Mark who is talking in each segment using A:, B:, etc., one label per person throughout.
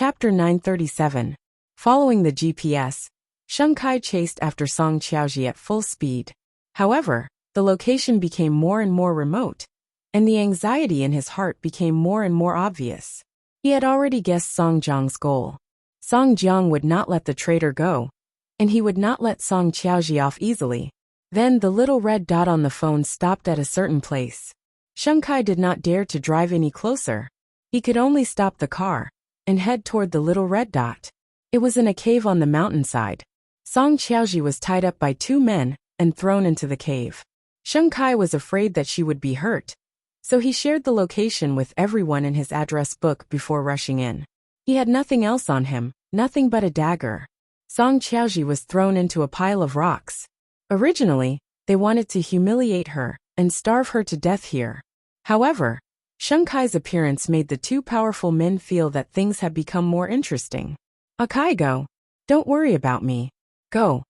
A: Chapter 937. Following the GPS, Sheng Kai chased after Song Qiaoji at full speed. However, the location became more and more remote, and the anxiety in his heart became more and more obvious. He had already guessed Song Jiang's goal. Song Jiang would not let the traitor go, and he would not let Song Qiaoji off easily. Then the little red dot on the phone stopped at a certain place. Sheng Kai did not dare to drive any closer. He could only stop the car and head toward the little red dot. It was in a cave on the mountainside. Song Qiaoji was tied up by two men and thrown into the cave. Sheng Kai was afraid that she would be hurt, so he shared the location with everyone in his address book before rushing in. He had nothing else on him, nothing but a dagger. Song Qiaoji was thrown into a pile of rocks. Originally, they wanted to humiliate her and starve her to death here. However, Sheng Kai's appearance made the two powerful men feel that things had become more interesting. "Okay, go. Don't worry about me. Go."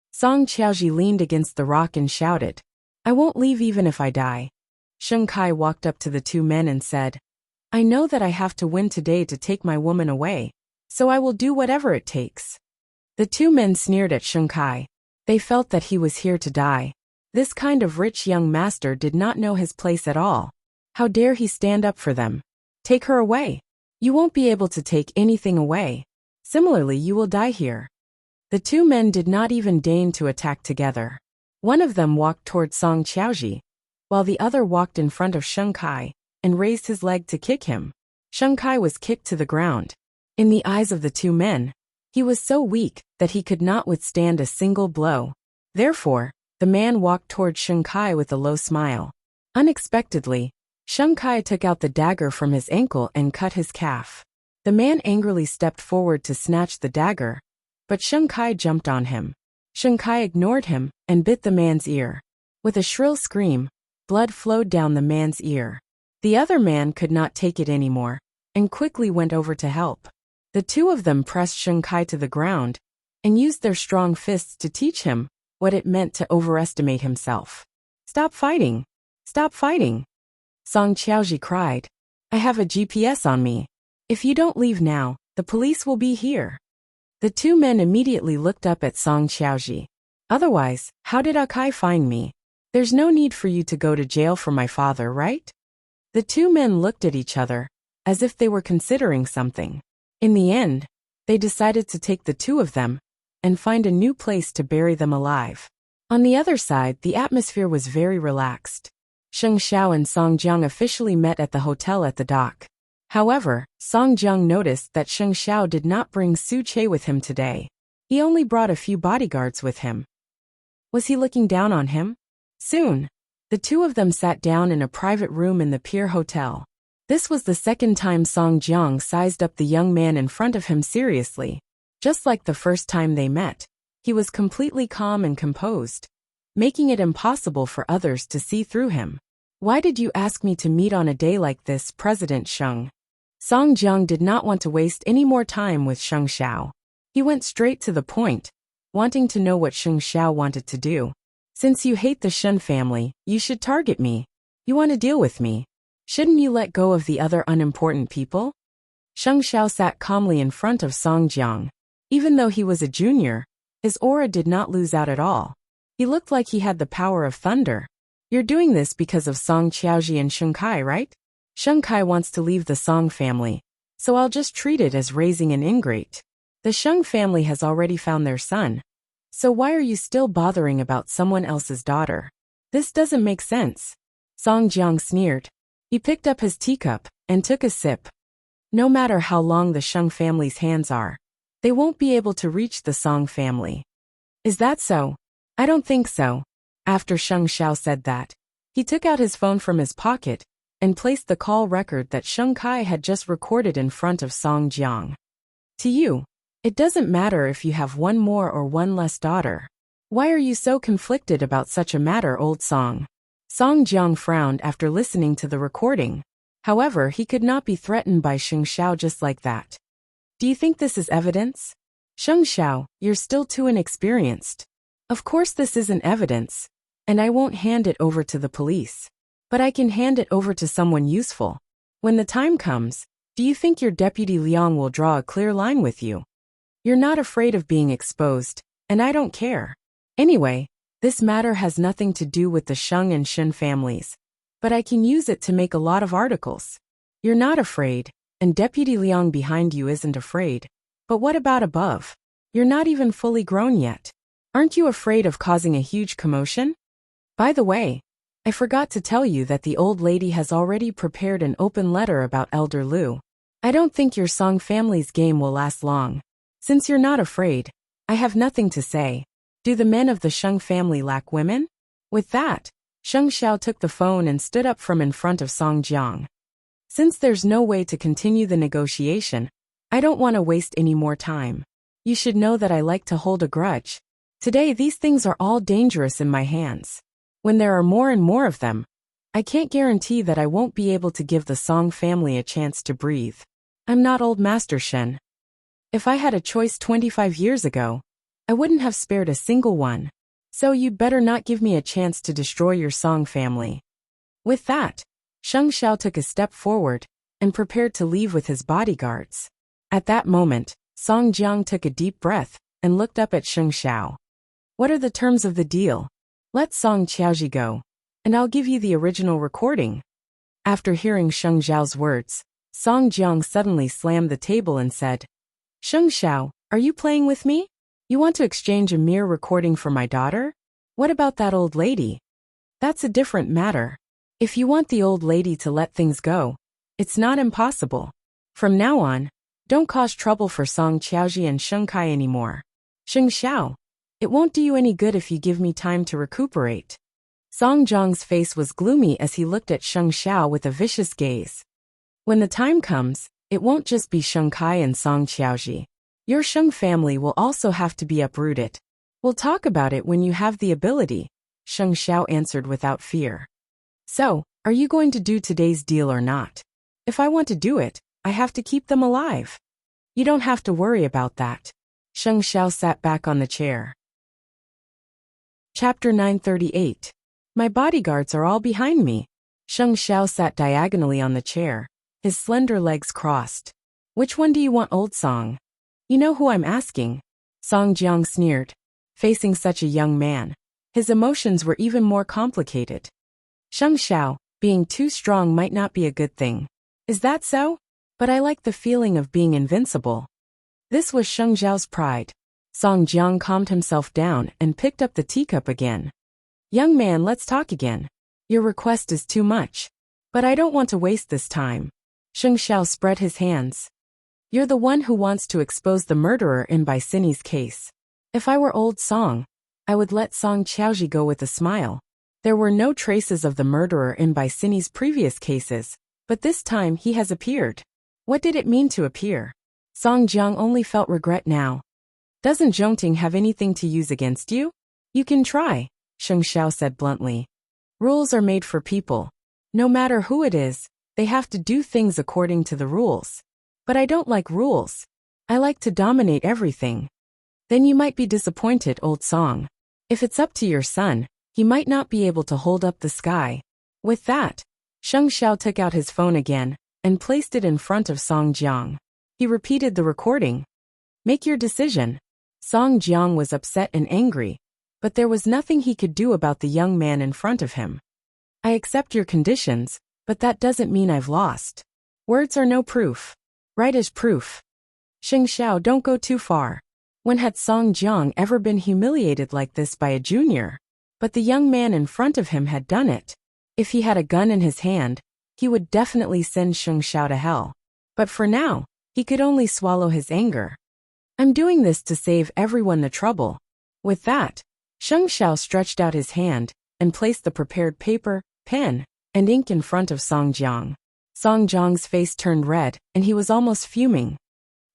A: Song Qiaoji leaned against the rock and shouted, "I won't leave even if I die." Sheng Kai walked up to the two men and said, "I know that I have to win today to take my woman away, so I will do whatever it takes." The two men sneered at Sheng Kai. They felt that he was here to die. This kind of rich young master did not know his place at all. How dare he stand up for them? "Take her away. You won't be able to take anything away. Similarly, you will die here." The two men did not even deign to attack together. One of them walked toward Song Qiaoji, while the other walked in front of Sheng Kai and raised his leg to kick him. Sheng Kai was kicked to the ground. In the eyes of the two men, he was so weak that he could not withstand a single blow. Therefore, the man walked toward Sheng Kai with a low smile. Unexpectedly, Sheng Kai took out the dagger from his ankle and cut his calf. The man angrily stepped forward to snatch the dagger, but Sheng Kai jumped on him. Sheng Kai ignored him and bit the man's ear. With a shrill scream, blood flowed down the man's ear. The other man could not take it anymore and quickly went over to help. The two of them pressed Sheng Kai to the ground and used their strong fists to teach him what it meant to overestimate himself. "Stop fighting! Stop fighting!" Song Qiaoji cried. "I have a GPS on me. If you don't leave now, the police will be here." The two men immediately looked up at Song Qiaoji. "Otherwise, how did Akai find me? There's no need for you to go to jail for my father, right?" The two men looked at each other, as if they were considering something. In the end, they decided to take the two of them and find a new place to bury them alive. On the other side, the atmosphere was very relaxed. Sheng Xiao and Song Jiang officially met at the hotel at the dock. However, Song Jiang noticed that Sheng Xiao did not bring Su Che with him today. He only brought a few bodyguards with him. Was he looking down on him? Soon, the two of them sat down in a private room in the Pier Hotel. This was the second time Song Jiang sized up the young man in front of him seriously. Just like the first time they met, he was completely calm and composed, making it impossible for others to see through him. "Why did you ask me to meet on a day like this, President Sheng?" Song Jiang did not want to waste any more time with Sheng Xiao. He went straight to the point, wanting to know what Sheng Xiao wanted to do. "Since you hate the Shen family, you should target me. You want to deal with me. Shouldn't you let go of the other unimportant people?" Sheng Xiao sat calmly in front of Song Jiang. Even though he was a junior, his aura did not lose out at all. He looked like he had the power of thunder. "You're doing this because of Song Qiaoji and Sheng Kai, right? Sheng Kai wants to leave the Song family, so I'll just treat it as raising an ingrate. The Sheng family has already found their son, so why are you still bothering about someone else's daughter? This doesn't make sense." Song Jiang sneered. He picked up his teacup and took a sip. "No matter how long the Sheng family's hands are, they won't be able to reach the Song family." "Is that so?" "I don't think so." After Sheng Xiao said that, he took out his phone from his pocket and placed the call record that Sheng Kai had just recorded in front of Song Jiang. "To you, it doesn't matter if you have one more or one less daughter. Why are you so conflicted about such a matter, old Song?" Song Jiang frowned after listening to the recording. However, he could not be threatened by Sheng Xiao just like that. "Do you think this is evidence?" "Sheng Xiao, you're still too inexperienced. Of course this isn't evidence, and I won't hand it over to the police. But I can hand it over to someone useful. When the time comes, Do you think your deputy Liang will draw a clear line with you? You're not afraid of being exposed, and I don't care. Anyway, this matter has nothing to do with the Sheng and Shen families, but I can use it to make a lot of articles. You're not afraid, and Deputy Liang behind you isn't afraid. But what about above? You're not even fully grown yet. Aren't you afraid of causing a huge commotion? By the way, I forgot to tell you that the old lady has already prepared an open letter about Elder Lu. I don't think your Song family's game will last long. Since you're not afraid, I have nothing to say. Do the men of the Sheng family lack women? With that, Sheng Xiao took the phone and stood up from in front of Song Jiang. Since there's no way to continue the negotiation, I don't want to waste any more time. You should know that I like to hold a grudge. Today these things are all dangerous in my hands. When there are more and more of them, I can't guarantee that I won't be able to give the Song family a chance to breathe. I'm not old Master Shen. If I had a choice 25 years ago, I wouldn't have spared a single one. So you'd better not give me a chance to destroy your Song family. With that, Sheng Xiao took a step forward and prepared to leave with his bodyguards. At that moment, Song Jiang took a deep breath and looked up at Sheng Xiao. What are the terms of the deal? Let Song Qiaoji go, and I'll give you the original recording. After hearing Sheng Xiao's words, Song Jiang suddenly slammed the table and said, Sheng Xiao, are you playing with me? You want to exchange a mere recording for my daughter? What about that old lady? That's a different matter. If you want the old lady to let things go, it's not impossible. From now on, don't cause trouble for Song Qiaoji and Sheng Kai anymore. Sheng Xiao, it won't do you any good if you give me time to recuperate. Song Jiang's face was gloomy as he looked at Sheng Xiao with a vicious gaze. When the time comes, it won't just be Sheng Kai and Song Qiaoji. Your Sheng family will also have to be uprooted. We'll talk about it when you have the ability, Sheng Xiao answered without fear. So, are you going to do today's deal or not? If I want to do it, I have to keep them alive. You don't have to worry about that. Sheng Xiao sat back on the chair. Chapter 938. My bodyguards are all behind me. Sheng Xiao sat diagonally on the chair, his slender legs crossed. Which one do you want, old Song? You know who I'm asking. Song Jiang sneered. Facing such a young man, his emotions were even more complicated. Sheng Xiao, being too strong might not be a good thing. Is that so? But I like the feeling of being invincible. This was Sheng Xiao's pride. Song Jiang calmed himself down and picked up the teacup again. Young man, let's talk again. Your request is too much. But I don't want to waste this time. Sheng Xiao spread his hands. You're the one who wants to expose the murderer in Bai Sini's case. If I were old Song, I would let Song Qiaoji go with a smile. There were no traces of the murderer in Bai Sini's previous cases, but this time he has appeared. What did it mean to appear? Song Jiang only felt regret now. Doesn't Zhongting have anything to use against you? You can try, Sheng Xiao said bluntly. Rules are made for people. No matter who it is, they have to do things according to the rules. But I don't like rules. I like to dominate everything. Then you might be disappointed, old Song. If it's up to your son, he might not be able to hold up the sky. With that, Sheng Xiao took out his phone again and placed it in front of Song Jiang. He repeated the recording. Make your decision. Song Jiang was upset and angry, but there was nothing he could do about the young man in front of him. I accept your conditions, but that doesn't mean I've lost. Words are no proof. Right is proof. Sheng Xiao, don't go too far. When had Song Jiang ever been humiliated like this by a junior? But the young man in front of him had done it. If he had a gun in his hand, he would definitely send Sheng Xiao to hell. But for now, he could only swallow his anger. I'm doing this to save everyone the trouble. With that, Sheng Xiao stretched out his hand and placed the prepared paper, pen, and ink in front of Song Jiang. Song Jiang's face turned red, and he was almost fuming.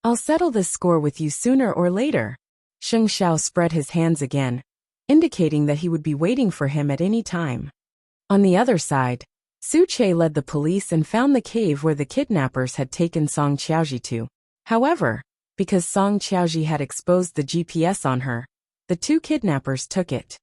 A: I'll settle this score with you sooner or later. Sheng Xiao spread his hands again, indicating that he would be waiting for him at any time. On the other side, Su Che led the police and found the cave where the kidnappers had taken Song Qiaoji to. However, because Song Qiaoji had exposed the GPS on her, the two kidnappers took it.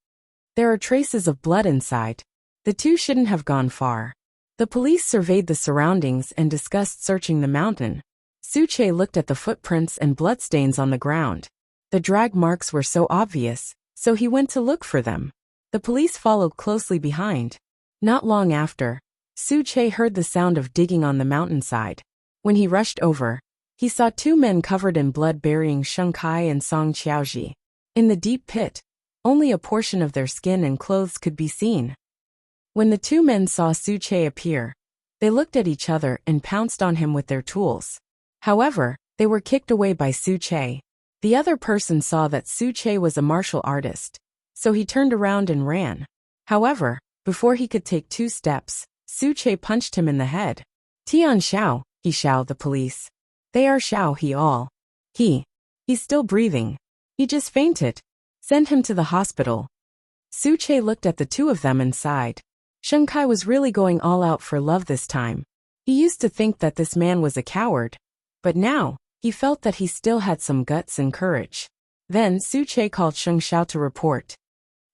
A: There are traces of blood inside. The two shouldn't have gone far. The police surveyed the surroundings and discussed searching the mountain. Suche looked at the footprints and bloodstains on the ground. The drag marks were so obvious, so he went to look for them. The police followed closely behind. Not long after, Suche heard the sound of digging on the mountainside. When he rushed over, he saw two men covered in blood burying Sheng Kai and Song Qiaoji. In the deep pit, only a portion of their skin and clothes could be seen. When the two men saw Suche appear, they looked at each other and pounced on him with their tools. However, they were kicked away by Suche. The other person saw that Suche was a martial artist, so he turned around and ran. However, before he could take 2 steps, Suche punched him in the head. Tian Xiao, he shouted the police. They are Xiao he all. He's still breathing. He just fainted. Send him to the hospital. Suche looked at the two of them and sighed. Sheng Kai was really going all out for love this time. He used to think that this man was a coward, but now, he felt that he still had some guts and courage. Then Suche called Sheng Xiao to report.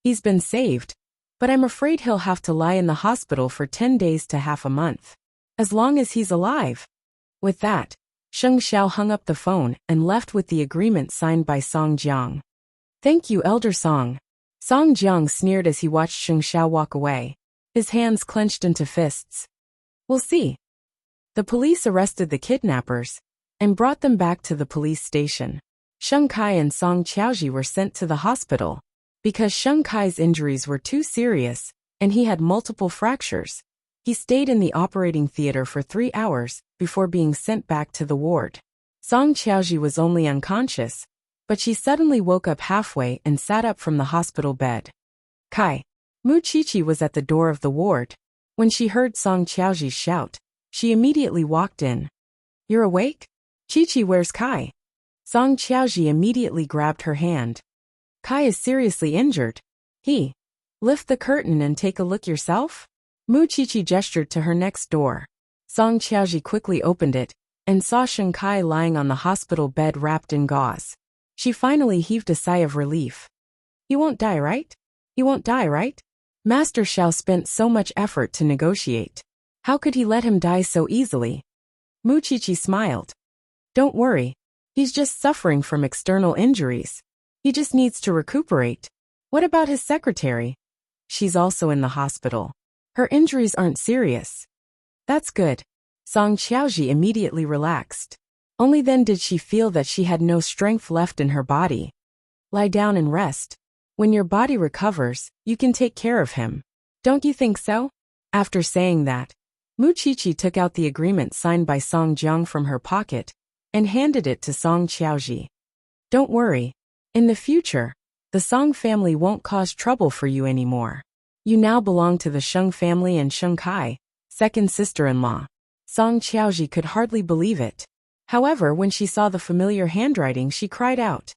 A: He's been saved, but I'm afraid he'll have to lie in the hospital for 10 days to half a month. As long as he's alive. With that, Sheng Xiao hung up the phone and left with the agreement signed by Song Jiang. Thank you, Elder Song. Song Jiang sneered as he watched Sheng Xiao walk away. His hands clenched into fists. We'll see. The police arrested the kidnappers and brought them back to the police station. Sheng Kai and Song Qiaoji were sent to the hospital. Because Sheng Kai's injuries were too serious, and he had multiple fractures, he stayed in the operating theater for 3 hours before being sent back to the ward. Song Qiaoji was only unconscious, but she suddenly woke up halfway and sat up from the hospital bed. Kai. Mu Qiqi was at the door of the ward. When she heard Song Qiaoji's shout, she immediately walked in. You're awake? Qiqi, where's Kai? Song Qiaoji immediately grabbed her hand. Kai is seriously injured. Lift the curtain and take a look yourself? Mu Qiqi gestured to her next door. Song Qiaoji quickly opened it, and saw Sheng Kai lying on the hospital bed wrapped in gauze. She finally heaved a sigh of relief. He won't die, right? He won't die, right? Master Xiao spent so much effort to negotiate. How could he let him die so easily? Mu Qiqi smiled. Don't worry. He's just suffering from external injuries. He just needs to recuperate. What about his secretary? She's also in the hospital. Her injuries aren't serious. That's good. Song Qiaoji immediately relaxed. Only then did she feel that she had no strength left in her body. Lie down and rest. When your body recovers, you can take care of him. Don't you think so? After saying that, Mu Qiqi took out the agreement signed by Song Jiang from her pocket and handed it to Song Qiaoji. Don't worry. In the future, the Song family won't cause trouble for you anymore. You now belong to the Sheng family and Sheng Kai, second sister-in-law. Song Qiaoji could hardly believe it. However, when she saw the familiar handwriting, she cried out.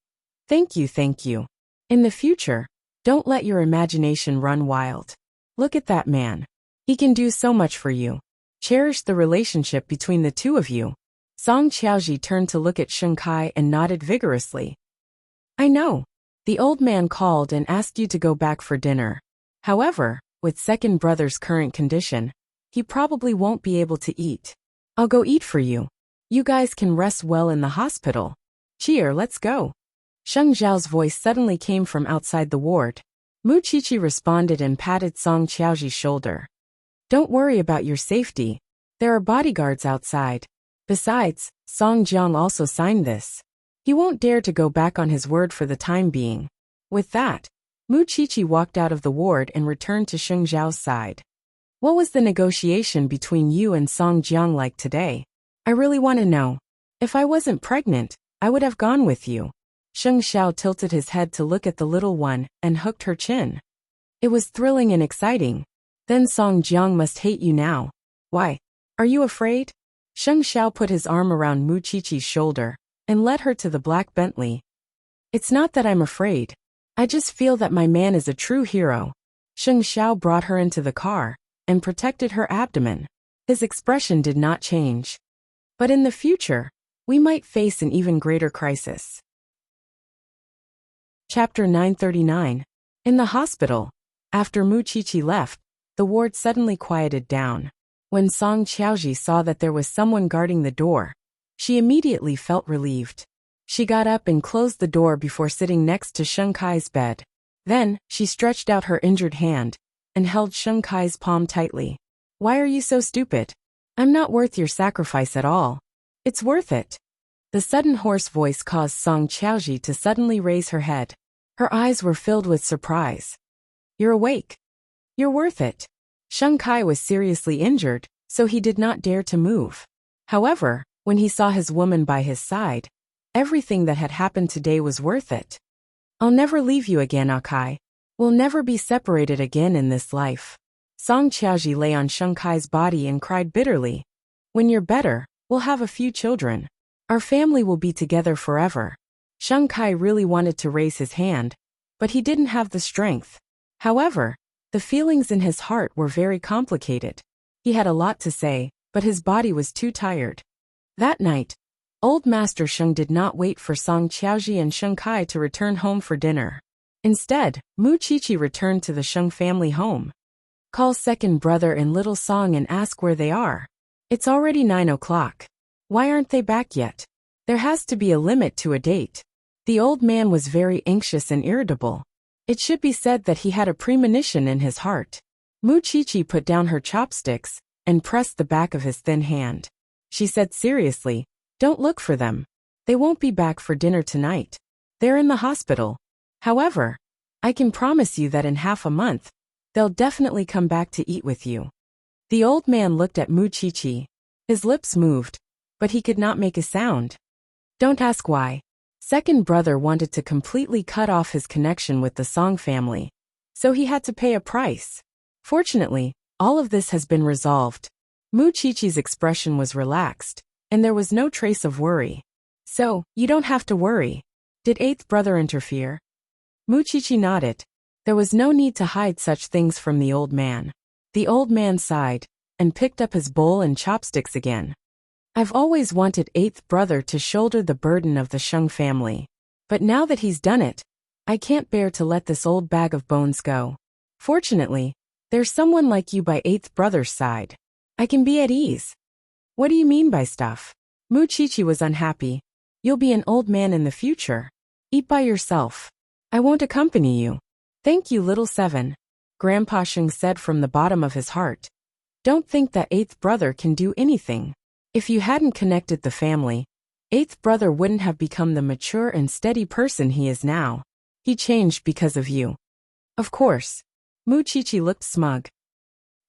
A: Thank you, thank you. In the future, don't let your imagination run wild. Look at that man. He can do so much for you. Cherish the relationship between the two of you. Song Qiaoji turned to look at Sheng Kai and nodded vigorously. I know. The old man called and asked you to go back for dinner. However, with second brother's current condition, he probably won't be able to eat. I'll go eat for you. You guys can rest well in the hospital. Cheer, let's go. Sheng Zhao's voice suddenly came from outside the ward. Mu Qiqi responded and patted Song Qiaoji's shoulder. Don't worry about your safety. There are bodyguards outside. Besides, Song Jiang also signed this. He won't dare to go back on his word for the time being. With that, Mu Qiqi walked out of the ward and returned to Sheng Zhao's side. What was the negotiation between you and Song Jiang like today? I really want to know. If I wasn't pregnant, I would have gone with you. Sheng Xiao tilted his head to look at the little one and hooked her chin. It was thrilling and exciting. Then Song Jiang must hate you now. Why? Are you afraid? Sheng Xiao put his arm around Mu Qiqi's shoulder and led her to the black Bentley. It's not that I'm afraid. I just feel that my man is a true hero. Sheng Xiao brought her into the car and protected her abdomen. His expression did not change. But in the future, we might face an even greater crisis. Chapter 939. In the hospital. After Mu Qiqi left, the ward suddenly quieted down. When Song Qiaoji saw that there was someone guarding the door, she immediately felt relieved. She got up and closed the door before sitting next to Sheng Kai's bed. Then, she stretched out her injured hand and held Sheng Kai's palm tightly. "Why are you so stupid? I'm not worth your sacrifice at all. It's worth it." The sudden hoarse voice caused Song Qiaoji to suddenly raise her head. Her eyes were filled with surprise. "You're awake. You're worth it." Sheng Kai was seriously injured, so he did not dare to move. However, when he saw his woman by his side, everything that had happened today was worth it. "I'll never leave you again, Akai. We'll never be separated again in this life." Song Qiaoji lay on Sheng Kai's body and cried bitterly. "When you're better, we'll have a few children. Our family will be together forever." Sheng Kai really wanted to raise his hand, but he didn't have the strength. However, the feelings in his heart were very complicated. He had a lot to say, but his body was too tired. That night, Old Master Sheng did not wait for Song Qiaoji and Sheng Kai to return home for dinner. Instead, Mu Qiqi returned to the Sheng family home. "Call second brother and little Song and ask where they are. It's already 9 o'clock. Why aren't they back yet? There has to be a limit to a date." The old man was very anxious and irritable. It should be said that he had a premonition in his heart. Mu Qiqi put down her chopsticks and pressed the back of his thin hand. She said seriously, "Don't look for them. They won't be back for dinner tonight. They're in the hospital. However, I can promise you that in half a month, they'll definitely come back to eat with you." The old man looked at Mu Qiqi. His lips moved, but he could not make a sound. Don't ask why. Second brother wanted to completely cut off his connection with the Song family, so he had to pay a price. Fortunately, all of this has been resolved. Mu Qiqi's expression was relaxed, and there was no trace of worry. "So, you don't have to worry. Did eighth brother interfere?" Mu Qiqi nodded. There was no need to hide such things from the old man. The old man sighed and picked up his bowl and chopsticks again. "I've always wanted eighth brother to shoulder the burden of the Sheng family. But now that he's done it, I can't bear to let this old bag of bones go. Fortunately, there's someone like you by eighth brother's side. I can be at ease." "What do you mean by stuff?" Mu Qiqi was unhappy. "You'll be an old man in the future. Eat by yourself. I won't accompany you." "Thank you, little seven," Grandpa Sheng said from the bottom of his heart. "Don't think that eighth brother can do anything. If you hadn't connected the family, eighth brother wouldn't have become the mature and steady person he is now. He changed because of you." "Of course." Mu Qiqi looked smug.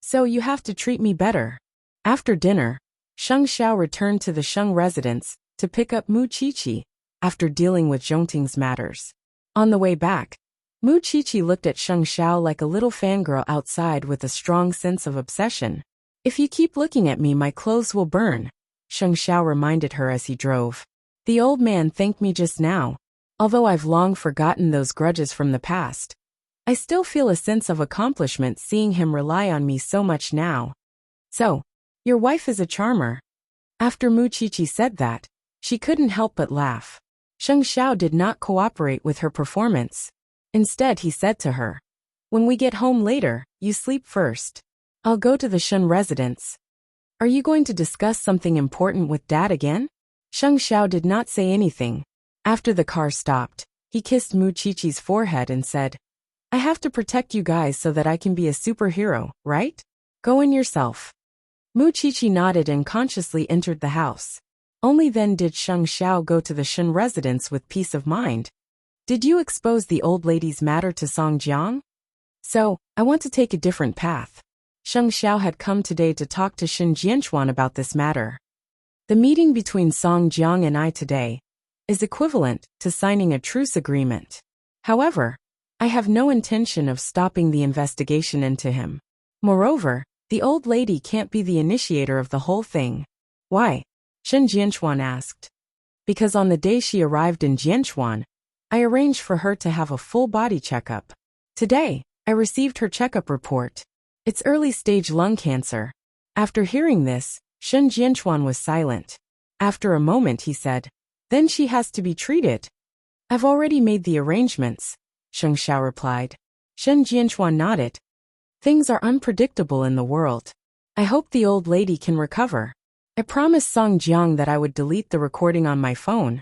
A: "So you have to treat me better." After dinner, Sheng Xiao returned to the Sheng residence to pick up Mu Qiqi after dealing with Zhongting's matters. On the way back, Mu Qiqi looked at Sheng Xiao like a little fangirl outside with a strong sense of obsession. "If you keep looking at me, my clothes will burn," Sheng Xiao reminded her as he drove. "The old man thanked me just now. Although I've long forgotten those grudges from the past, I still feel a sense of accomplishment seeing him rely on me so much now." "So, your wife is a charmer." After Mu Qiqi said that, she couldn't help but laugh. Sheng Xiao did not cooperate with her performance. Instead, he said to her, "When we get home later, you sleep first. I'll go to the Shun residence." "Are you going to discuss something important with Dad again?" Sheng Xiao did not say anything. After the car stopped, he kissed Mu Qiqi's forehead and said, "I have to protect you guys so that I can be a superhero, right? Go in yourself." Mu Qiqi nodded and consciously entered the house. Only then did Sheng Xiao go to the Shun residence with peace of mind. "Did you expose the old lady's matter to Song Jiang?" "So, I want to take a different path." Sheng Xiao had come today to talk to Shin Jianchuan about this matter. "The meeting between Song Jiang and I today is equivalent to signing a truce agreement. However, I have no intention of stopping the investigation into him. Moreover, the old lady can't be the initiator of the whole thing." "Why?" Shin Jianchuan asked. "Because on the day she arrived in Jianchuan, I arranged for her to have a full body checkup. Today, I received her checkup report. It's early-stage lung cancer." After hearing this, Shin Jianchuan was silent. After a moment he said, "Then she has to be treated." "I've already made the arrangements," Sheng Xiao replied. Shin Jianchuan nodded. "Things are unpredictable in the world. I hope the old lady can recover. I promised Song Jiang that I would delete the recording on my phone.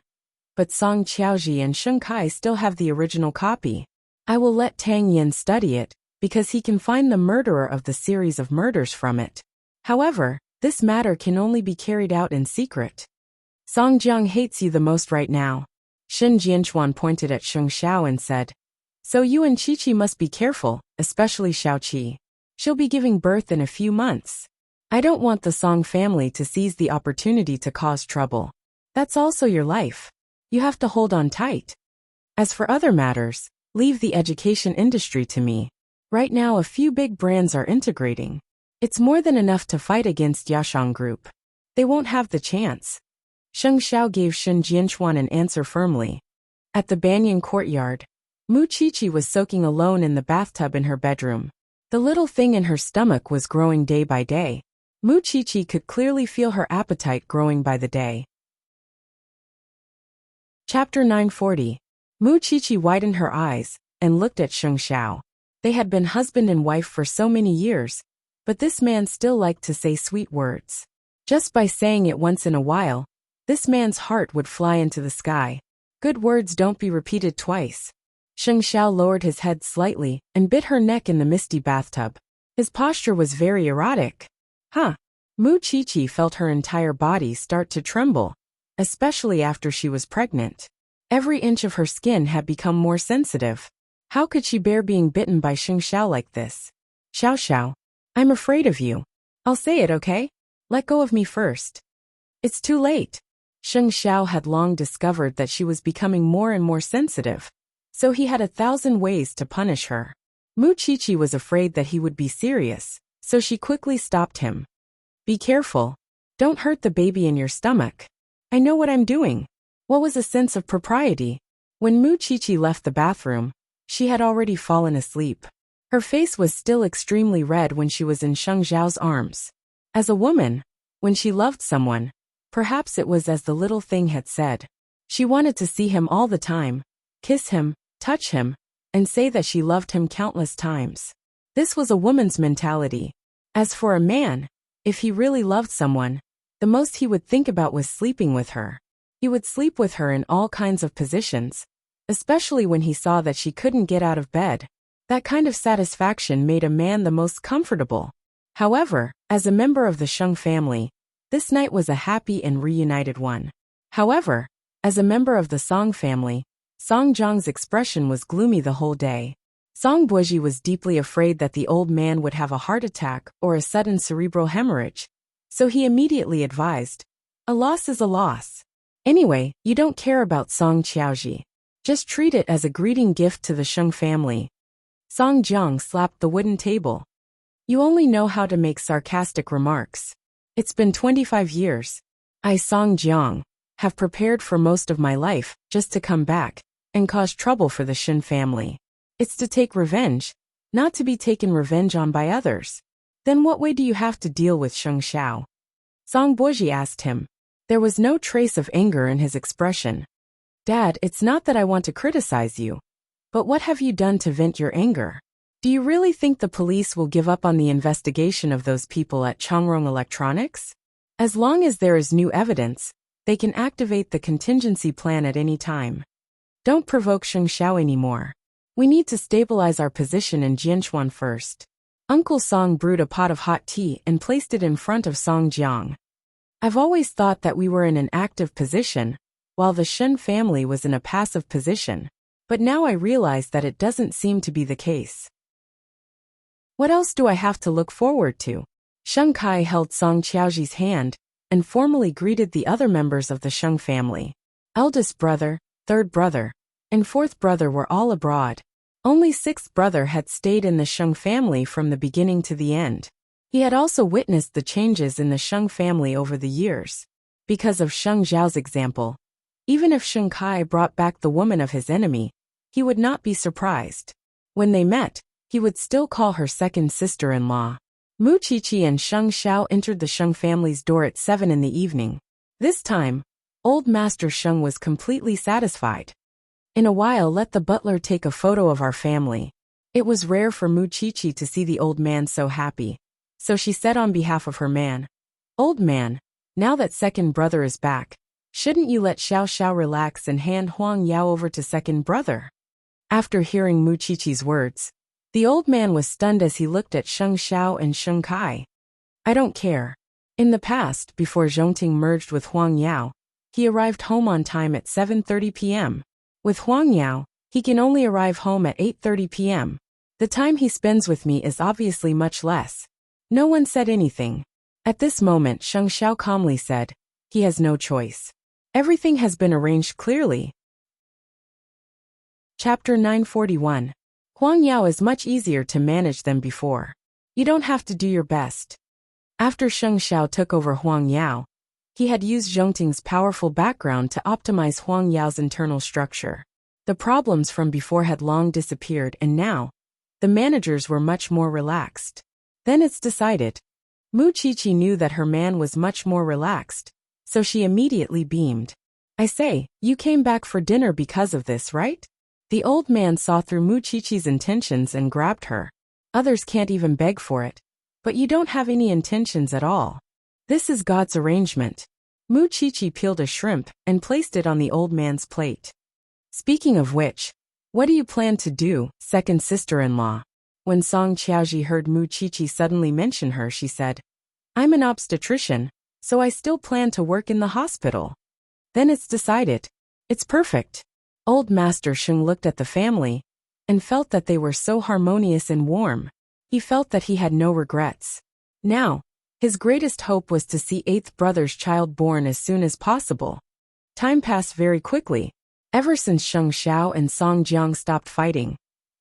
A: But Song Qiaoji and Sheng Kai still have the original copy. I will let Tang Yin study it, because he can find the murderer of the series of murders from it. However, this matter can only be carried out in secret. Song Jiang hates you the most right now. Shen Jianchuan pointed at Sheng Xiao and said, So you and Chi-Chi must be careful, especially Xiao-Qi. She'll be giving birth in a few months. I don't want the Song family to seize the opportunity to cause trouble. That's also your life. You have to hold on tight. As for other matters, leave the education industry to me. Right now a few big brands are integrating. It's more than enough to fight against Yashang Group. They won't have the chance. Sheng Xiao gave Shen Jianchuan an answer firmly. At the Banyan courtyard, Mu Qiqi was soaking alone in the bathtub in her bedroom. The little thing in her stomach was growing day by day. Mu Qiqi could clearly feel her appetite growing by the day. Chapter 940. Mu Qiqi widened her eyes and looked at Sheng Xiao. They had been husband and wife for so many years, but this man still liked to say sweet words. Just by saying it once in a while, this man's heart would fly into the sky. Good words don't be repeated twice. Sheng Xiao lowered his head slightly and bit her neck in the misty bathtub. His posture was very erotic. Mu Qiqi felt her entire body start to tremble, especially after she was pregnant. Every inch of her skin had become more sensitive. How could she bear being bitten by Sheng Xiao like this? Xiao Xiao, I'm afraid of you. I'll say it, okay? Let go of me first. It's too late. Sheng Xiao had long discovered that she was becoming more and more sensitive, so he had 1,000 ways to punish her. Mu Qiqi was afraid that he would be serious, so she quickly stopped him. Be careful. Don't hurt the baby in your stomach. I know what I'm doing. What was a sense of propriety? When Mu Qiqi left the bathroom, she had already fallen asleep. Her face was still extremely red when she was in Sheng Xiao's arms. As a woman, when she loved someone, perhaps it was as the little thing had said. She wanted to see him all the time, kiss him, touch him, and say that she loved him countless times. This was a woman's mentality. As for a man, if he really loved someone, the most he would think about was sleeping with her. He would sleep with her in all kinds of positions, especially when he saw that she couldn't get out of bed. That kind of satisfaction made a man the most comfortable. However, as a member of the Sheng family, this night was a happy and reunited one. However, as a member of the Song family, Song Jiang's expression was gloomy the whole day. Song Buoji was deeply afraid that the old man would have a heart attack or a sudden cerebral hemorrhage, so he immediately advised, a loss is a loss. Anyway, you don't care about Song Qiaoji. Just treat it as a greeting gift to the Sheng family. Song Jiang slapped the wooden table. You only know how to make sarcastic remarks. It's been 25 years. I, Song Jiang, have prepared for most of my life just to come back and cause trouble for the Shen family. It's to take revenge, not to be taken revenge on by others. Then what way do you have to deal with Sheng Xiao? Song Buoji asked him. There was no trace of anger in his expression. Dad, it's not that I want to criticize you. But what have you done to vent your anger? Do you really think the police will give up on the investigation of those people at Changrong Electronics? As long as there is new evidence, they can activate the contingency plan at any time. Don't provoke Sheng Xiao anymore. We need to stabilize our position in Jianchuan first. Uncle Song brewed a pot of hot tea and placed it in front of Song Jiang. I've always thought that we were in an active position, while the Shen family was in a passive position, but now I realize that it doesn't seem to be the case. What else do I have to look forward to? Sheng Kai held Song Qiaoji's hand and formally greeted the other members of the Sheng family. Eldest brother, third brother, and fourth brother were all abroad. Only sixth brother had stayed in the Sheng family from the beginning to the end. He had also witnessed the changes in the Sheng family over the years. Because of Sheng Zhao's example, even if Sheng Kai brought back the woman of his enemy, he would not be surprised. When they met, he would still call her second sister-in-law. Mu Qiqi and Sheng Xiao entered the Sheng family's door at 7 in the evening. This time, old Master Sheng was completely satisfied. In a while, let the butler take a photo of our family. It was rare for Mu Qiqi to see the old man so happy. So she said on behalf of her man, "Old man, now that second brother is back, shouldn't you let Xiao Xiao relax and hand Huang Yao over to second brother?" After hearing Mu Qiqi's words, the old man was stunned as he looked at Sheng Xiao and Sheng Kai. "I don't care. In the past, before Zhongting merged with Huang Yao, he arrived home on time at 7:30 p.m. With Huang Yao, he can only arrive home at 8:30 p.m. The time he spends with me is obviously much less." No one said anything. At this moment, Sheng Xiao calmly said, "He has no choice. Everything has been arranged clearly." Chapter 941. Huang Yao is much easier to manage than before. You don't have to do your best. After Sheng Xiao took over Huang Yao, he had used Zhongting's powerful background to optimize Huang Yao's internal structure. The problems from before had long disappeared, and now, the managers were much more relaxed. Then it's decided. Mu Qiqi knew that her man was much more relaxed, so she immediately beamed. "I say, you came back for dinner because of this, right?" The old man saw through Mu Qiqi's intentions and grabbed her. "Others can't even beg for it. But you don't have any intentions at all. This is God's arrangement." Mu Qiqi peeled a shrimp and placed it on the old man's plate. "Speaking of which, what do you plan to do, second sister-in-law?" When Song Qiaoji heard Mu Qiqi suddenly mention her, she said, "I'm an obstetrician, so I still plan to work in the hospital." "Then it's decided. It's perfect." Old Master Sheng looked at the family and felt that they were so harmonious and warm. He felt that he had no regrets. Now, his greatest hope was to see eighth brother's child born as soon as possible. Time passed very quickly. Ever since Sheng Xiao and Song Jiang stopped fighting,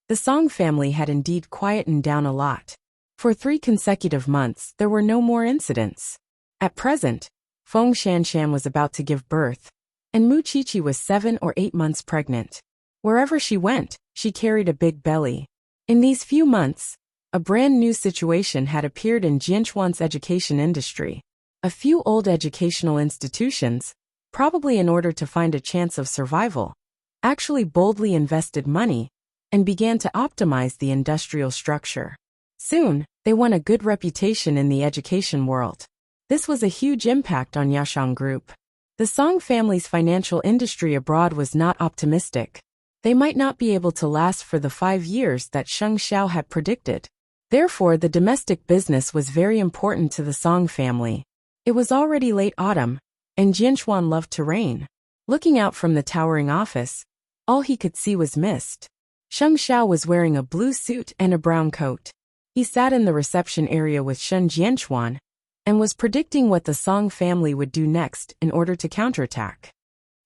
A: the Song family had indeed quietened down a lot. For 3 consecutive months, there were no more incidents. At present, Feng Shanshan was about to give birth, and Mu Qiqi was 7 or 8 months pregnant. Wherever she went, she carried a big belly. In these few months, a brand new situation had appeared in Jianchuan's education industry. A few old educational institutions, probably in order to find a chance of survival, actually boldly invested money and began to optimize the industrial structure. Soon, they won a good reputation in the education world. This was a huge impact on Yashang Group. The Song family's financial industry abroad was not optimistic. They might not be able to last for the 5 years that Sheng Xiao had predicted. Therefore, the domestic business was very important to the Song family. It was already late autumn, and Jianchuan loved to rain. Looking out from the towering office, all he could see was mist. Sheng Xiao was wearing a blue suit and a brown coat. He sat in the reception area with Shen Jianchuan and was predicting what the Song family would do next in order to counterattack.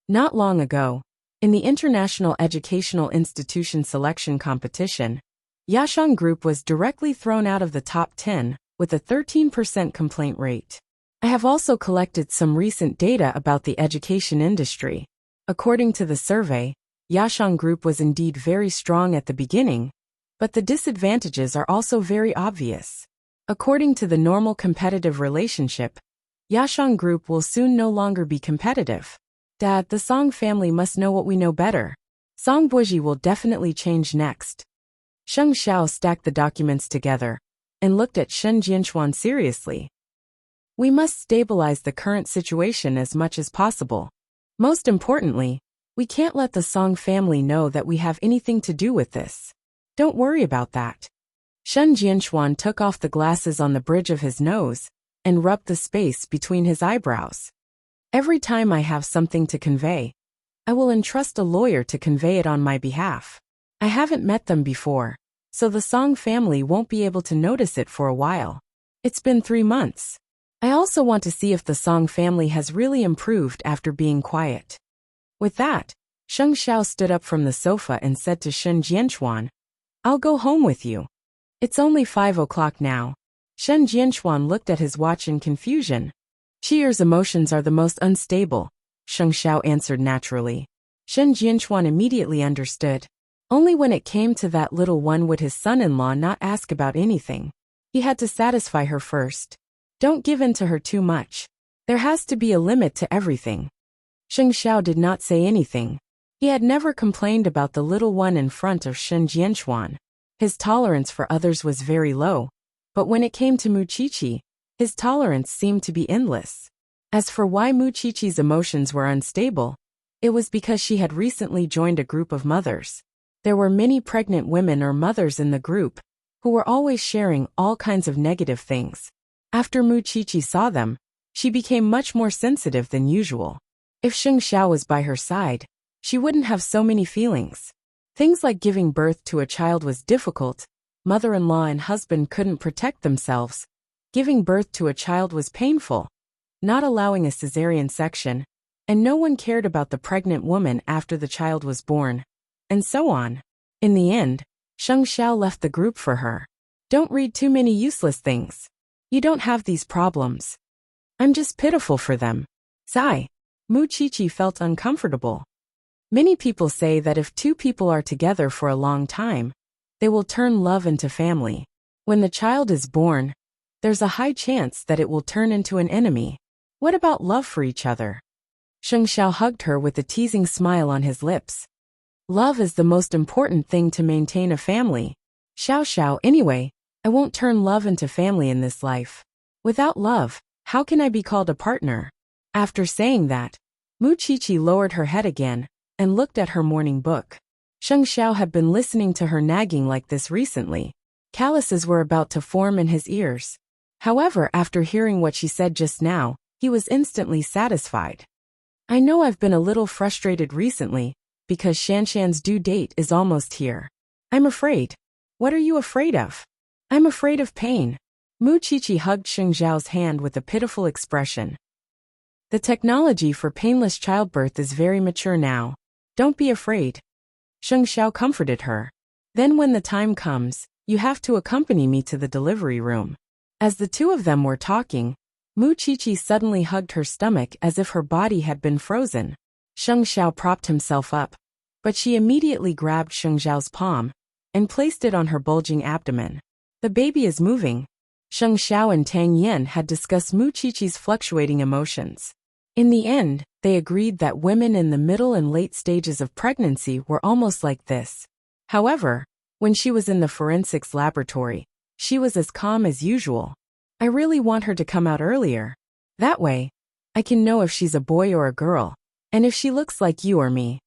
A: Not long ago, in the International Educational Institution Selection Competition, Yashang Group was directly thrown out of the top 10 with a 13% complaint rate. I have also collected some recent data about the education industry. According to the survey, Yashang Group was indeed very strong at the beginning, but the disadvantages are also very obvious. According to the normal competitive relationship, Yashang Group will soon no longer be competitive. Dad, the Song family must know what we know better. Song Buji will definitely change next. Sheng Xiao stacked the documents together and looked at Shen Jianchuan seriously. "We must stabilize the current situation as much as possible. Most importantly, we can't let the Song family know that we have anything to do with this. Don't worry about that." Shen Jianchuan took off the glasses on the bridge of his nose and rubbed the space between his eyebrows. "Every time I have something to convey, I will entrust a lawyer to convey it on my behalf. I haven't met them before, so the Song family won't be able to notice it for a while. It's been 3 months. I also want to see if the Song family has really improved after being quiet." With that, Sheng Xiao stood up from the sofa and said to Shen Jianchuan, "I'll go home with you. It's only 5 o'clock now." Shen Jianchuan looked at his watch in confusion. "Qier's emotions are the most unstable," Sheng Xiao answered naturally. Shen Jianchuan immediately understood. Only when it came to that little one would his son-in-law not ask about anything. He had to satisfy her first. Don't give in to her too much. There has to be a limit to everything. Sheng Xiao did not say anything. He had never complained about the little one in front of Shen Jianchuan. His tolerance for others was very low, But when it came to Muchichi, his tolerance seemed to be endless. As for why Muchichi's emotions were unstable, it was because she had recently joined a group of mothers. There were many pregnant women or mothers in the group, who were always sharing all kinds of negative things. After Muchichi saw them, she became much more sensitive than usual. If Sheng Xiao was by her side, she wouldn't have so many feelings. Things like giving birth to a child was difficult, mother-in-law and husband couldn't protect themselves, giving birth to a child was painful, not allowing a cesarean section, and no one cared about the pregnant woman after the child was born, and so on. In the end, Sheng Xiao left the group for her. Don't read too many useless things. You don't have these problems. I'm just pitiful for them. Sigh. Muchichi felt uncomfortable. Many people say that if two people are together for a long time, they will turn love into family. When the child is born, there's a high chance that it will turn into an enemy. What about love for each other? Sheng Xiao hugged her with a teasing smile on his lips. Love is the most important thing to maintain a family. Xiao, anyway, I won't turn love into family in this life. Without love, how can I be called a partner? After saying that, Muchichi lowered her head again and looked at her morning book. Sheng Xiao had been listening to her nagging like this recently. Calluses were about to form in his ears. However, after hearing what she said just now, he was instantly satisfied. I know I've been a little frustrated recently, because Shanshan's due date is almost here. I'm afraid. What are you afraid of? I'm afraid of pain. Muchichi hugged Sheng Xiao's hand with a pitiful expression. The technology for painless childbirth is very mature now. Don't be afraid. Sheng Xiao comforted her. Then when the time comes, you have to accompany me to the delivery room. As the two of them were talking, Muchichi suddenly hugged her stomach as if her body had been frozen. Sheng Xiao propped himself up, but she immediately grabbed Sheng Xiao's palm and placed it on her bulging abdomen. The baby is moving. Sheng Xiao and Tang Yin had discussed Muchichi's fluctuating emotions. In the end, they agreed that women in the middle and late stages of pregnancy were almost like this. However, when she was in the forensics laboratory, she was as calm as usual. I really want her to come out earlier. That way, I can know if she's a boy or a girl, and if she looks like you or me.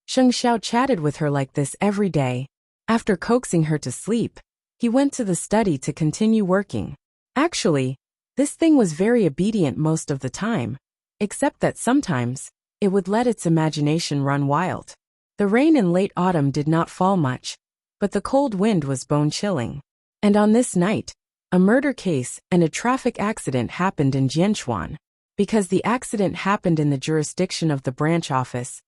A: Sheng Xiao chatted with her like this every day. After coaxing her to sleep, he went to the study to continue working. Actually, this thing was very obedient most of the time, except that sometimes, it would let its imagination run wild. The rain in late autumn did not fall much, but the cold wind was bone-chilling. And on this night, a murder case and a traffic accident happened in Jianchuan. Because the accident happened in the jurisdiction of the branch office,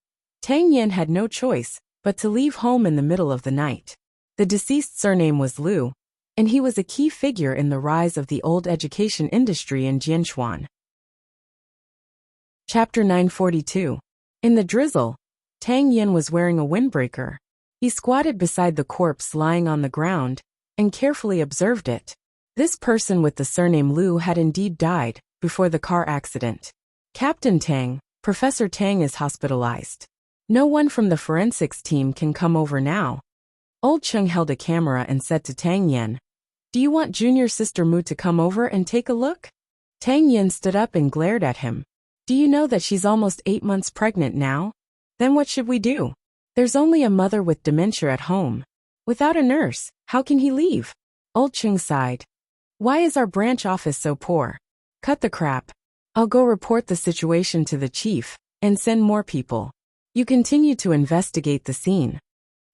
A: Tang Yin had no choice but to leave home in the middle of the night. The deceased's surname was Liu, and he was a key figure in the rise of the old education industry in Jianchuan. Chapter 942. In the drizzle, Tang Yin was wearing a windbreaker. He squatted beside the corpse lying on the ground and carefully observed it. This person with the surname Liu had indeed died before the car accident. Captain Tang, Professor Tang is hospitalized. No one from the forensics team can come over now. Old Cheng held a camera and said to Tang Yin, Do you want junior sister Mu to come over and take a look? Tang Yin stood up and glared at him. Do you know that she's almost 8 months pregnant now? Then what should we do? There's only a mother with dementia at home. Without a nurse, how can he leave? Old Cheng sighed. Why is our branch office so poor? Cut the crap. I'll go report the situation to the chief and send more people. You continue to investigate the scene.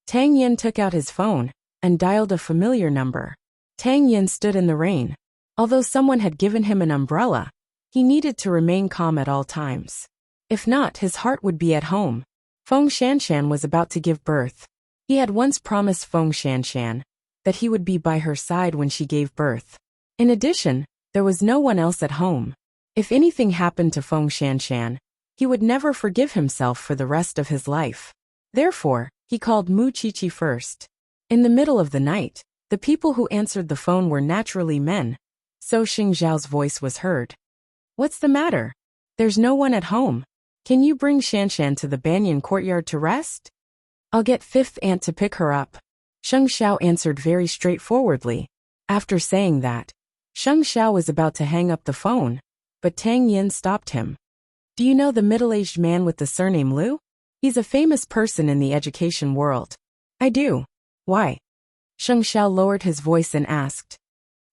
A: Tang Yin took out his phone and dialed a familiar number. Tang Yin stood in the rain. Although someone had given him an umbrella, he needed to remain calm at all times. If not, his heart would be at home. Feng Shanshan was about to give birth. He had once promised Feng Shanshan that he would be by her side when she gave birth. In addition, there was no one else at home. If anything happened to Feng Shanshan, he would never forgive himself for the rest of his life. Therefore, he called Muchichi first. In the middle of the night, the people who answered the phone were naturally men, so Xing Zhao's voice was heard. What's the matter? There's no one at home. Can you bring Shanshan to the banyan courtyard to rest? I'll get fifth aunt to pick her up. Sheng Xiao answered very straightforwardly. After saying that, Sheng Xiao was about to hang up the phone, but Tang Yin stopped him. Do you know the middle-aged man with the surname Liu? He's a famous person in the education world. I do. Why? Sheng Xiao lowered his voice and asked.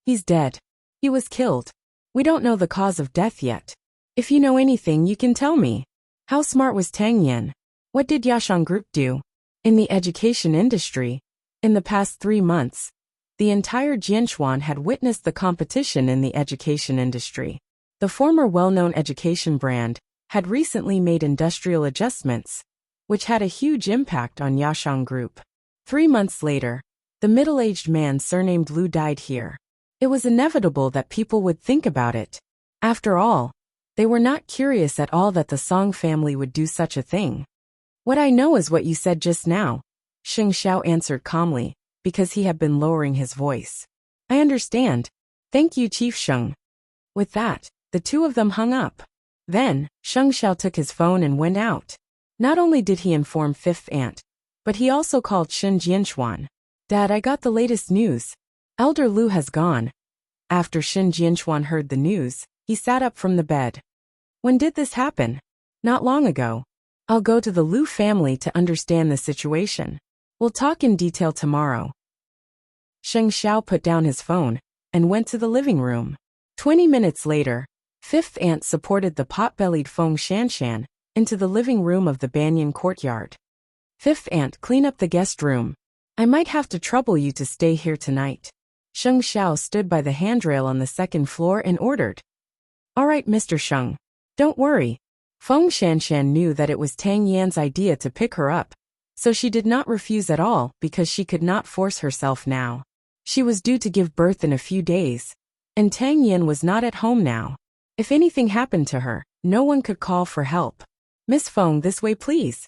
A: He's dead. He was killed. We don't know the cause of death yet. If you know anything, you can tell me. How smart was Tang Yin? What did Yashang Group do? In the education industry, in the past 3 months, the entire Jianchuan had witnessed the competition in the education industry. The former well-known education brand had recently made industrial adjustments, which had a huge impact on Yashang Group. 3 months later, the middle-aged man surnamed Liu died here. It was inevitable that people would think about it. After all, they were not curious at all that the Song family would do such a thing. What I know is what you said just now, Sheng Xiao answered calmly, because he had been lowering his voice. I understand. Thank you, Chief Sheng. With that, the two of them hung up. Then, Sheng Xiao took his phone and went out. Not only did he inform Fifth Aunt, but he also called Shen Jianchuan. Dad, I got the latest news. Elder Liu has gone. After Shen Jianchuan heard the news, he sat up from the bed. When did this happen? Not long ago. I'll go to the Liu family to understand the situation. We'll talk in detail tomorrow. Sheng Xiao put down his phone and went to the living room. 20 minutes later, Fifth Aunt supported the pot-bellied Feng Shanshan into the living room of the Banyan courtyard. Fifth Aunt, clean up the guest room. I might have to trouble you to stay here tonight. Sheng Xiao stood by the handrail on the second floor and ordered. All right, Mr. Sheng. Don't worry. Feng Shanshan knew that it was Tang Yan's idea to pick her up, so she did not refuse at all because she could not force herself now. She was due to give birth in a few days, and Tang Yan was not at home now. If anything happened to her, no one could call for help. Miss Feng, this way please.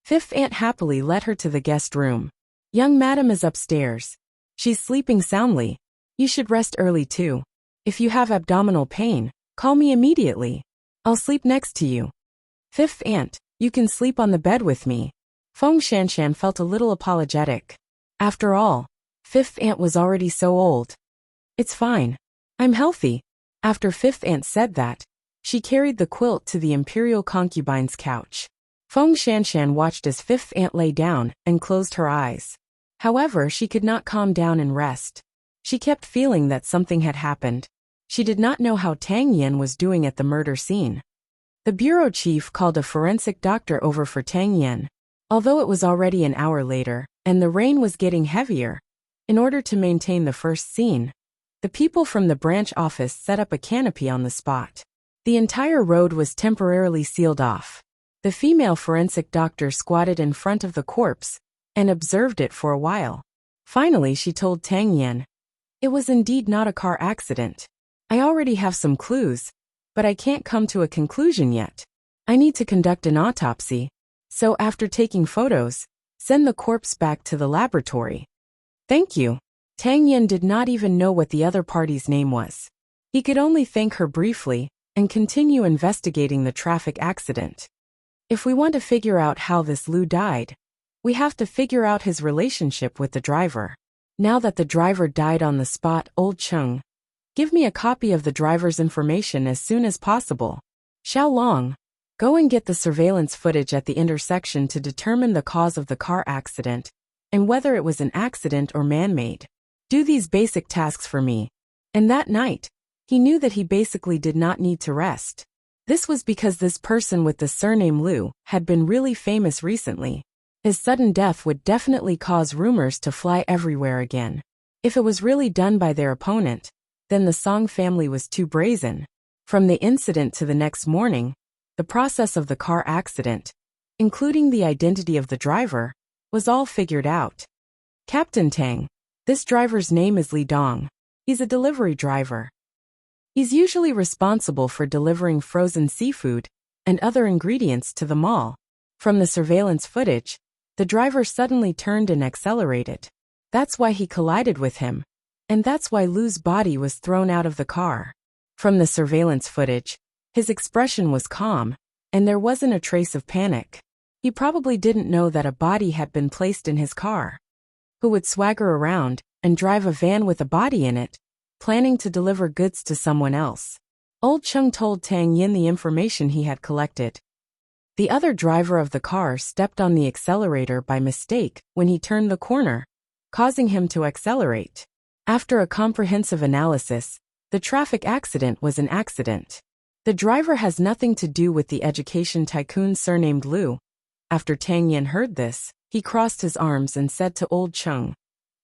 A: Fifth Aunt happily led her to the guest room. Young madam is upstairs. She's sleeping soundly. You should rest early too. If you have abdominal pain, call me immediately. I'll sleep next to you. Fifth Aunt, you can sleep on the bed with me. Feng Shanshan felt a little apologetic. After all, Fifth Aunt was already so old. It's fine. I'm healthy. After Fifth Aunt said that, she carried the quilt to the imperial concubine's couch. Feng Shanshan watched as Fifth Aunt lay down and closed her eyes. However, she could not calm down and rest. She kept feeling that something had happened. She did not know how Tang Yin was doing at the murder scene. The bureau chief called a forensic doctor over for Tang Yin. Although it was already an hour later, and the rain was getting heavier, in order to maintain the first scene, the people from the branch office set up a canopy on the spot. The entire road was temporarily sealed off. The female forensic doctor squatted in front of the corpse and observed it for a while. Finally, she told Tang Yin, it was indeed not a car accident. I already have some clues, but I can't come to a conclusion yet. I need to conduct an autopsy, so after taking photos, send the corpse back to the laboratory. Thank you. Tang Yin did not even know what the other party's name was. He could only thank her briefly and continue investigating the traffic accident. If we want to figure out how this Liu died, we have to figure out his relationship with the driver. Now that the driver died on the spot, Old Cheng, give me a copy of the driver's information as soon as possible. Xiao Long, go and get the surveillance footage at the intersection to determine the cause of the car accident and whether it was an accident or man-made. Do these basic tasks for me. And that night, he knew that he basically did not need to rest. This was because this person with the surname Liu had been really famous recently. His sudden death would definitely cause rumors to fly everywhere again. If it was really done by their opponent, then the Song family was too brazen. From the incident to the next morning, the process of the car accident, including the identity of the driver, was all figured out. Captain Tang, this driver's name is Li Dong. He's a delivery driver. He's usually responsible for delivering frozen seafood and other ingredients to the mall. From the surveillance footage, the driver suddenly turned and accelerated. That's why he collided with him. And that's why Liu's body was thrown out of the car. From the surveillance footage, his expression was calm, and there wasn't a trace of panic. He probably didn't know that a body had been placed in his car. Who would swagger around and drive a van with a body in it, planning to deliver goods to someone else. Old Chung told Tang Yin the information he had collected. The other driver of the car stepped on the accelerator by mistake when he turned the corner, causing him to accelerate. After a comprehensive analysis, the traffic accident was an accident. The driver has nothing to do with the education tycoon surnamed Liu. After Tang Yin heard this, he crossed his arms and said to Old Chung,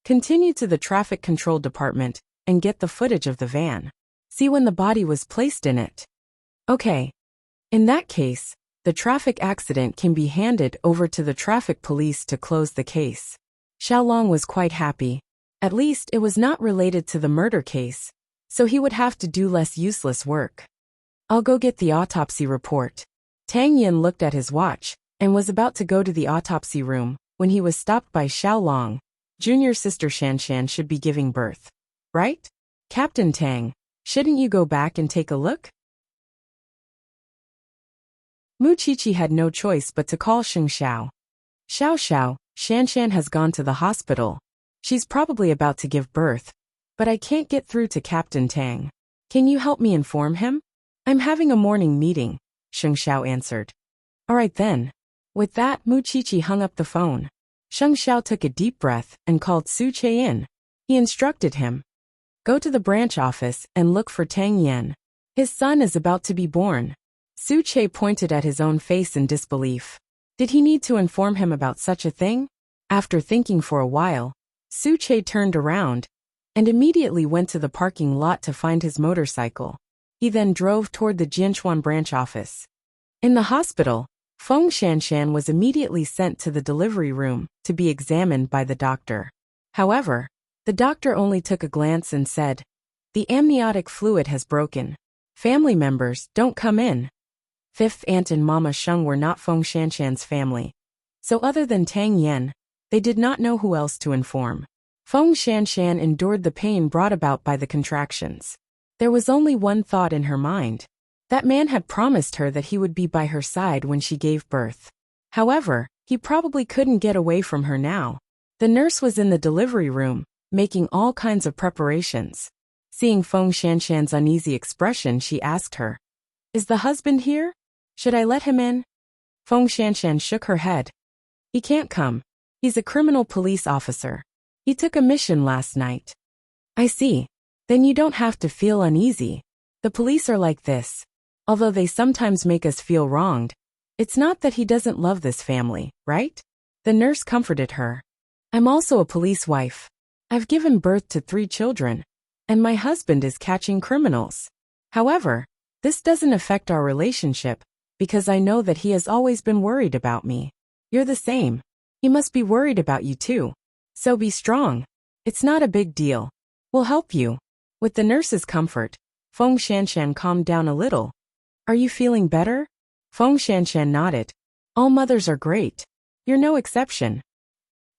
A: "Continue to the traffic control department and get the footage of the van. See when the body was placed in it." Okay. In that case, the traffic accident can be handed over to the traffic police to close the case. Xiaolong was quite happy. At least it was not related to the murder case, so he would have to do less useless work. "I'll go get the autopsy report." Tang Yin looked at his watch and was about to go to the autopsy room when he was stopped by Xiaolong. "Junior sister Shanshan should be giving birth, right? Captain Tang, shouldn't you go back and take a look?" Mu Qiqi had no choice but to call Sheng Xiao. "Xiao, Shanshan has gone to the hospital. She's probably about to give birth, but I can't get through to Captain Tang. Can you help me inform him?" "I'm having a morning meeting," Sheng Xiao answered. "All right then." With that, Mu Qiqi hung up the phone. Sheng Xiao took a deep breath and called Su Che in. He instructed him, "Go to the branch office and look for Tang Yen. His son is about to be born." Su Che pointed at his own face in disbelief. Did he need to inform him about such a thing? After thinking for a while, Su Che turned around and immediately went to the parking lot to find his motorcycle. He then drove toward the Jianchuan branch office. In the hospital, Feng Shanshan was immediately sent to the delivery room to be examined by the doctor. However, the doctor only took a glance and said, "The amniotic fluid has broken. Family members, don't come in." Fifth aunt and Mama Sheng were not Feng Shanshan's family, so other than Tang Yen, they did not know who else to inform. Feng Shanshan endured the pain brought about by the contractions. There was only one thought in her mind. That man had promised her that he would be by her side when she gave birth. However, he probably couldn't get away from her now. The nurse was in the delivery room, making all kinds of preparations. Seeing Feng Shanshan's uneasy expression, she asked her, "Is the husband here? Should I let him in?" Feng Shanshan shook her head. "He can't come. He's a criminal police officer. He took a mission last night." "I see. Then you don't have to feel uneasy. The police are like this. Although they sometimes make us feel wronged, it's not that he doesn't love this family, right?" The nurse comforted her. "I'm also a police wife. I've given birth to 3 children, and my husband is catching criminals. However, this doesn't affect our relationship, because I know that he has always been worried about me. You're the same. He must be worried about you too. So be strong. It's not a big deal. We'll help you." With the nurse's comfort, Feng Shanshan calmed down a little. "Are you feeling better?" Feng Shanshan nodded. "All mothers are great. You're no exception."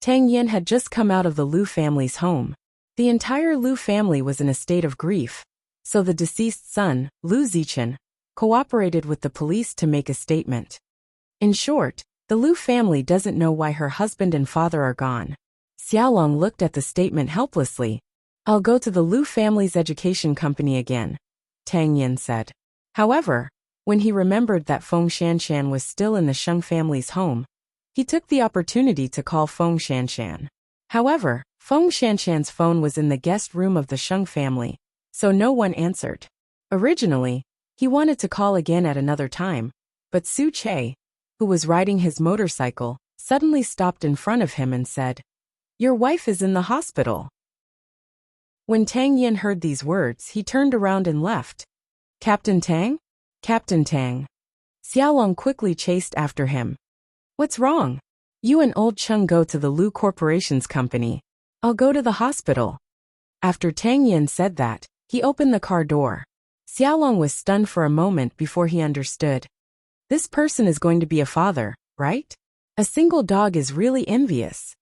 A: Tang Yin had just come out of the Liu family's home. The entire Liu family was in a state of grief, so the deceased son, Liu Zichen, cooperated with the police to make a statement. In short, the Liu family doesn't know why her husband and father are gone. Xiaolong looked at the statement helplessly. "I'll go to the Liu family's education company again," Tang Yin said. However, when he remembered that Feng Shanshan was still in the Sheng family's home, he took the opportunity to call Feng Shanshan. However, Feng Shanshan's phone was in the guest room of the Sheng family, so no one answered. Originally, he wanted to call again at another time, but Su Che, who was riding his motorcycle, suddenly stopped in front of him and said, "Your wife is in the hospital." When Tang Yin heard these words, he turned around and left. "Captain Tang? Captain Tang." Xiaolong quickly chased after him. "What's wrong? You and Old Chung go to the Liu Corporation's company. I'll go to the hospital." After Tang Yin said that, he opened the car door. Xiaolong was stunned for a moment before he understood. This person is going to be a father, right? A single dog is really envious.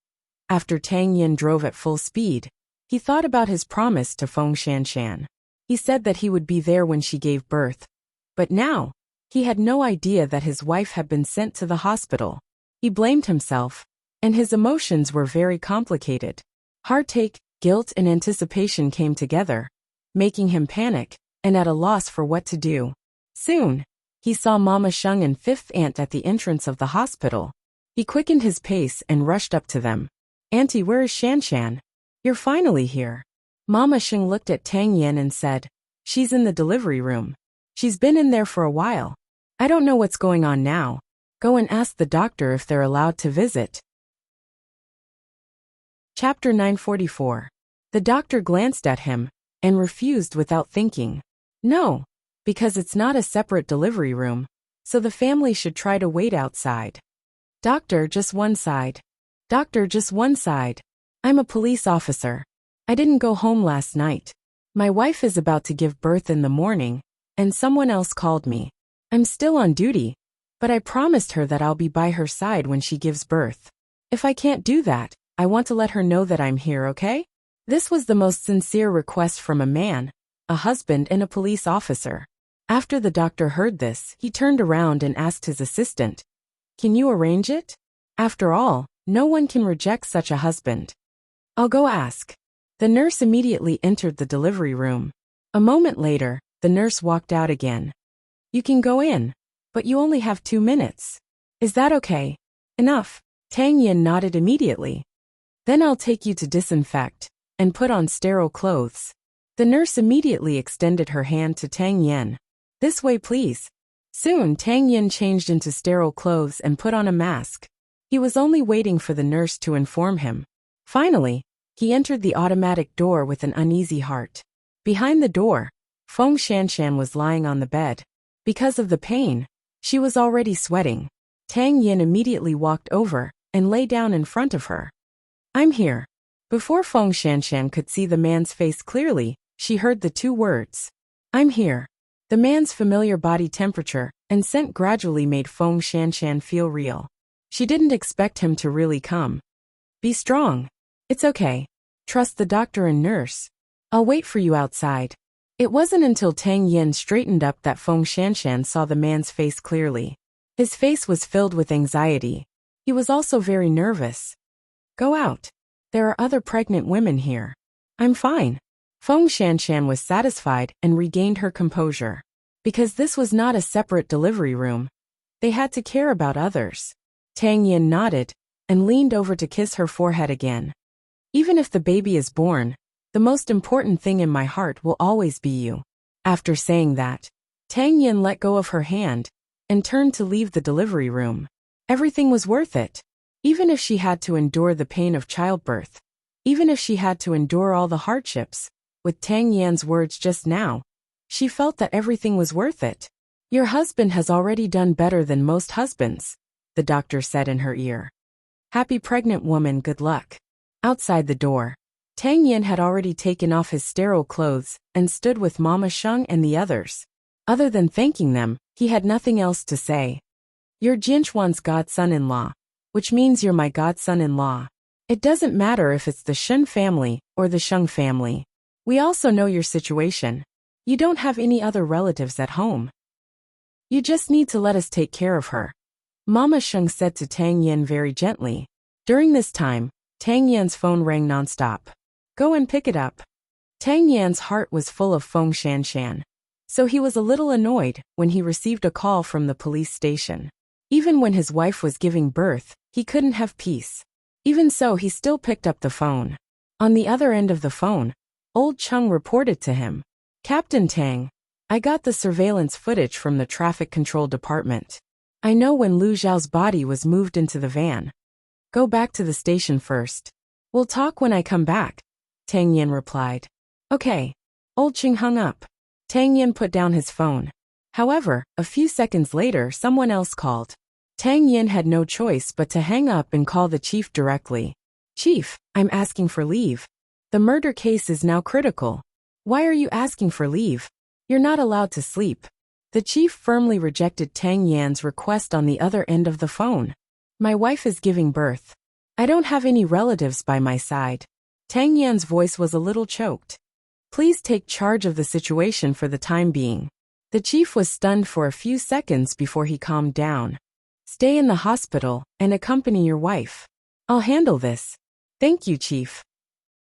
A: After Tang Yin drove at full speed, he thought about his promise to Feng Shanshan. He said that he would be there when she gave birth. But now, he had no idea that his wife had been sent to the hospital. He blamed himself, and his emotions were very complicated. Heartache, Guilt and anticipation came together, making him panic and at a loss for what to do. Soon, he saw Mama Sheng and fifth aunt at the entrance of the hospital. He quickened his pace and rushed up to them. "Auntie, where is Shanshan? You're finally here." Mama Sheng looked at Tang Yen and said, "She's in the delivery room. She's been in there for a while. I don't know what's going on now. Go and ask the doctor if they're allowed to visit." Chapter 944. The doctor glanced at him and refused without thinking. "No, because it's not a separate delivery room, so the family should try to wait outside." "Doctor, just one side. Doctor, just one side. I'm a police officer. I didn't go home last night. My wife is about to give birth in the morning, and someone else called me. I'm still on duty, but I promised her that I'll be by her side when she gives birth. If I can't do that, I want to let her know that I'm here, okay?" This was the most sincere request from a man, a husband, and a police officer. After the doctor heard this, he turned around and asked his assistant, "Can you arrange it? After all, no one can reject such a husband." "I'll go ask." The nurse immediately entered the delivery room. A moment later, the nurse walked out again. "You can go in, but you only have 2 minutes. Is that okay?" "Enough." Tang Yen nodded immediately. "Then I'll take you to disinfect and put on sterile clothes." The nurse immediately extended her hand to Tang Yen. "This way, please." Soon Tang Yen changed into sterile clothes and put on a mask. He was only waiting for the nurse to inform him. Finally, he entered the automatic door with an uneasy heart. Behind the door, Feng Shanshan was lying on the bed. Because of the pain, she was already sweating. Tang Yen immediately walked over and lay down in front of her. "I'm here." Before Feng Shanshan could see the man's face clearly, she heard the 2 words, "I'm here." The man's familiar body temperature and scent gradually made Feng Shanshan feel real. She didn't expect him to really come. "Be strong. It's okay. Trust the doctor and nurse. I'll wait for you outside." It wasn't until Tang Yen straightened up that Feng Shanshan saw the man's face clearly. His face was filled with anxiety. He was also very nervous. "Go out. There are other pregnant women here." "I'm fine." Feng Shanshan was satisfied and regained her composure. Because this was not a separate delivery room, they had to care about others. Tang Yen nodded and leaned over to kiss her forehead again. "Even if the baby is born, the most important thing in my heart will always be you." After saying that, Tang Yen let go of her hand and turned to leave the delivery room. Everything was worth it. Even if she had to endure the pain of childbirth, even if she had to endure all the hardships, with Tang Yan's words just now, she felt that everything was worth it. "Your husband has already done better than most husbands," the doctor said in her ear. "Happy pregnant woman, good luck." Outside the door, Tang Yen had already taken off his sterile clothes and stood with Mama Sheng and the others. Other than thanking them, he had nothing else to say. "You're Jinchuan's godson-in-law, which means you're my godson-in-law. It doesn't matter if it's the Shen family or the Sheng family. We also know your situation. You don't have any other relatives at home. You just need to let us take care of her," Mama Sheng said to Tang Yen very gently. During this time, Tang Yan's phone rang nonstop. "Go and pick it up." Tang Yan's heart was full of Feng Shanshan, so he was a little annoyed when he received a call from the police station. Even when his wife was giving birth, he couldn't have peace. Even so, he still picked up the phone. On the other end of the phone, Old Chung reported to him, "Captain Tang, I got the surveillance footage from the traffic control department. I know when Lu Zhao's body was moved into the van. Go back to the station first. We'll talk when I come back," Tang Yen replied. "Okay." Old Chung hung up. Tang Yen put down his phone. However, a few seconds later someone else called. Tang Yen had no choice but to hang up and call the chief directly. "Chief, I'm asking for leave. The murder case is now critical. Why are you asking for leave? You're not allowed to sleep." The chief firmly rejected Tang Yan's request on the other end of the phone. "My wife is giving birth. I don't have any relatives by my side." Tang Yan's voice was a little choked. "Please take charge of the situation for the time being." The chief was stunned for a few seconds before he calmed down. "Stay in the hospital and accompany your wife. I'll handle this." "Thank you, Chief."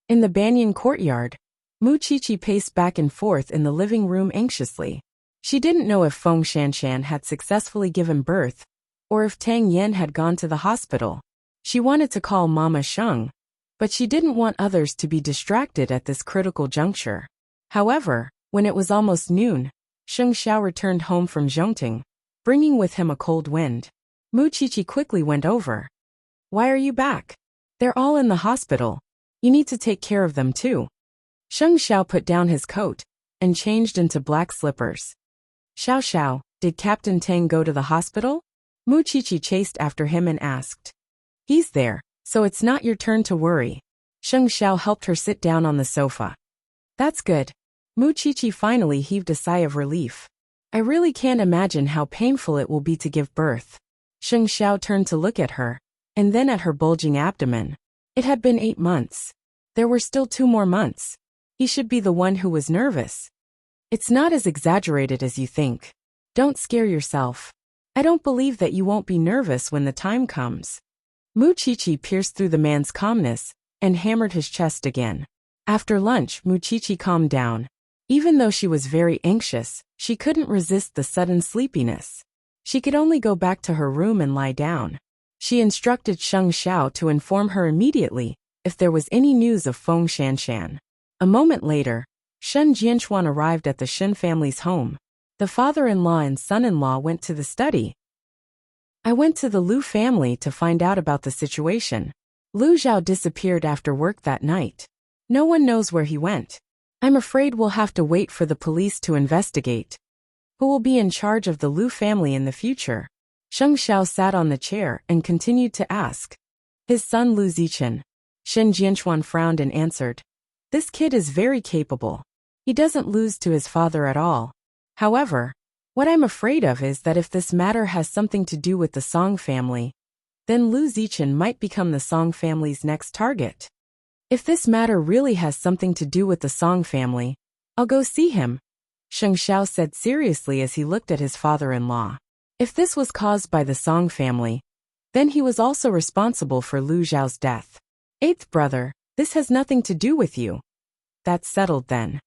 A: In the banyan courtyard, Mu Qiqi paced back and forth in the living room anxiously. She didn't know if Feng Shanshan had successfully given birth, or if Tang Yen had gone to the hospital. She wanted to call Mama Sheng, but she didn't want others to be distracted at this critical juncture. However, when it was almost noon, Sheng Xiao returned home from Zhongting, bringing with him a cold wind. Mu Qiqi quickly went over. "Why are you back? They're all in the hospital. You need to take care of them too." Sheng Xiao put down his coat and changed into black slippers. "Xiao Xiao, did Captain Tang go to the hospital?" Mu Qiqi chased after him and asked. "He's there, so it's not your turn to worry." Sheng Xiao helped her sit down on the sofa. "That's good." Mu Qiqi finally heaved a sigh of relief. "I really can't imagine how painful it will be to give birth." Sheng Xiao turned to look at her, and then at her bulging abdomen. It had been 8 months. There were still 2 more months. He should be the one who was nervous. "It's not as exaggerated as you think. Don't scare yourself. I don't believe that you won't be nervous when the time comes." Mu Qiqi pierced through the man's calmness and hammered his chest again. After lunch, Mu Qiqi calmed down. Even though she was very anxious, she couldn't resist the sudden sleepiness. She could only go back to her room and lie down. She instructed Sheng Xiao to inform her immediately if there was any news of Feng Shanshan. A moment later, Shen Jianchuan arrived at the Shen family's home. The father-in-law and son-in-law went to the study. "I went to the Lu family to find out about the situation. Lu Zhao disappeared after work that night. No one knows where he went. I'm afraid we'll have to wait for the police to investigate. Who will be in charge of the Lu family in the future?" Sheng Xiao sat on the chair and continued to ask. "His son Lu Zichen." Shen Jianchuan frowned and answered. "This kid is very capable. He doesn't lose to his father at all. However, what I'm afraid of is that if this matter has something to do with the Song family, then Lu Zichen might become the Song family's next target. If this matter really has something to do with the Song family, I'll go see him," Sheng Xiao said seriously as he looked at his father-in-law. If this was caused by the Song family, then he was also responsible for Lu Zhao's death. "Eighth brother, this has nothing to do with you." "That's settled then."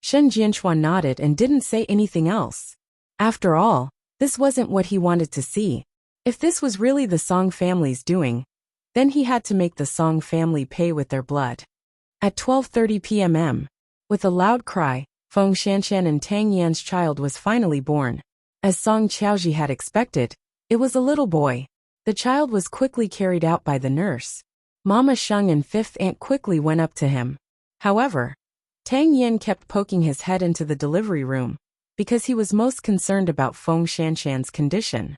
A: Shen Jianchuan nodded and didn't say anything else. After all, this wasn't what he wanted to see. If this was really the Song family's doing, then he had to make the Song family pay with their blood. At 12:30 p.m., with a loud cry, Feng Shanshan and Tang Yan's child was finally born. As Song Qiaoji had expected, it was a little boy. The child was quickly carried out by the nurse. Mama Sheng and fifth aunt quickly went up to him. However, Tang Yan kept poking his head into the delivery room, because he was most concerned about Feng Shanshan's condition.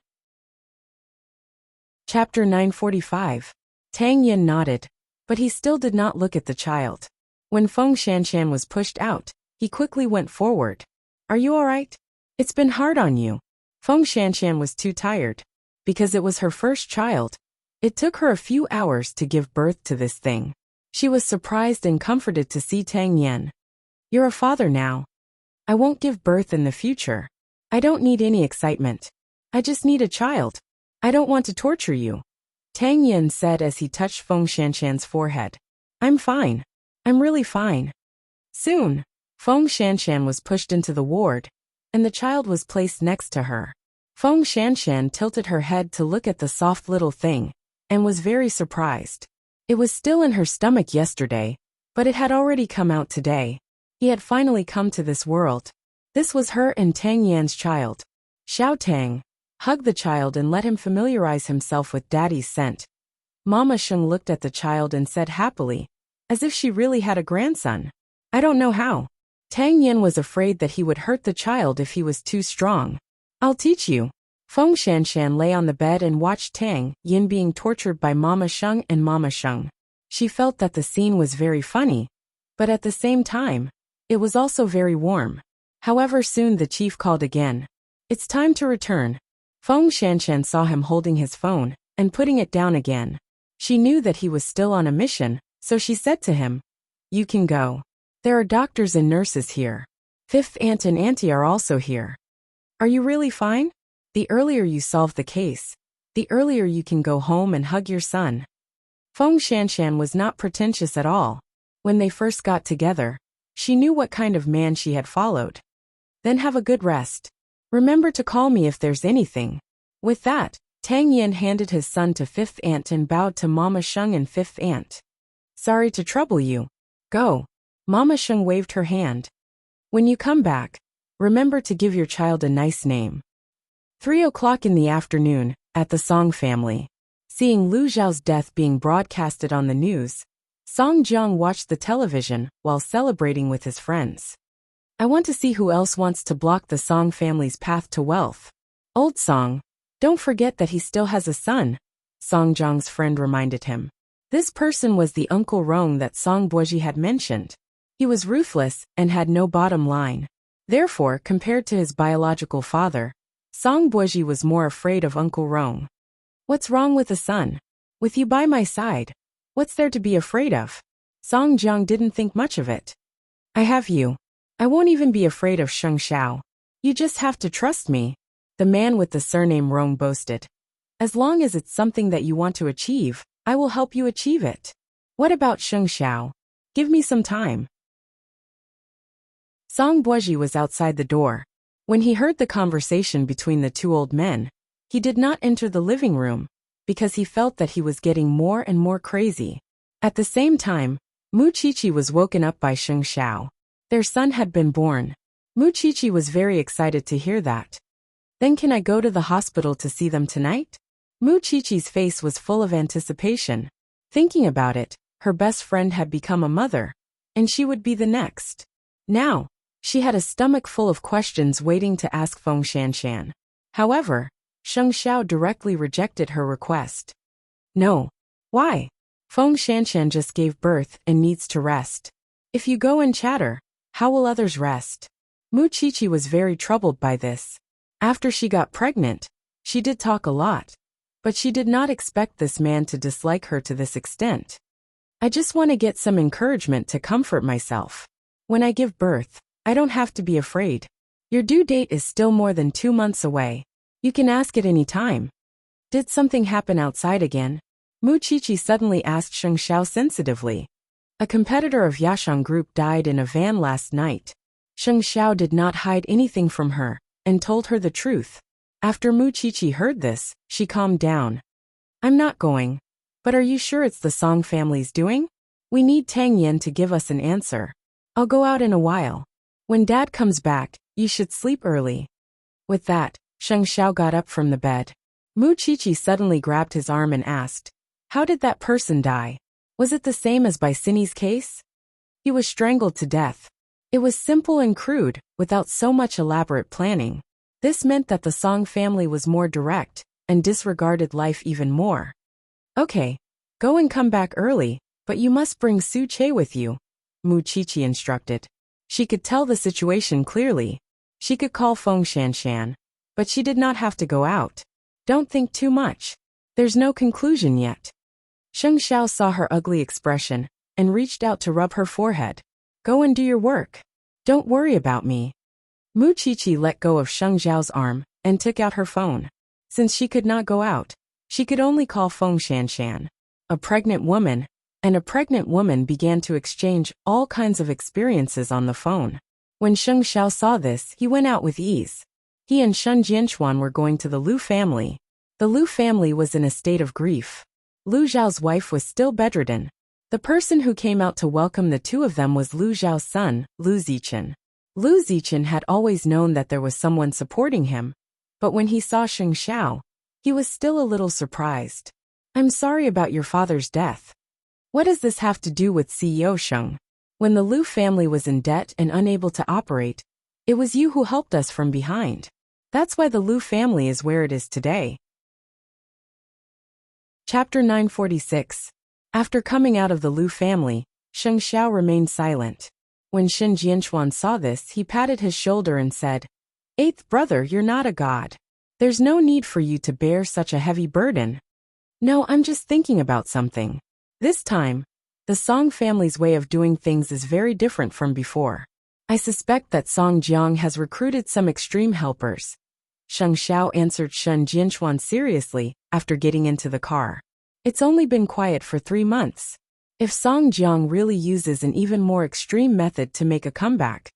A: Chapter 945. Tang Yan nodded, but he still did not look at the child. When Feng Shanshan was pushed out, he quickly went forward. "Are you all right? It's been hard on you." Feng Shanshan was too tired. Because it was her first child, it took her a few hours to give birth to this thing. She was surprised and comforted to see Tang Yan. "You're a father now. I won't give birth in the future. I don't need any excitement. I just need a child. I don't want to torture you," Tang Yan said as he touched Feng Shanshan's forehead. "I'm fine. I'm really fine." Soon, Feng Shanshan was pushed into the ward, and the child was placed next to her. Feng Shanshan tilted her head to look at the soft little thing, and was very surprised. It was still in her stomach yesterday, but it had already come out today. He had finally come to this world. This was her and Tang Yan's child. Xiao Tang, hug the child and let him familiarize himself with daddy's scent. Mama Sheng looked at the child and said happily, as if she really had a grandson. "I don't know how." Tang Yan was afraid that he would hurt the child if he was too strong. "I'll teach you." Feng Shanshan lay on the bed and watched Tang Yan being tortured by Mama Sheng and Mama Sheng. She felt that the scene was very funny, but at the same time, it was also very warm. However, soon the chief called again. "It's time to return." Feng Shanshan saw him holding his phone and putting it down again. She knew that he was still on a mission, so she said to him, "You can go. There are doctors and nurses here. Fifth aunt and auntie are also here. Are you really fine? The earlier you solve the case, the earlier you can go home and hug your son." Feng Shanshan was not pretentious at all. When they first got together, she knew what kind of man she had followed. Then have a good rest. Remember to call me if there's anything. With that, Tang Yin handed his son to fifth aunt and bowed to Mama Sheng and fifth aunt. Sorry to trouble you. Go. Mama Sheng waved her hand. When you come back, remember to give your child a nice name. 3 o'clock in the afternoon, at the Song family. Seeing Lu Zhao's death being broadcasted on the news, Song Jiang watched the television while celebrating with his friends. I want to see who else wants to block the Song family's path to wealth. Old Song, don't forget that he still has a son, Song Jiang's friend reminded him. This person was the Uncle Rong that Song Buozhi had mentioned. He was ruthless and had no bottom line. Therefore, compared to his biological father, Song Buozhi was more afraid of Uncle Rong. What's wrong with a son? With you by my side, what's there to be afraid of? Song Jiang didn't think much of it. I have you. I won't even be afraid of Sheng Xiao. You just have to trust me, the man with the surname Rong boasted. As long as it's something that you want to achieve, I will help you achieve it. What about Sheng Xiao? Give me some time. Song Buozhi was outside the door. When he heard the conversation between the two old men, he did not enter the living room, because he felt that he was getting more and more crazy. At the same time, Mu Qiqi was woken up by Sheng Xiao. Their son had been born. Mu Qiqi was very excited to hear that. Then can I go to the hospital to see them tonight? Mu Qiqi's face was full of anticipation. Thinking about it, her best friend had become a mother, and she would be the next. Now, she had a stomach full of questions waiting to ask Feng Shanshan. However, Sheng Xiao directly rejected her request. No. Why? Feng Shanshan just gave birth and needs to rest. If you go and chatter, how will others rest? Mu Qiqi was very troubled by this. After she got pregnant, she did talk a lot, but she did not expect this man to dislike her to this extent. I just want to get some encouragement to comfort myself. When I give birth, I don't have to be afraid. Your due date is still more than 2 months away. You can ask at any time. Did something happen outside again? Mu Qiqi suddenly asked Sheng Xiao sensitively. A competitor of Yashang Group died in a van last night. Sheng Xiao did not hide anything from her, and told her the truth. After Mu Qiqi heard this, she calmed down. I'm not going. But are you sure it's the Song family's doing? We need Tang Yin to give us an answer. I'll go out in a while. When Dad comes back, you should sleep early. With that, Sheng Xiao got up from the bed. Mu Qiqi suddenly grabbed his arm and asked, how did that person die? Was it the same as by Cindy's case? He was strangled to death. It was simple and crude, without so much elaborate planning. This meant that the Song family was more direct, and disregarded life even more. Okay, go and come back early, but you must bring Su Che with you, Mu Qiqi instructed. She could tell the situation clearly. She could call Feng Shanshan, but she did not have to go out. Don't think too much. There's no conclusion yet. Sheng Xiao saw her ugly expression, and reached out to rub her forehead. Go and do your work. Don't worry about me. Mu Qiqi let go of Sheng Xiao's arm, and took out her phone. Since she could not go out, she could only call Feng Shanshan. A pregnant woman began to exchange all kinds of experiences on the phone. When Sheng Xiao saw this, he went out with ease. He and Shen Jianchuan were going to the Lu family. The Lu family was in a state of grief. Lu Zhao's wife was still bedridden. The person who came out to welcome the two of them was Lu Zhao's son, Lu Zichen. Lu Zichen had always known that there was someone supporting him, but when he saw Sheng Xiao, he was still a little surprised. I'm sorry about your father's death. What does this have to do with CEO Sheng? When the Lu family was in debt and unable to operate, it was you who helped us from behind. That's why the Lu family is where it is today. Chapter 946. After coming out of the Lu family, Sheng Xiao remained silent. When Shen Jianchuan saw this, he patted his shoulder and said, Eighth brother, you're not a god. There's no need for you to bear such a heavy burden. No, I'm just thinking about something. This time, the Song family's way of doing things is very different from before. I suspect that Song Jiang has recruited some extreme helpers. Sheng Xiao answered Shen Jianchuan seriously, after getting into the car. It's only been quiet for 3 months. If Song Jiang really uses an even more extreme method to make a comeback,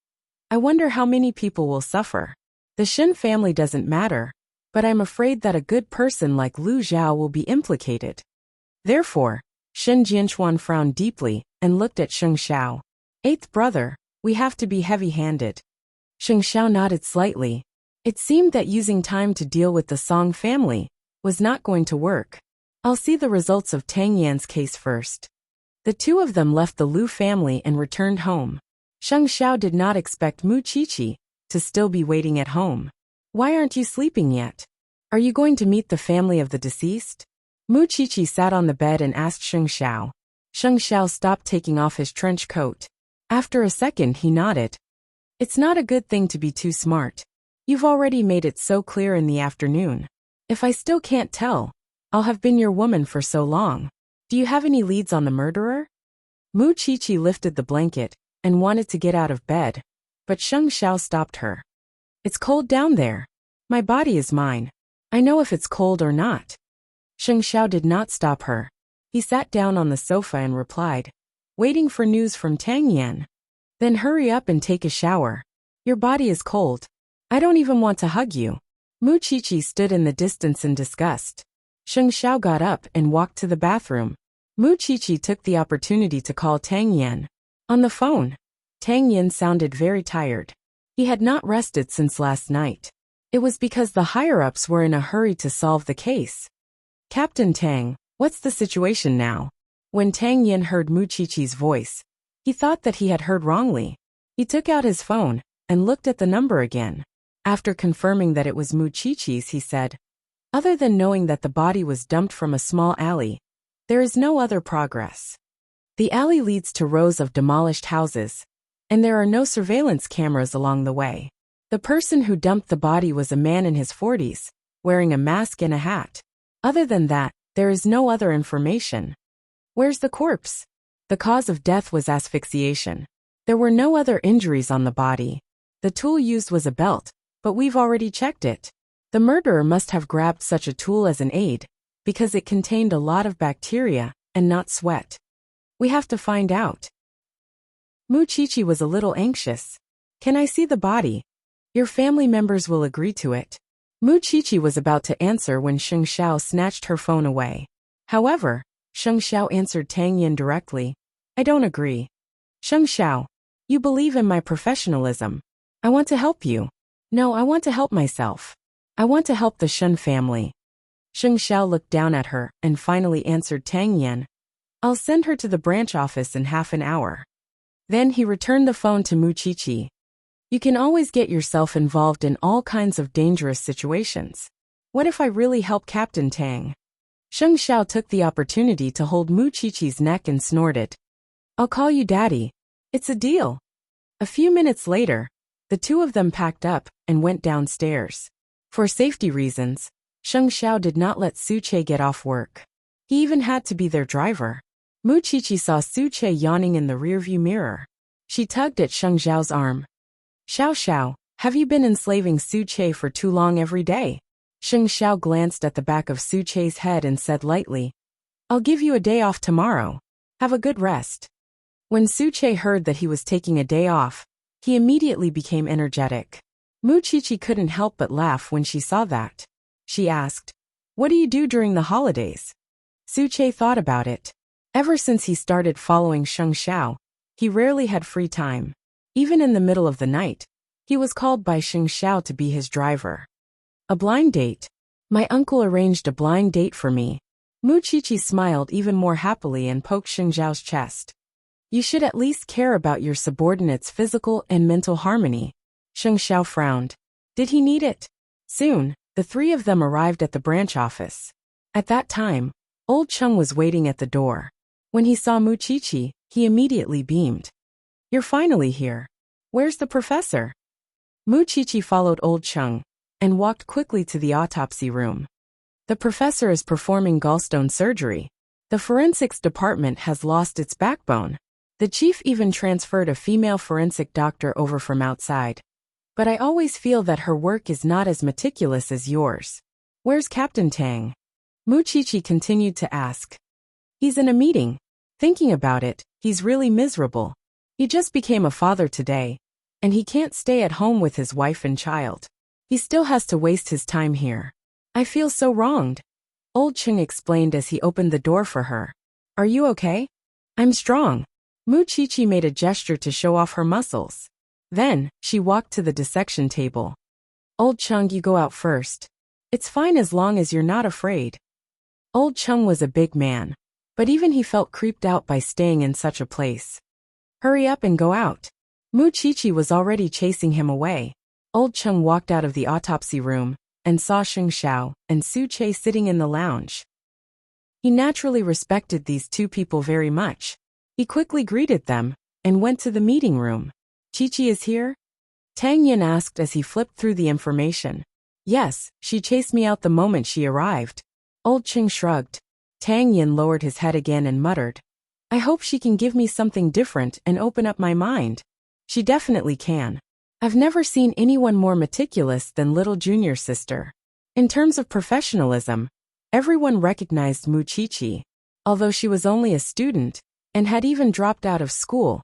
A: I wonder how many people will suffer. The Shen family doesn't matter, but I'm afraid that a good person like Lu Zhao will be implicated. Therefore, Shen Jianchuan frowned deeply and looked at Sheng Xiao. Eighth brother, we have to be heavy-handed. Sheng Xiao nodded slightly. It seemed that using time to deal with the Song family was not going to work. I'll see the results of Tang Yan's case first. The two of them left the Lu family and returned home. Sheng Xiao did not expect Mu Qiqi to still be waiting at home. Why aren't you sleeping yet? Are you going to meet the family of the deceased? Mu Qiqi sat on the bed and asked Sheng Xiao. Sheng Xiao stopped taking off his trench coat. After a second he nodded. It's not a good thing to be too smart. You've already made it so clear in the afternoon. If I still can't tell, I'll have been your woman for so long. Do you have any leads on the murderer? Mu Qiqi lifted the blanket and wanted to get out of bed, but Sheng Xiao stopped her. It's cold down there. My body is mine. I know if it's cold or not. Sheng Xiao did not stop her. He sat down on the sofa and replied, waiting for news from Tang Yan. Then hurry up and take a shower. Your body is cold. I don't even want to hug you. Mu Qiqi stood in the distance in disgust. Sheng Xiao got up and walked to the bathroom. Mu Qiqi took the opportunity to call Tang Yan. On the phone, Tang Yan sounded very tired. He had not rested since last night. It was because the higher-ups were in a hurry to solve the case. Captain Tang, what's the situation now? When Tang Yan heard Mu Qiqi's voice, he thought that he had heard wrongly. He took out his phone and looked at the number again. After confirming that it was Mu Qiqi's, he said, other than knowing that the body was dumped from a small alley, there is no other progress. The alley leads to rows of demolished houses, and there are no surveillance cameras along the way. The person who dumped the body was a man in his 40s, wearing a mask and a hat. Other than that, there is no other information. Where's the corpse? The cause of death was asphyxiation. There were no other injuries on the body. The tool used was a belt, but we've already checked it. The murderer must have grabbed such a tool as an aid, because it contained a lot of bacteria and not sweat. We have to find out. Mu Qiqi was a little anxious. Can I see the body? Your family members will agree to it. Mu Qiqi was about to answer when Sheng Xiao snatched her phone away. However, Sheng Xiao answered Tang Yan directly. I don't agree. Sheng Xiao, you believe in my professionalism. I want to help you. No, I want to help myself. I want to help the Shen family. Sheng Xiao looked down at her and finally answered Tang Yan. I'll send her to the branch office in half an hour. Then he returned the phone to Mu Qiqi. You can always get yourself involved in all kinds of dangerous situations. What if I really help Captain Tang? Sheng Xiao took the opportunity to hold Mu Qiqi's neck and snorted. I'll call you Daddy. It's a deal. A few minutes later, the two of them packed up and went downstairs. For safety reasons, Sheng Xiao did not let Su Che get off work. He even had to be their driver. Mu Qiqi saw Su Che yawning in the rearview mirror. She tugged at Sheng Xiao's arm. Xiao Xiao, have you been enslaving Su Che for too long every day? Sheng Xiao glanced at the back of Su Che's head and said lightly, I'll give you a day off tomorrow. Have a good rest. When Su Che heard that he was taking a day off, he immediately became energetic. Mu Qiqi couldn't help but laugh when she saw that. She asked, what do you do during the holidays? Su Che thought about it. Ever since he started following Sheng Xiao, he rarely had free time. Even in the middle of the night, he was called by Sheng Xiao to be his driver. A blind date. My uncle arranged a blind date for me. Mu Qiqi smiled even more happily and poked Sheng Xiao's chest. You should at least care about your subordinate's physical and mental harmony. Sheng Xiao frowned. Did he need it? Soon, the three of them arrived at the branch office. At that time, Old Chung was waiting at the door. When he saw Mu Qiqi, he immediately beamed. You're finally here. Where's the professor? Mu Qiqi followed Old Chung and walked quickly to the autopsy room. The professor is performing gallstone surgery. The forensics department has lost its backbone. The chief even transferred a female forensic doctor over from outside. But I always feel that her work is not as meticulous as yours. Where's Captain Tang? Mu Qiqi continued to ask. He's in a meeting. Thinking about it, he's really miserable. He just became a father today, and he can't stay at home with his wife and child. He still has to waste his time here. I feel so wronged. Old Chung explained as he opened the door for her. Are you okay? I'm strong. Mu Chichi made a gesture to show off her muscles. Then, she walked to the dissection table. Old Chung, you go out first. It's fine as long as you're not afraid. Old Chung was a big man, but even he felt creeped out by staying in such a place. Hurry up and go out. Mu Chichi was already chasing him away. Old Chung walked out of the autopsy room and saw Sheng Xiao and Su Che sitting in the lounge. He naturally respected these two people very much. He quickly greeted them and went to the meeting room. Chichi is here? Tang Yin asked as he flipped through the information. Yes, she chased me out the moment she arrived. Old Chung shrugged. Tang Yin lowered his head again and muttered. I hope she can give me something different and open up my mind. She definitely can. I've never seen anyone more meticulous than little junior sister. In terms of professionalism, everyone recognized Mu Chichi. Although she was only a student and had even dropped out of school,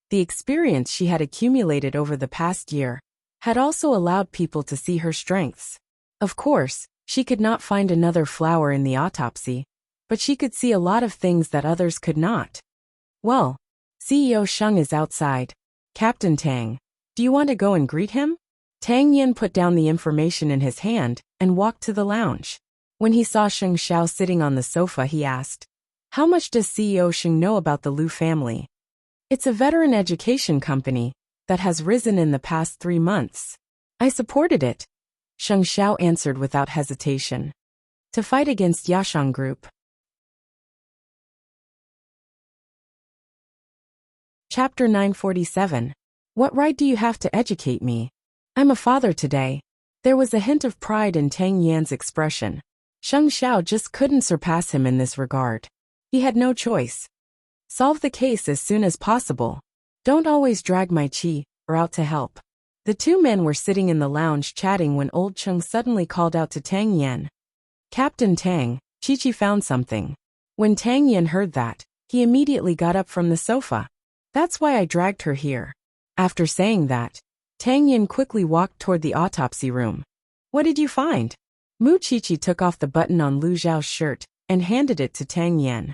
A: the experience she had accumulated over the past year had also allowed people to see her strengths. Of course, she could not find another flower in the autopsy, but she could see a lot of things that others could not. Well, CEO Sheng is outside. Captain Tang, do you want to go and greet him? Tang Yin put down the information in his hand and walked to the lounge. When he saw Sheng Xiao sitting on the sofa, he asked, how much does CEO Sheng know about the Liu family? It's a veteran education company that has risen in the past 3 months. I supported it. Sheng Xiao answered without hesitation. To fight against Yashang Group. Chapter 947. What right do you have to educate me? I'm a father today. There was a hint of pride in Tang Yan's expression. Sheng Xiao just couldn't surpass him in this regard. He had no choice. Solve the case as soon as possible. Don't always drag my chi, or out to help. The two men were sitting in the lounge chatting when Old Chung suddenly called out to Tang Yan. Captain Tang, Chi-Chi found something. When Tang Yan heard that, he immediately got up from the sofa. That's why I dragged her here. After saying that, Tang Yan quickly walked toward the autopsy room. What did you find? Mu Chichi took off the button on Lu Zhao's shirt and handed it to Tang Yan.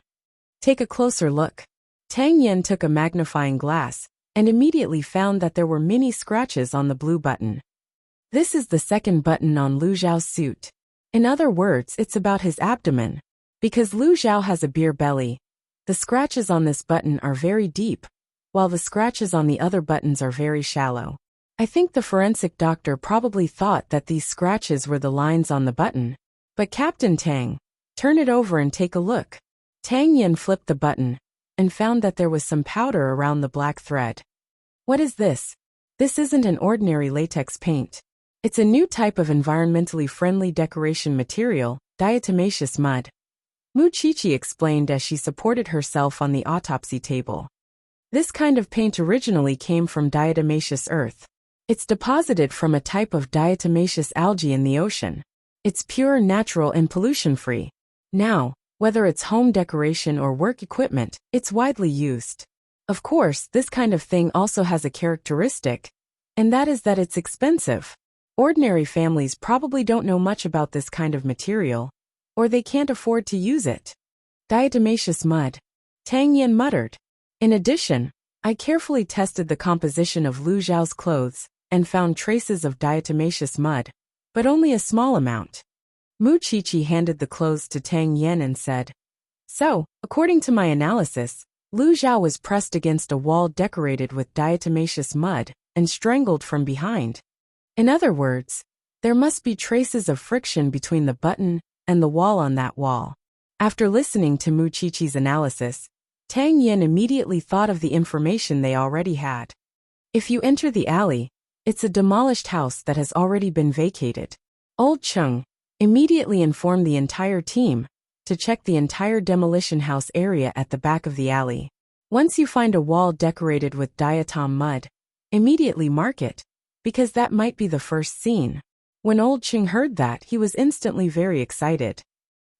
A: Take a closer look. Tang Yan took a magnifying glass and immediately found that there were many scratches on the blue button. This is the second button on Lu Zhao's suit. In other words, it's about his abdomen. Because Lu Zhao has a beer belly, the scratches on this button are very deep, while the scratches on the other buttons are very shallow. I think the forensic doctor probably thought that these scratches were the lines on the button. But Captain Tang, turn it over and take a look. Tang Yin flipped the button and found that there was some powder around the black thread. What is this? This isn't an ordinary latex paint. It's a new type of environmentally friendly decoration material, diatomaceous mud. Mu Chichi explained as she supported herself on the autopsy table. This kind of paint originally came from diatomaceous earth. It's deposited from a type of diatomaceous algae in the ocean. It's pure, natural, and pollution-free. Now, whether it's home decoration or work equipment, it's widely used. Of course, this kind of thing also has a characteristic, and that is that it's expensive. Ordinary families probably don't know much about this kind of material, or they can't afford to use it. Diatomaceous mud. Tang Yin muttered. In addition, I carefully tested the composition of Lu Zhao's clothes and found traces of diatomaceous mud, but only a small amount. Mu Chichi handed the clothes to Tang Yin and said, So, according to my analysis, Lu Zhao was pressed against a wall decorated with diatomaceous mud and strangled from behind. In other words, there must be traces of friction between the button and the wall on that wall. After listening to Mu Chichi's analysis, Tang Yin immediately thought of the information they already had. If you enter the alley, it's a demolished house that has already been vacated. Old Chung immediately informed the entire team to check the entire demolition house area at the back of the alley. Once you find a wall decorated with diatom mud, immediately mark it, because that might be the first scene. When Old Chung heard that, he was instantly very excited.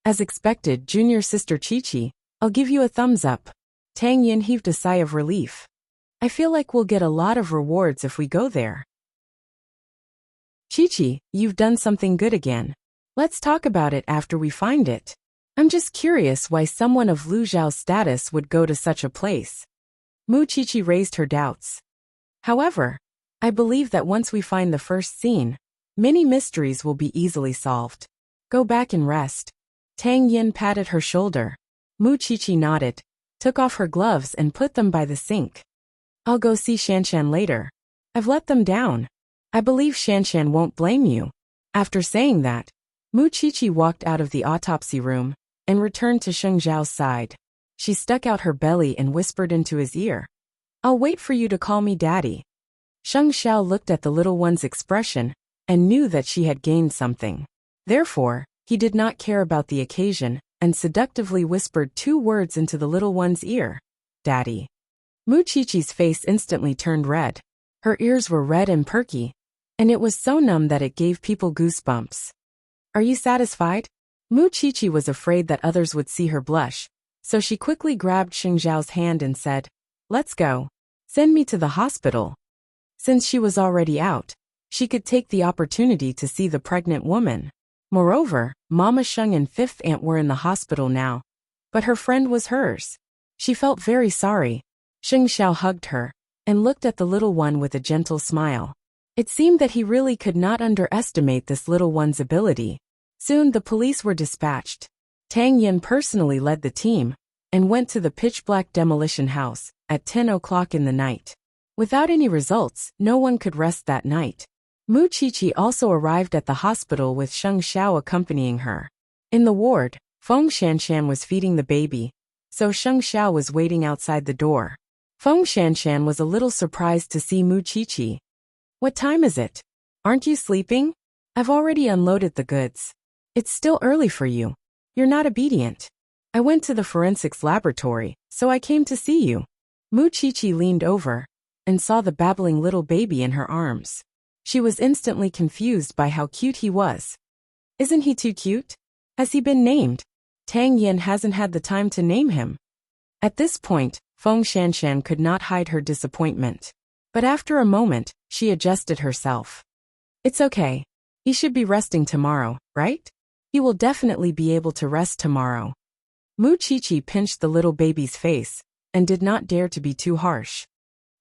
A: As expected, junior sister Chi-Chi, I'll give you a thumbs up. Tang Yin heaved a sigh of relief. I feel like we'll get a lot of rewards if we go there. Chi-Chi, you've done something good again. Let's talk about it after we find it. I'm just curious why someone of Lu Zhao's status would go to such a place. Mu Chi-Chi raised her doubts. However, I believe that once we find the first scene, many mysteries will be easily solved. Go back and rest. Tang Yin patted her shoulder. Mu Chi-Chi nodded, took off her gloves and put them by the sink. I'll go see Shanshan later. I've let them down. I believe Shanshan won't blame you. After saying that, Mu Chi-Chi walked out of the autopsy room and returned to Sheng Zhao's side. She stuck out her belly and whispered into his ear. I'll wait for you to call me daddy. Sheng Zhao looked at the little one's expression and knew that she had gained something. Therefore, he did not care about the occasion and seductively whispered 2 words into the little one's ear. Daddy. Mu Chi-Chi's face instantly turned red. Her ears were red and perky, and it was so numb that it gave people goosebumps. Are you satisfied? Mu Chi-Chi was afraid that others would see her blush, so she quickly grabbed Sheng Zhao's hand and said, Let's go. Send me to the hospital. Since she was already out, she could take the opportunity to see the pregnant woman. Moreover, Mama Sheng and Fifth Aunt were in the hospital now, but her friend was hers. She felt very sorry. Sheng Zhao hugged her and looked at the little one with a gentle smile. It seemed that he really could not underestimate this little one's ability. Soon the police were dispatched. Tang Yin personally led the team and went to the pitch-black demolition house at 10 o'clock in the night. Without any results, no one could rest that night. Mu Chi-Chi also arrived at the hospital with Sheng Zhao accompanying her. In the ward, Feng Shanshan was feeding the baby, so Sheng Zhao was waiting outside the door. Feng Shanshan was a little surprised to see Mu Chi-Chi. What time is it? Aren't you sleeping? I've already unloaded the goods. It's still early for you. You're not obedient. I went to the forensics laboratory, so I came to see you. Mu Chi-Chi leaned over and saw the babbling little baby in her arms. She was instantly confused by how cute he was. Isn't he too cute? Has he been named? Tang Yin hasn't had the time to name him. At this point, Feng Shanshan could not hide her disappointment. But after a moment, she adjusted herself. It's okay. He should be resting tomorrow, right? He will definitely be able to rest tomorrow. Mu Chi-Chi pinched the little baby's face and did not dare to be too harsh.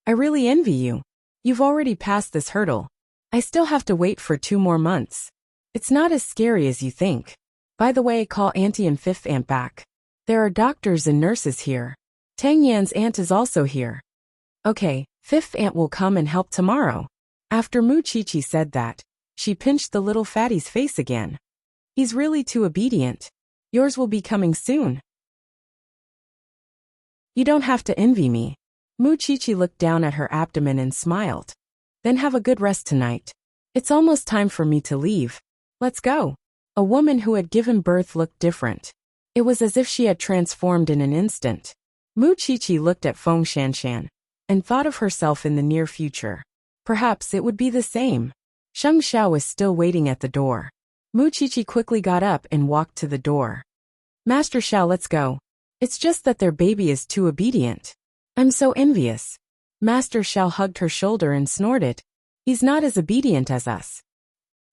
A: I really envy you. You've already passed this hurdle. I still have to wait for 2 more months. It's not as scary as you think. By the way, call Auntie and Fifth Aunt back. There are doctors and nurses here. Tang Yan's aunt is also here. Okay, Fifth Aunt will come and help tomorrow. After Mu Chi-Chi said that, she pinched the little fatty's face again. He's really too obedient. Yours will be coming soon. You don't have to envy me. Mu Chi-Chi looked down at her abdomen and smiled. Then have a good rest tonight. It's almost time for me to leave. Let's go. A woman who had given birth looked different. It was as if she had transformed in an instant. Mu Chi-Chi looked at Feng Shanshan and thought of herself in the near future. Perhaps it would be the same. Sheng Zhao was still waiting at the door. Mu Chi-Chi quickly got up and walked to the door. Master Xiao, let's go. It's just that their baby is too obedient. I'm so envious. Master Xiao hugged her shoulder and snorted. He's not as obedient as us.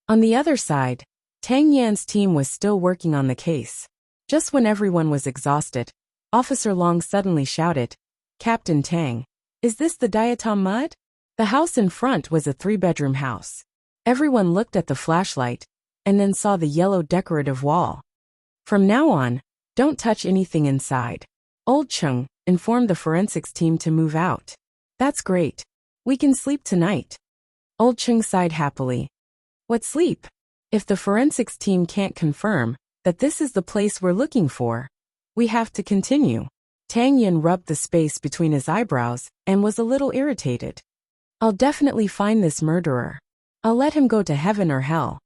A: On the other side, Tang Yan's team was still working on the case. Just when everyone was exhausted, Officer Long suddenly shouted, Captain Tang, is this the diatom mud? The house in front was a 3-bedroom house. Everyone looked at the flashlight and then saw the yellow decorative wall. From now on, don't touch anything inside. Old Chung informed the forensics team to move out. That's great. We can sleep tonight. Old Chung sighed happily. What sleep? If the forensics team can't confirm that this is the place we're looking for, we have to continue. Tang Yin rubbed the space between his eyebrows and was a little irritated. I'll definitely find this murderer. I'll let him go to heaven or hell.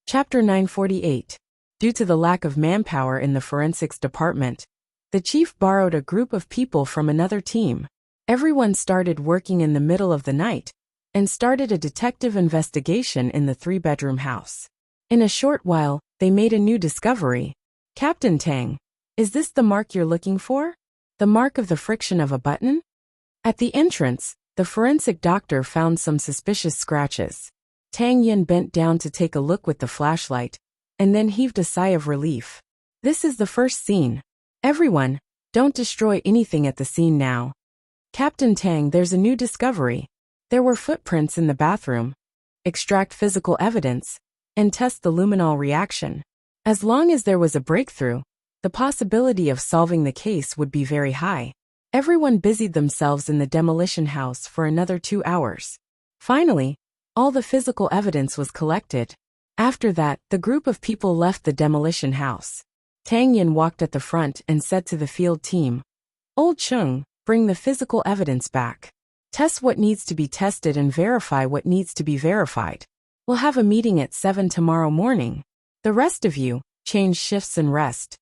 A: Chapter 948. Due to the lack of manpower in the forensics department, the chief borrowed a group of people from another team. Everyone started working in the middle of the night and started a detective investigation in the 3-bedroom house. In a short while, they made a new discovery. Captain Tang, is this the mark you're looking for? The mark of the friction of a button? At the entrance, the forensic doctor found some suspicious scratches. Tang Yin bent down to take a look with the flashlight, and then heaved a sigh of relief. This is the first scene. Everyone, don't destroy anything at the scene now. Captain Tang, there's a new discovery. There were footprints in the bathroom. Extract physical evidence, and test the luminol reaction. As long as there was a breakthrough, the possibility of solving the case would be very high. Everyone busied themselves in the demolition house for another 2 hours. Finally, all the physical evidence was collected. After that, the group of people left the demolition house. Tang Yin walked at the front and said to the field team, "Old Chung, bring the physical evidence back. Test what needs to be tested and verify what needs to be verified. We'll have a meeting at 7 tomorrow morning. The rest of you, change shifts and rest."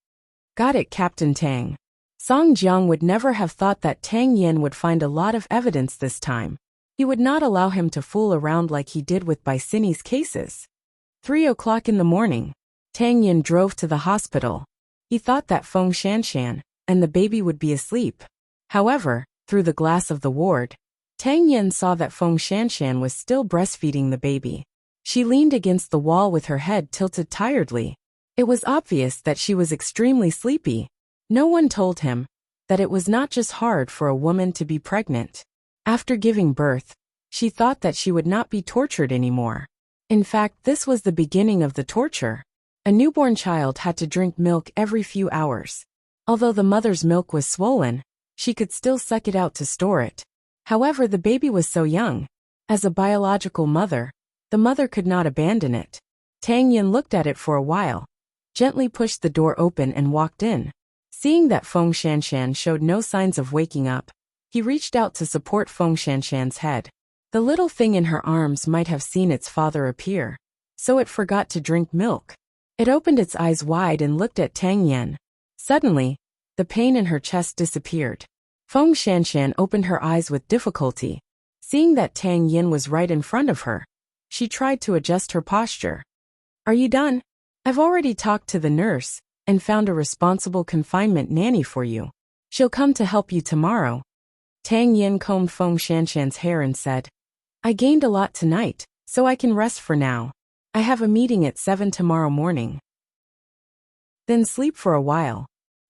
A: Got it, Captain Tang. Song Jiang would never have thought that Tang Yin would find a lot of evidence this time. He would not allow him to fool around like he did with Bicini's cases. 3 o'clock in the morning, Tang Yin drove to the hospital. He thought that Feng Shanshan and the baby would be asleep. However, through the glass of the ward, Tang Yin saw that Feng Shanshan was still breastfeeding the baby. She leaned against the wall with her head tilted tiredly. It was obvious that she was extremely sleepy. No one told him that it was not just hard for a woman to be pregnant. After giving birth, she thought that she would not be tortured anymore. In fact, this was the beginning of the torture. A newborn child had to drink milk every few hours. Although the mother's milk was swollen, she could still suck it out to store it. However, the baby was so young. As a biological mother, the mother could not abandon it. Tang Yin looked at it for a while, gently pushed the door open and walked in. Seeing that Feng Shanshan showed no signs of waking up, he reached out to support Feng Shanshan's head. The little thing in her arms might have seen its father appear, so it forgot to drink milk. It opened its eyes wide and looked at Tang Yin. Suddenly, the pain in her chest disappeared. Feng Shanshan opened her eyes with difficulty. Seeing that Tang Yin was right in front of her, she tried to adjust her posture. "Are you done? I've already talked to the nurse and found a responsible confinement nanny for you. She'll come to help you tomorrow." Tang Yin combed Feng Shanshan's hair and said, "I gained a lot tonight, so I can rest for now. I have a meeting at 7 tomorrow morning. Then sleep for a while."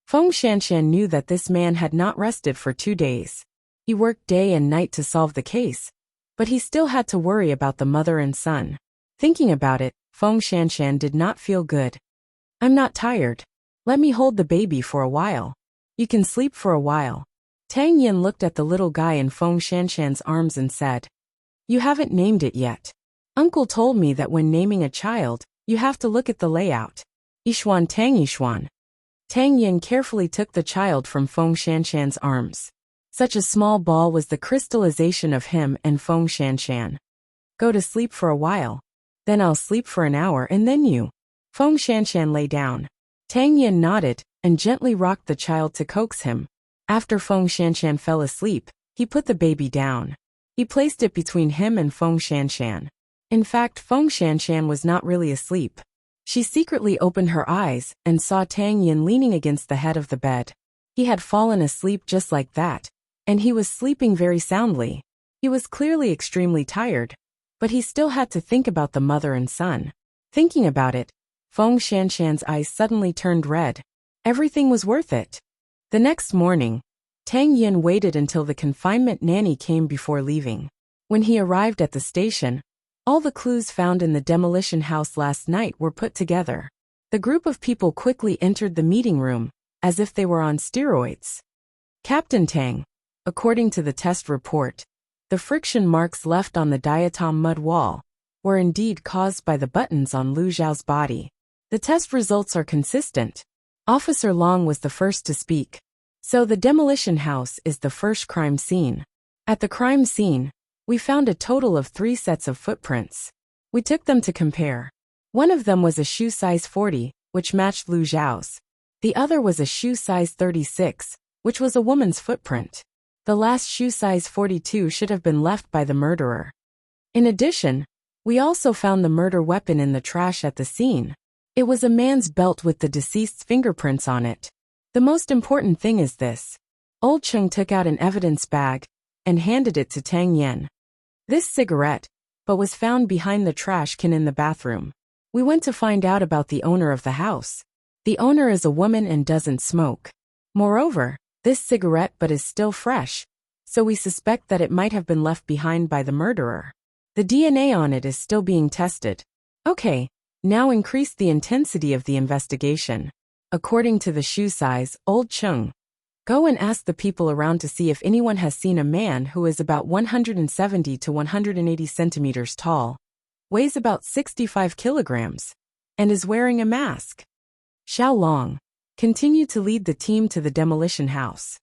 A: Feng Shanshan knew that this man had not rested for 2 days. He worked day and night to solve the case, but he still had to worry about the mother and son. Thinking about it, Feng Shanshan did not feel good. "I'm not tired. Let me hold the baby for a while. You can sleep for a while." Tang Yin looked at the little guy in Feng Shanshan's arms and said, "You haven't named it yet. Uncle told me that when naming a child, you have to look at the layout. Yishuan Tang Yishuan." Tang Yin carefully took the child from Feng Shanshan's arms. Such a small ball was the crystallization of him and Feng Shanshan. "Go to sleep for a while. Then I'll sleep for an hour and then you." Feng Shanshan lay down. Tang Yin nodded and gently rocked the child to coax him. After Feng Shanshan fell asleep, he put the baby down. He placed it between him and Feng Shanshan. In fact, Feng Shanshan was not really asleep. She secretly opened her eyes and saw Tang Yin leaning against the head of the bed. He had fallen asleep just like that, and he was sleeping very soundly. He was clearly extremely tired, but he still had to think about the mother and son. Thinking about it, Feng Shanshan's eyes suddenly turned red. Everything was worth it. The next morning, Tang Yin waited until the confinement nanny came before leaving. When he arrived at the station, all the clues found in the demolition house last night were put together. The group of people quickly entered the meeting room, as if they were on steroids. "Captain Tang, according to the test report, the friction marks left on the diatom mud wall were indeed caused by the buttons on Lu Zhao's body. The test results are consistent." Officer Long was the first to speak. "So the demolition house is the first crime scene. At the crime scene, we found a total of 3 sets of footprints. We took them to compare. One of them was a shoe size 40, which matched Lu Zhao's. The other was a shoe size 36, which was a woman's footprint. The last shoe size 42 should have been left by the murderer. In addition, we also found the murder weapon in the trash at the scene. It was a man's belt with the deceased's fingerprints on it. The most important thing is this. Old Chung took out an evidence bag and handed it to Tang Yen. This cigarette, but was found behind the trash can in the bathroom. We went to find out about the owner of the house. The owner is a woman and doesn't smoke. Moreover, this cigarette butt is still fresh, so we suspect that it might have been left behind by the murderer. The DNA on it is still being tested. Okay, now increase the intensity of the investigation. According to the shoe size, Old Chung, go and ask the people around to see if anyone has seen a man who is about 170 to 180 centimeters tall, weighs about 65 kilograms, and is wearing a mask. Xiao Long, continue to lead the team to the demolition house.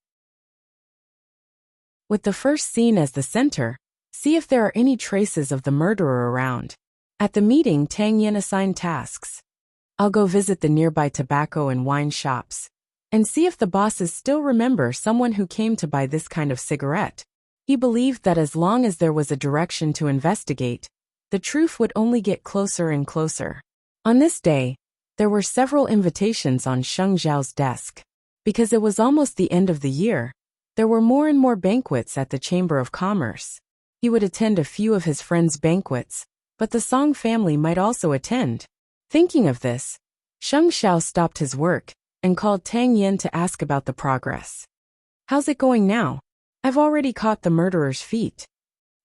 A: With the first scene as the center, see if there are any traces of the murderer around. At the meeting, Tang Yen assigned tasks. I'll go visit the nearby tobacco and wine shops and see if the bosses still remember someone who came to buy this kind of cigarette. He believed that as long as there was a direction to investigate, the truth would only get closer and closer. On this day, there were several invitations on Sheng Zhao's desk. Because it was almost the end of the year, there were more and more banquets at the Chamber of Commerce. He would attend a few of his friends' banquets, but the Song family might also attend. Thinking of this, Sheng Zhao stopped his work and called Tang Yen to ask about the progress. How's it going now? I've already caught the murderer's feet.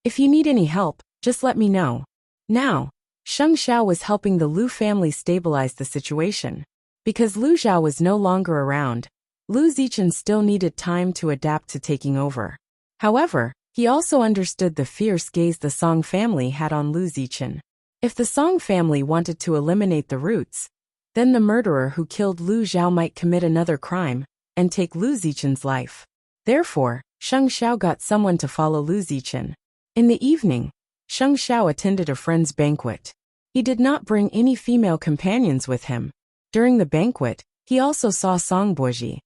A: If you need any help, just let me know. Now, Sheng Zhao was helping the Lu family stabilize the situation. Because Lu Zhao was no longer around, Lu Zichen still needed time to adapt to taking over. However, he also understood the fierce gaze the Song family had on Lu Zichen. If the Song family wanted to eliminate the roots, then the murderer who killed Lu Zhao might commit another crime and take Lu Zichen's life. Therefore, Sheng Zhao got someone to follow Lu Zichen. In the evening, Sheng Zhao attended a friend's banquet. He did not bring any female companions with him. During the banquet, he also saw Song Boji.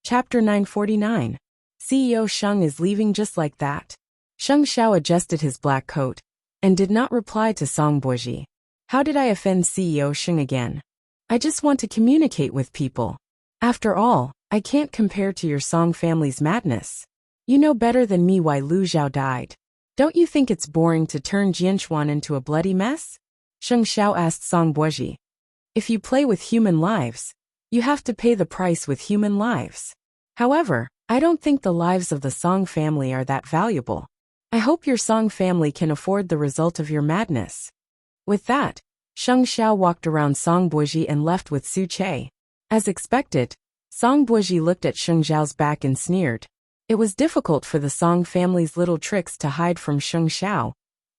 A: Chapter 949. CEO Sheng is leaving just like that. Sheng Zhao adjusted his black coat and did not reply to Song Boji. How did I offend CEO Sheng again? I just want to communicate with people. After all, I can't compare to your Song family's madness. You know better than me why Lu Zhao died. Don't you think it's boring to turn Jianchuan into a bloody mess? Sheng Zhao asked Song Boji. If you play with human lives, you have to pay the price with human lives. However, I don't think the lives of the Song family are that valuable. I hope your Song family can afford the result of your madness. With that, Sheng Zhao walked around Song Boji and left with Su Che. As expected, Song Boji looked at Sheng Zhao's back and sneered. It was difficult for the Song family's little tricks to hide from Sheng Zhao,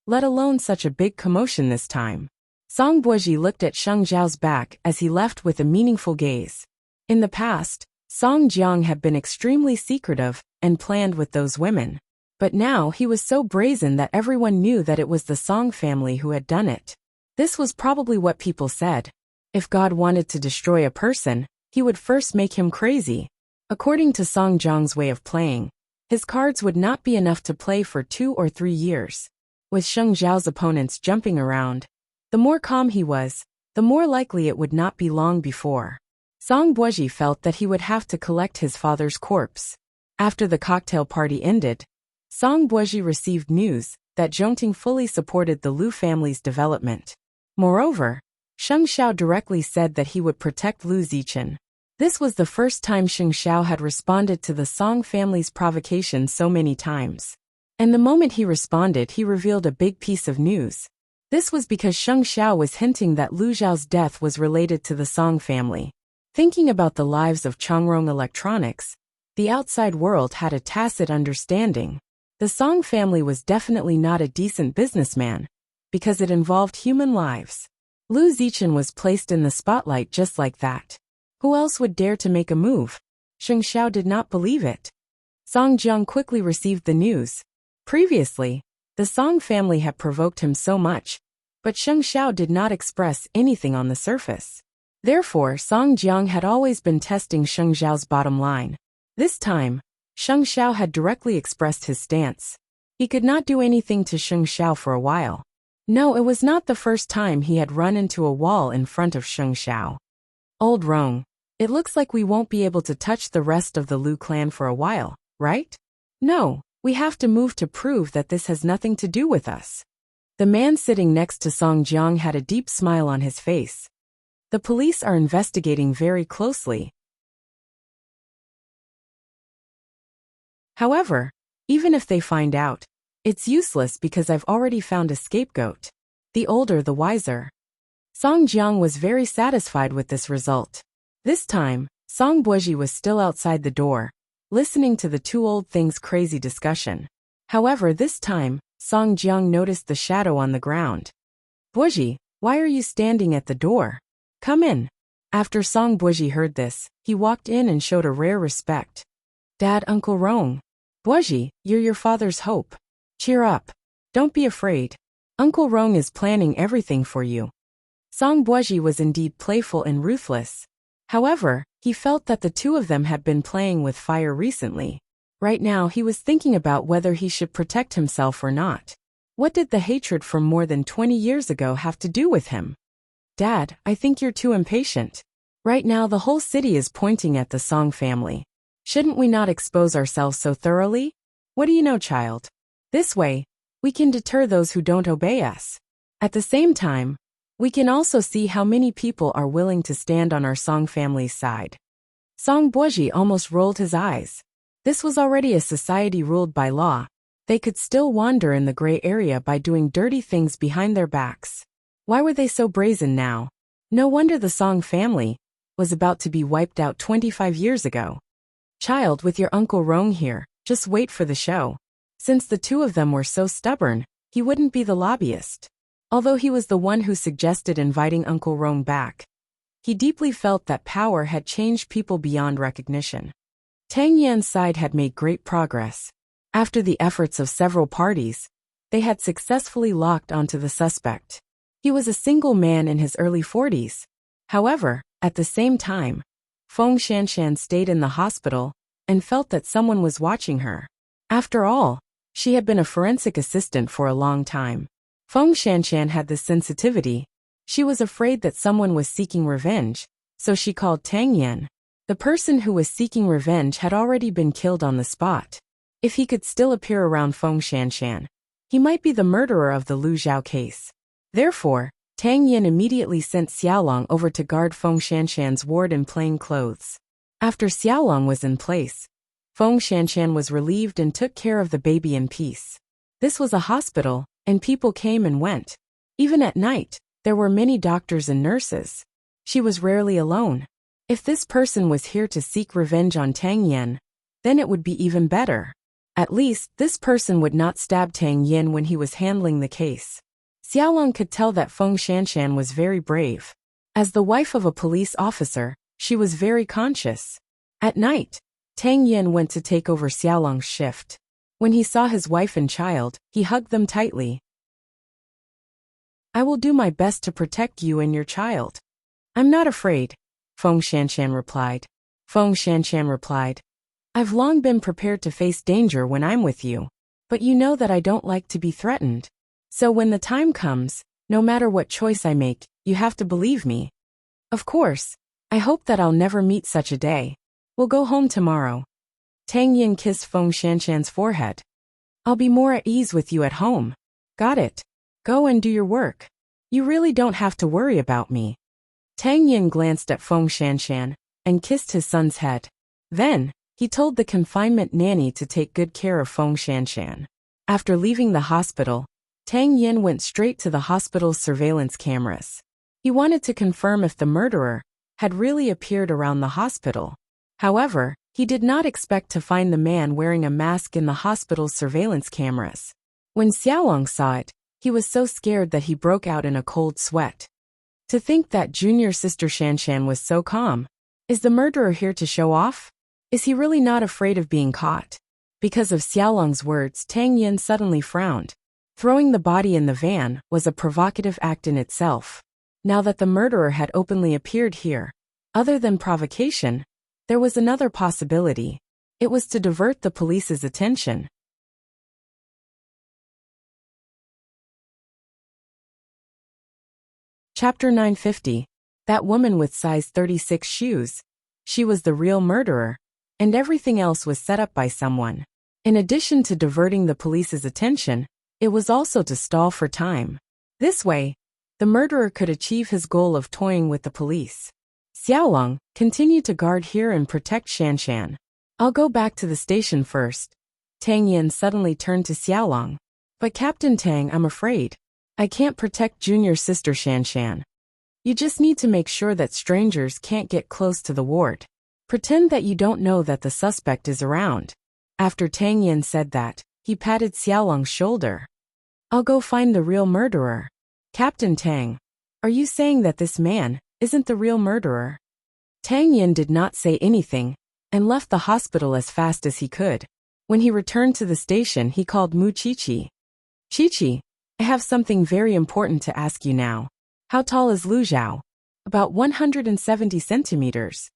A: let alone such a big commotion this time. Song Boji looked at Sheng Zhao's back as he left with a meaningful gaze. In the past, Song Jiang had been extremely secretive and planned with those women. But now he was so brazen that everyone knew that it was the Song family who had done it. This was probably what people said. If God wanted to destroy a person, he would first make him crazy. According to Song Jiang's way of playing, his cards would not be enough to play for 2 or 3 years. With Sheng Zhao's opponents jumping around, the more calm he was, the more likely it would not be long before Song Boji felt that he would have to collect his father's corpse. After the cocktail party ended, Song Boji received news that Zhongting fully supported the Lu family's development. Moreover, Sheng Zhao directly said that he would protect Lu Zichen. This was the first time Sheng Zhao had responded to the Song family's provocation so many times. And the moment he responded, he revealed a big piece of news. This was because Sheng Zhao was hinting that Lu Zhao's death was related to the Song family. Thinking about the lives of Chongrong Electronics, the outside world had a tacit understanding. The Song family was definitely not a decent businessman, because it involved human lives. Lu Zichen was placed in the spotlight just like that. Who else would dare to make a move? Sheng Zhao did not believe it. Song Jiang quickly received the news. Previously, the Song family had provoked him so much, but Sheng Zhao did not express anything on the surface. Therefore, Song Jiang had always been testing Sheng Zhao's bottom line. This time, Sheng Zhao had directly expressed his stance. He could not do anything to Sheng Xiao for a while. No, it was not the first time he had run into a wall in front of Sheng Xiao. Old Rong, it looks like we won't be able to touch the rest of the Lu clan for a while, right? No, we have to move to prove that this has nothing to do with us. The man sitting next to Song Jiang had a deep smile on his face. The police are investigating very closely. However, even if they find out, it's useless because I've already found a scapegoat. The older the wiser. Song Jiang was very satisfied with this result. This time, Song Buozhi was still outside the door, listening to the two old things' crazy discussion. However, this time, Song Jiang noticed the shadow on the ground. Buozhi, why are you standing at the door? Come in. After Song Buozhi heard this, he walked in and showed a rare respect. Dad, Uncle Rong. Buozhi, you're your father's hope. Cheer up. Don't be afraid. Uncle Rong is planning everything for you. Song Buozhi was indeed playful and ruthless. However, he felt that the two of them had been playing with fire recently. Right now he was thinking about whether he should protect himself or not. What did the hatred from more than 20 years ago have to do with him? Dad, I think you're too impatient. Right now the whole city is pointing at the Song family. Shouldn't we not expose ourselves so thoroughly? What do you know, child? This way, we can deter those who don't obey us. At the same time, we can also see how many people are willing to stand on our Song family's side. Song Buozhi almost rolled his eyes. This was already a society ruled by law. They could still wander in the gray area by doing dirty things behind their backs. Why were they so brazen now? No wonder the Song family was about to be wiped out 25 years ago. Child, with your Uncle Rong here, just wait for the show. Since the two of them were so stubborn, he wouldn't be the lobbyist. Although he was the one who suggested inviting Uncle Rong back, he deeply felt that power had changed people beyond recognition. Tang Yan's side had made great progress. After the efforts of several parties, they had successfully locked onto the suspect. He was a single man in his early 40s. However, at the same time, Feng Shanshan stayed in the hospital and felt that someone was watching her. After all, she had been a forensic assistant for a long time. Feng Shanshan had this sensitivity. She was afraid that someone was seeking revenge, so she called Tang Yan. The person who was seeking revenge had already been killed on the spot. If he could still appear around Feng Shanshan, he might be the murderer of the Lu Zhao case. Therefore, Tang Yan immediately sent Xiaolong over to guard Feng Shanshan's ward in plain clothes. After Xiaolong was in place, Feng Shanshan was relieved and took care of the baby in peace. This was a hospital, and people came and went. Even at night, there were many doctors and nurses. She was rarely alone. If this person was here to seek revenge on Tang Yan, then it would be even better. At least, this person would not stab Tang Yan when he was handling the case. Xiaolong could tell that Feng Shanshan was very brave. As the wife of a police officer, she was very conscious. At night, Tang Yan went to take over Xiaolong's shift. When he saw his wife and child, he hugged them tightly. I will do my best to protect you and your child. I'm not afraid, Feng Shanshan replied. Feng Shanshan replied, I've long been prepared to face danger when I'm with you. But you know that I don't like to be threatened. So when the time comes, no matter what choice I make, you have to believe me. Of course, I hope that I'll never meet such a day. We'll go home tomorrow. Tang Yan kissed Feng Shanshan's forehead. I'll be more at ease with you at home. Got it. Go and do your work. You really don't have to worry about me. Tang Yan glanced at Feng Shanshan and kissed his son's head. Then, he told the confinement nanny to take good care of Feng Shanshan. After leaving the hospital, Tang Yan went straight to the hospital's surveillance cameras. He wanted to confirm if the murderer had really appeared around the hospital. However, he did not expect to find the man wearing a mask in the hospital's surveillance cameras. When Xiaolong saw it, he was so scared that he broke out in a cold sweat. To think that junior sister Shanshan was so calm. Is the murderer here to show off? Is he really not afraid of being caught? Because of Xiaolong's words, Tang Yan suddenly frowned. Throwing the body in the van was a provocative act in itself. Now that the murderer had openly appeared here, other than provocation, there was another possibility. It was to divert the police's attention. Chapter 950. That woman with size 36 shoes. She was the real murderer, and everything else was set up by someone. In addition to diverting the police's attention, it was also to stall for time. This way, the murderer could achieve his goal of toying with the police. Xiaolong, continue to guard here and protect Shanshan. I'll go back to the station first. Tang Yin suddenly turned to Xiaolong. But Captain Tang, I'm afraid I can't protect junior sister Shanshan. You just need to make sure that strangers can't get close to the ward. Pretend that you don't know that the suspect is around. After Tang Yin said that, he patted Xiaolong's shoulder. I'll go find the real murderer. Captain Tang, are you saying that this man isn't the real murderer? Tang Yin did not say anything and left the hospital as fast as he could. When he returned to the station, he called Mu Qiqi. Qiqi, I have something very important to ask you now. How tall is Lu Zhao? About 170 centimeters.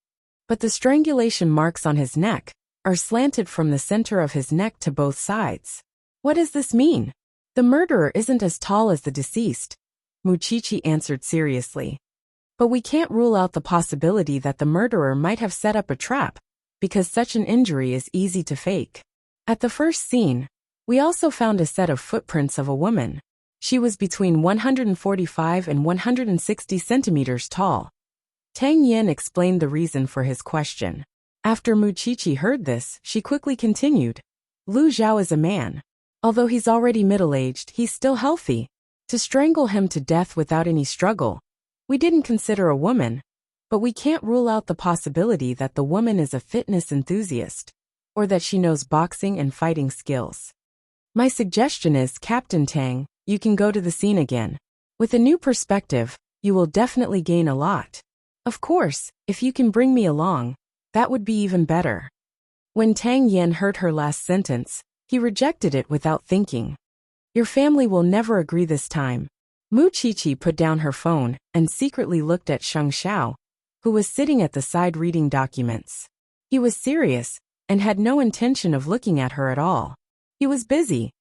A: But the strangulation marks on his neck are slanted from the center of his neck to both sides. What does this mean? The murderer isn't as tall as the deceased, Mu Qiqi answered seriously. But we can't rule out the possibility that the murderer might have set up a trap, because such an injury is easy to fake. At the first scene, we also found a set of footprints of a woman. She was between 145 and 160 centimeters tall. Tang Yin explained the reason for his question. After Mu Qiqi heard this, she quickly continued. Lu Zhao is a man. Although he's already middle-aged, he's still healthy. To strangle him to death without any struggle. We didn't consider a woman, but we can't rule out the possibility that the woman is a fitness enthusiast, or that she knows boxing and fighting skills. My suggestion is, Captain Tang, you can go to the scene again. With a new perspective, you will definitely gain a lot. Of course, if you can bring me along, that would be even better. When Tang Yin heard her last sentence, he rejected it without thinking. Your family will never agree this time. Mu Qiqi put down her phone and secretly looked at Sheng Xiao, who was sitting at the side reading documents. He was serious and had no intention of looking at her at all. He was busy.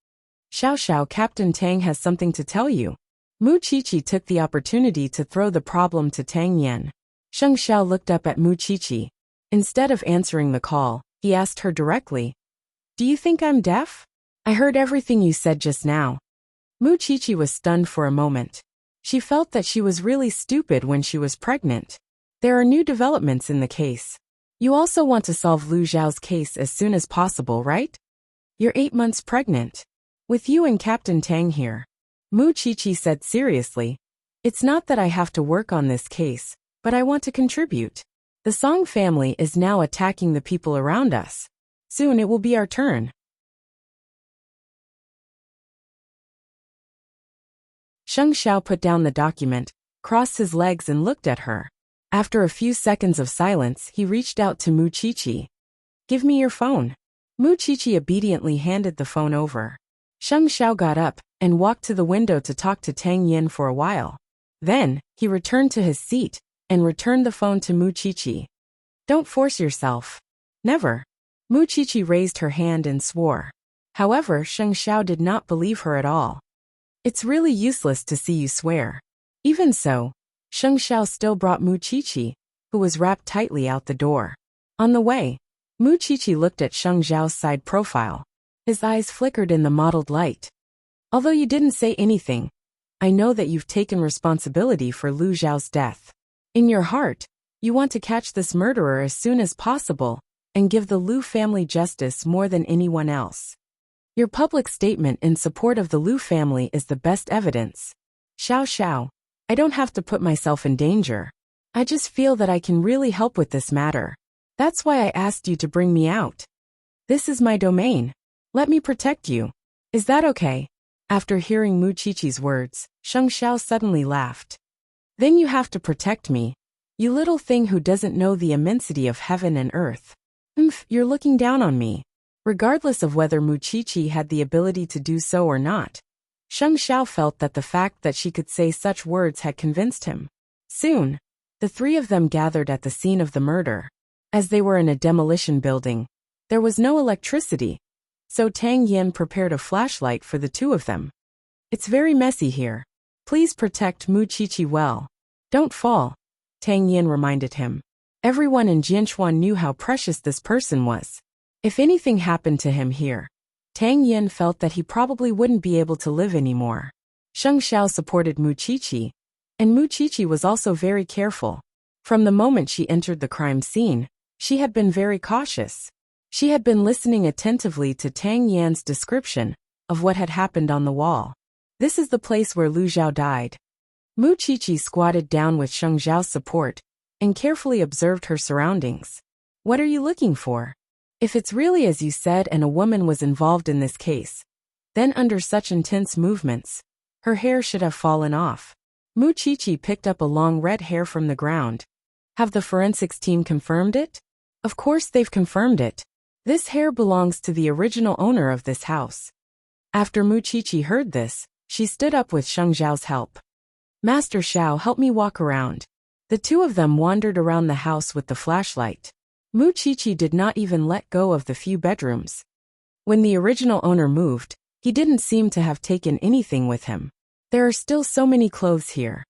A: Xiao Xiao, Captain Tang has something to tell you. Mu Qiqi took the opportunity to throw the problem to Tang Yin. Sheng Xiao looked up at Mu Qiqi. Instead of answering the call, he asked her directly. Do you think I'm deaf? I heard everything you said just now. Mu Qiqi was stunned for a moment. She felt that she was really stupid when she was pregnant. There are new developments in the case. You also want to solve Lu Zhao's case as soon as possible, right? You're 8 months pregnant. With you and Captain Tang here. Mu Qiqi said seriously. It's not that I have to work on this case, but I want to contribute. The Song family is now attacking the people around us. Soon it will be our turn. Sheng Xiao put down the document, crossed his legs and looked at her. After a few seconds of silence, he reached out to Mu Qiqi. Give me your phone. Mu Qiqi obediently handed the phone over. Sheng Xiao got up and walked to the window to talk to Tang Yin for a while. Then, he returned to his seat and returned the phone to Mu Qiqi. Don't force yourself. Never. Mu Qiqi raised her hand and swore. However, Sheng Xiao did not believe her at all. It's really useless to see you swear. Even so, Sheng Xiao still brought Mu Qiqi, who was wrapped tightly, out the door. On the way, Mu Qiqi looked at Sheng Xiao's side profile. His eyes flickered in the mottled light. Although you didn't say anything, I know that you've taken responsibility for Lu Zhao's death. In your heart, you want to catch this murderer as soon as possible and give the Lu family justice more than anyone else. Your public statement in support of the Lu family is the best evidence. Xiao Xiao, I don't have to put myself in danger. I just feel that I can really help with this matter. That's why I asked you to bring me out. This is my domain. Let me protect you. Is that okay? After hearing Mu Qiqi's words, Sheng Xiao suddenly laughed. Then you have to protect me. You little thing who doesn't know the immensity of heaven and earth. You're looking down on me. Regardless of whether Mu Qiqi had the ability to do so or not, Sheng Xiao felt that the fact that she could say such words had convinced him. Soon, the three of them gathered at the scene of the murder. As they were in a demolition building, there was no electricity, so Tang Yin prepared a flashlight for the two of them. It's very messy here. Please protect Mu Qiqi well. Don't fall, Tang Yin reminded him. Everyone in Jianchuan knew how precious this person was. If anything happened to him here, Tang Yin felt that he probably wouldn't be able to live anymore. Sheng Xiao supported Mu Qiqi, and Mu Qiqi was also very careful. From the moment she entered the crime scene, she had been very cautious. She had been listening attentively to Tang Yan's description of what had happened on the wall. This is the place where Lu Zhao died. Mu Qiqi squatted down with Sheng Xiao's support and carefully observed her surroundings. What are you looking for? If it's really as you said and a woman was involved in this case, then under such intense movements, her hair should have fallen off. Mu Qiqi picked up a long red hair from the ground. Have the forensics team confirmed it? Of course they've confirmed it. This hair belongs to the original owner of this house. After Mu Qiqi heard this, she stood up with Sheng Xiao's help. Master Xiao, help me walk around. The two of them wandered around the house with the flashlight. Mu Qiqi did not even let go of the few bedrooms. When the original owner moved, he didn't seem to have taken anything with him. There are still so many clothes here.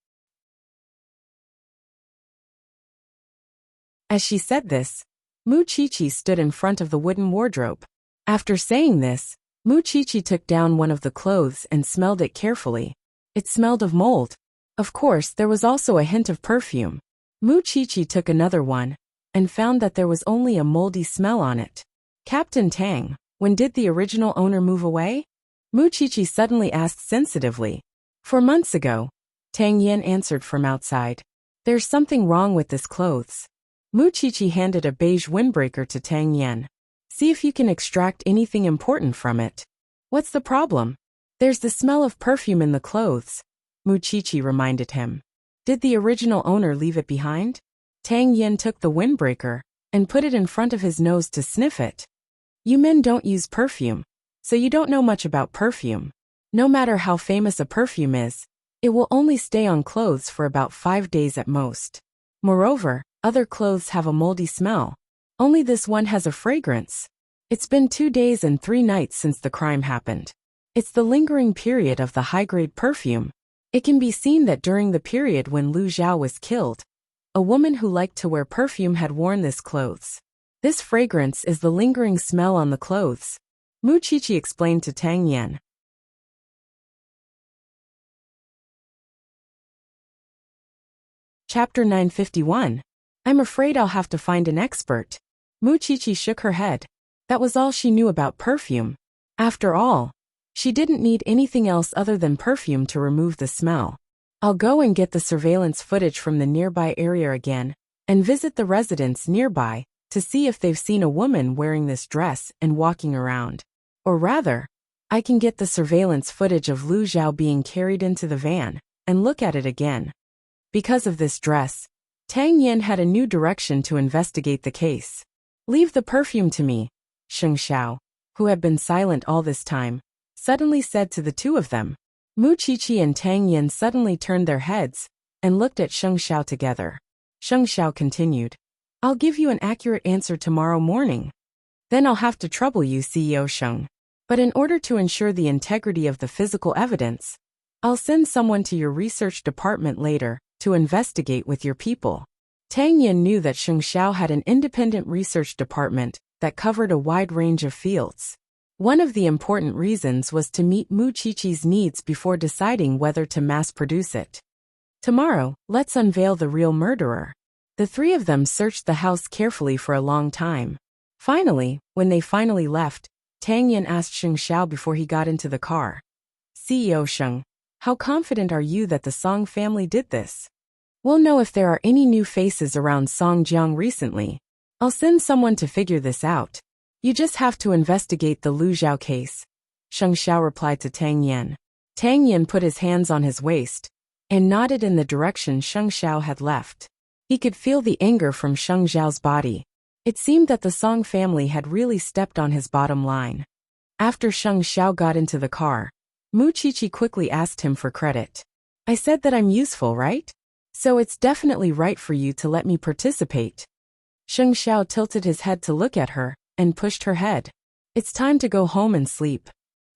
A: As she said this, Mu Qiqi stood in front of the wooden wardrobe. After saying this, Mu Qiqi took down one of the clothes and smelled it carefully. It smelled of mold. Of course, there was also a hint of perfume. Mu Qiqi took another one and found that there was only a moldy smell on it. Captain Tang, when did the original owner move away? Mu Qiqi suddenly asked sensitively. 4 months ago, Tang Yin answered from outside. There's something wrong with this clothes. Mu Qiqi handed a beige windbreaker to Tang Yin. See if you can extract anything important from it. What's the problem? There's the smell of perfume in the clothes, Mu Qiqi reminded him. Did the original owner leave it behind? Tang Yin took the windbreaker and put it in front of his nose to sniff it. You men don't use perfume, so you don't know much about perfume. No matter how famous a perfume is, it will only stay on clothes for about 5 days at most. Moreover, other clothes have a moldy smell. Only this one has a fragrance. It's been 2 days and 3 nights since the crime happened. It's the lingering period of the high-grade perfume. It can be seen that during the period when Lu Zhao was killed, a woman who liked to wear perfume had worn this clothes. This fragrance is the lingering smell on the clothes, Mu Qiqi explained to Tang Yin. Chapter 951. I'm afraid I'll have to find an expert. Mu Qiqi shook her head. That was all she knew about perfume. After all, she didn't need anything else other than perfume to remove the smell. I'll go and get the surveillance footage from the nearby area again, and visit the residents nearby to see if they've seen a woman wearing this dress and walking around. Or rather, I can get the surveillance footage of Lu Zhao being carried into the van and look at it again. Because of this dress, Tang Yin had a new direction to investigate the case. Leave the perfume to me, Sheng Xiao, who had been silent all this time, suddenly said to the two of them. Mu Qiqi and Tang Yin suddenly turned their heads and looked at Sheng Xiao together. Sheng Xiao continued. I'll give you an accurate answer tomorrow morning. Then I'll have to trouble you, CEO Sheng. But in order to ensure the integrity of the physical evidence, I'll send someone to your research department later to investigate with your people. Tang Yin knew that Sheng Xiao had an independent research department that covered a wide range of fields. One of the important reasons was to meet Mu Qiqi's needs before deciding whether to mass-produce it. Tomorrow, let's unveil the real murderer. The three of them searched the house carefully for a long time. Finally, when they finally left, Tang Yin asked Sheng Xiao before he got into the car. CEO Sheng, how confident are you that the Song family did this? We'll know if there are any new faces around Songjiang recently. I'll send someone to figure this out. You just have to investigate the Lu Zhao case, Sheng Xiao replied to Tang Yin. Tang Yin put his hands on his waist and nodded in the direction Sheng Xiao had left. He could feel the anger from Sheng Xiao's body. It seemed that the Song family had really stepped on his bottom line. After Sheng Xiao got into the car, Mu Qiqi quickly asked him for credit. I said that I'm useful, right? So it's definitely right for you to let me participate. Sheng Xiao tilted his head to look at her and pushed her head. It's time to go home and sleep.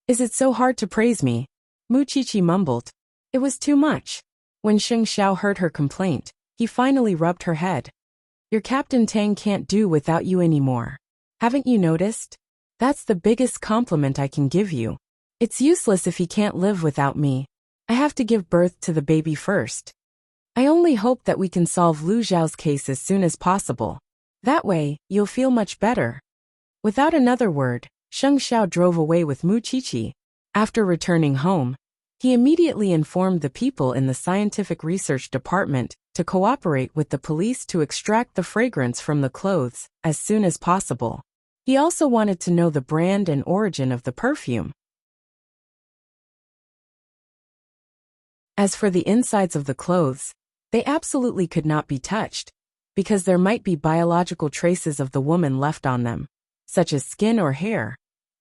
A: Is it so hard to praise me? Mu Qiqi mumbled. It was too much. When Sheng Xiao heard her complaint, he finally rubbed her head. Your Captain Tang can't do without you anymore. Haven't you noticed? That's the biggest compliment I can give you. It's useless if he can't live without me. I have to give birth to the baby first. I only hope that we can solve Lu Zhao's case as soon as possible. That way, you'll feel much better. Without another word, Sheng Xiao drove away with Mu Qiqi. After returning home, he immediately informed the people in the scientific research department to cooperate with the police to extract the fragrance from the clothes as soon as possible. He also wanted to know the brand and origin of the perfume. As for the insides of the clothes, they absolutely could not be touched, because there might be biological traces of the woman left on them, such as skin or hair,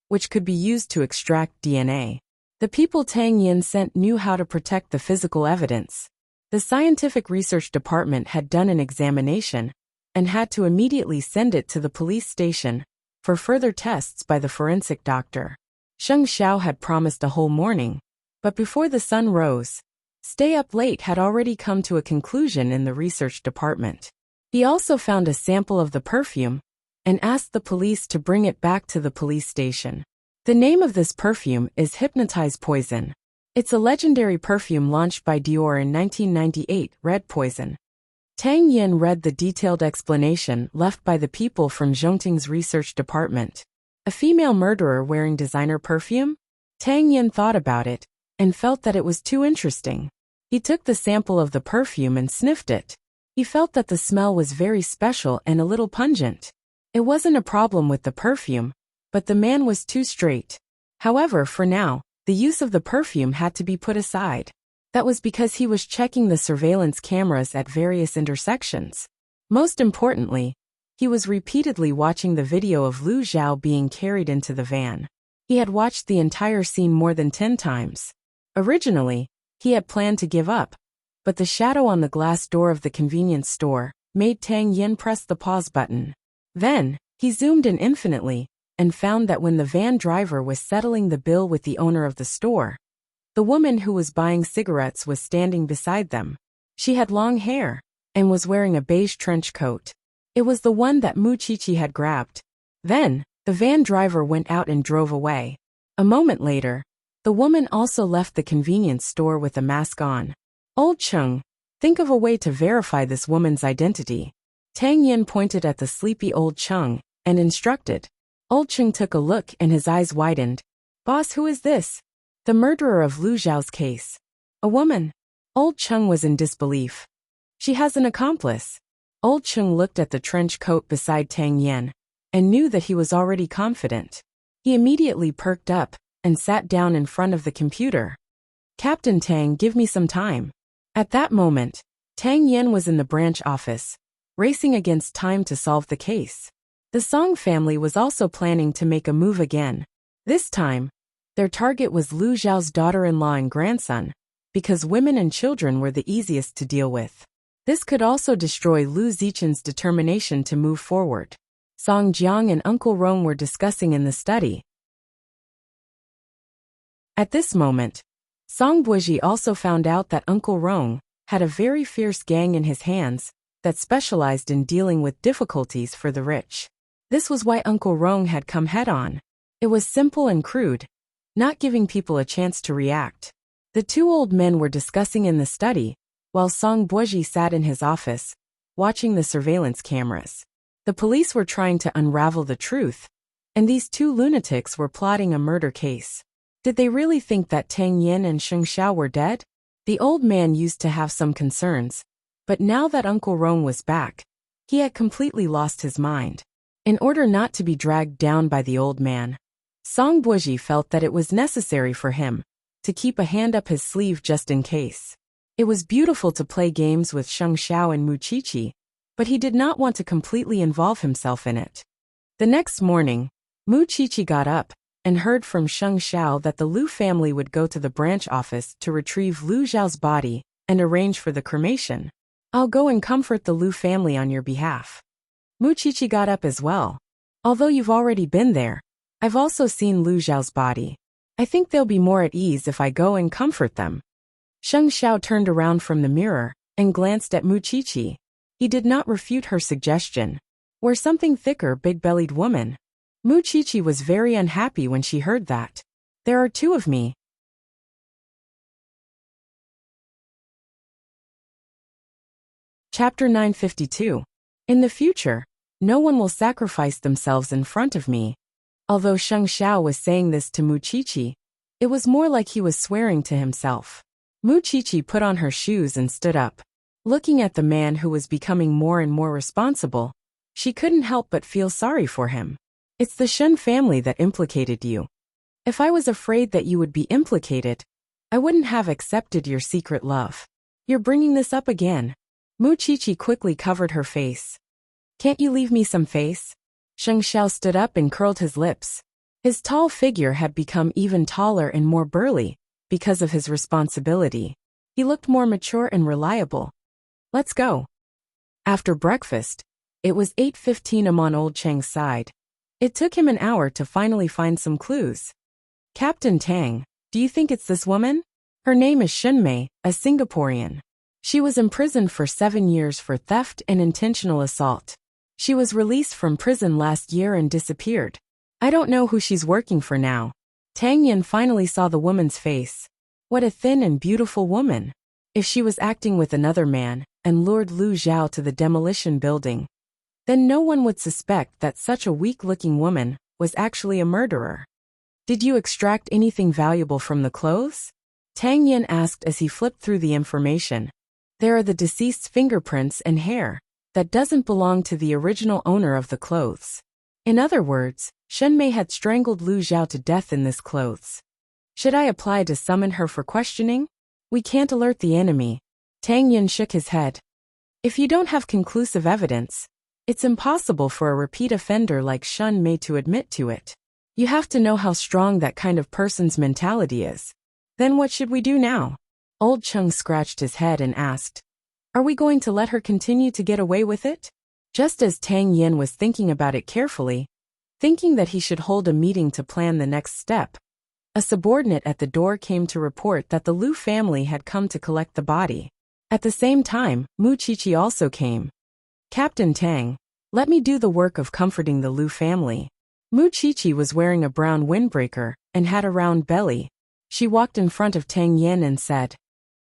A: which could be used to extract DNA. The people Tang Yin sent knew how to protect the physical evidence. The scientific research department had done an examination and had to immediately send it to the police station for further tests by the forensic doctor. Sheng Xiao had promised a whole morning, but before the sun rose, stay up late had already come to a conclusion in the research department. He also found a sample of the perfume and asked the police to bring it back to the police station. The name of this perfume is Hypnotize Poison. It's a legendary perfume launched by Dior in 1998, Red Poison. Tang Yin read the detailed explanation left by the people from Zhongting's research department. A female murderer wearing designer perfume? Tang Yin thought about it and felt that it was too interesting. He took the sample of the perfume and sniffed it. He felt that the smell was very special and a little pungent. It wasn't a problem with the perfume, but the man was too straight. However, for now, the use of the perfume had to be put aside. That was because he was checking the surveillance cameras at various intersections. Most importantly, he was repeatedly watching the video of Lu Zhao being carried into the van. He had watched the entire scene more than 10 times. Originally, he had planned to give up, but the shadow on the glass door of the convenience store made Tang Yin press the pause button. Then, he zoomed in infinitely and found that when the van driver was settling the bill with the owner of the store, the woman who was buying cigarettes was standing beside them. She had long hair and was wearing a beige trench coat. It was the one that Mu Qiqi had grabbed. Then, the van driver went out and drove away. A moment later, the woman also left the convenience store with a mask on. Old Cheng, think of a way to verify this woman's identity. Tang Yin pointed at the sleepy old Cheng and instructed. Old Cheng took a look and his eyes widened. Boss, who is this? The murderer of Lu Zhao's case. A woman. Old Cheng was in disbelief. She has an accomplice. Old Cheng looked at the trench coat beside Tang Yin and knew that he was already confident. He immediately perked up and sat down in front of the computer. Captain Tang, give me some time. At that moment, Tang Yin was in the branch office, racing against time to solve the case. The Song family was also planning to make a move again. This time, their target was Lu Zhao's daughter-in-law and grandson, because women and children were the easiest to deal with. This could also destroy Lu Zichen's determination to move forward. Song Jiang and Uncle Rong were discussing in the study. At this moment, Song Buozhi also found out that Uncle Rong had a very fierce gang in his hands that specialized in dealing with difficulties for the rich. This was why Uncle Rong had come head-on. It was simple and crude, not giving people a chance to react. The two old men were discussing in the study, while Song Buozhi sat in his office, watching the surveillance cameras. The police were trying to unravel the truth, and these two lunatics were plotting a murder case. Did they really think that Tang Yin and Sheng Xiao were dead? The old man used to have some concerns, but now that Uncle Rong was back, he had completely lost his mind. In order not to be dragged down by the old man, Song Buozhi felt that it was necessary for him to keep a hand up his sleeve just in case. It was beautiful to play games with Sheng Xiao and Mu Qiqi, but he did not want to completely involve himself in it. The next morning, Mu Qiqi got up and heard from Sheng Xiao that the Lu family would go to the branch office to retrieve Lu Zhao's body and arrange for the cremation. I'll go and comfort the Lu family on your behalf. Mu Qiqi got up as well. Although you've already been there, I've also seen Lu Zhao's body. I think they'll be more at ease if I go and comfort them. Sheng Xiao turned around from the mirror and glanced at Mu Qiqi. He did not refute her suggestion. Wear something thicker, big-bellied woman. Mu Qiqi was very unhappy when she heard that. There are two of me. Chapter 952. In the future, no one will sacrifice themselves in front of me. Although Sheng Xiao was saying this to Mu Qiqi, it was more like he was swearing to himself. Mu Qiqi put on her shoes and stood up. Looking at the man who was becoming more and more responsible, she couldn't help but feel sorry for him. It's the Shen family that implicated you. If I was afraid that you would be implicated, I wouldn't have accepted your secret love. You're bringing this up again. Mu Qiqi quickly covered her face. Can't you leave me some face? Sheng Xiao stood up and curled his lips. His tall figure had become even taller and more burly because of his responsibility. He looked more mature and reliable. Let's go. After breakfast, it was 8:15 on Old Cheng's side. It took him an hour to finally find some clues. Captain Tang, do you think it's this woman? Her name is Shenmei, a Singaporean. She was imprisoned for 7 years for theft and intentional assault. She was released from prison last year and disappeared. I don't know who she's working for now. Tang Yin finally saw the woman's face. What a thin and beautiful woman. If she was acting with another man and lured Lu Zhao to the demolition building, then no one would suspect that such a weak-looking woman was actually a murderer. Did you extract anything valuable from the clothes? Tang Yin asked as he flipped through the information. There are the deceased's fingerprints and hair that doesn't belong to the original owner of the clothes. In other words, Shenmei had strangled Lu Zhao to death in this clothes. Should I apply to summon her for questioning? We can't alert the enemy. Tang Yin shook his head. If you don't have conclusive evidence, it's impossible for a repeat offender like Shenmei to admit to it. You have to know how strong that kind of person's mentality is. Then what should we do now? Old Cheng scratched his head and asked, are we going to let her continue to get away with it? Just as Tang Yin was thinking about it carefully, thinking that he should hold a meeting to plan the next step, a subordinate at the door came to report that the Lu family had come to collect the body. At the same time, Mu Qiqi also came. Captain Tang, let me do the work of comforting the Lu family. Mu Qiqi was wearing a brown windbreaker and had a round belly. She walked in front of Tang Yin and said,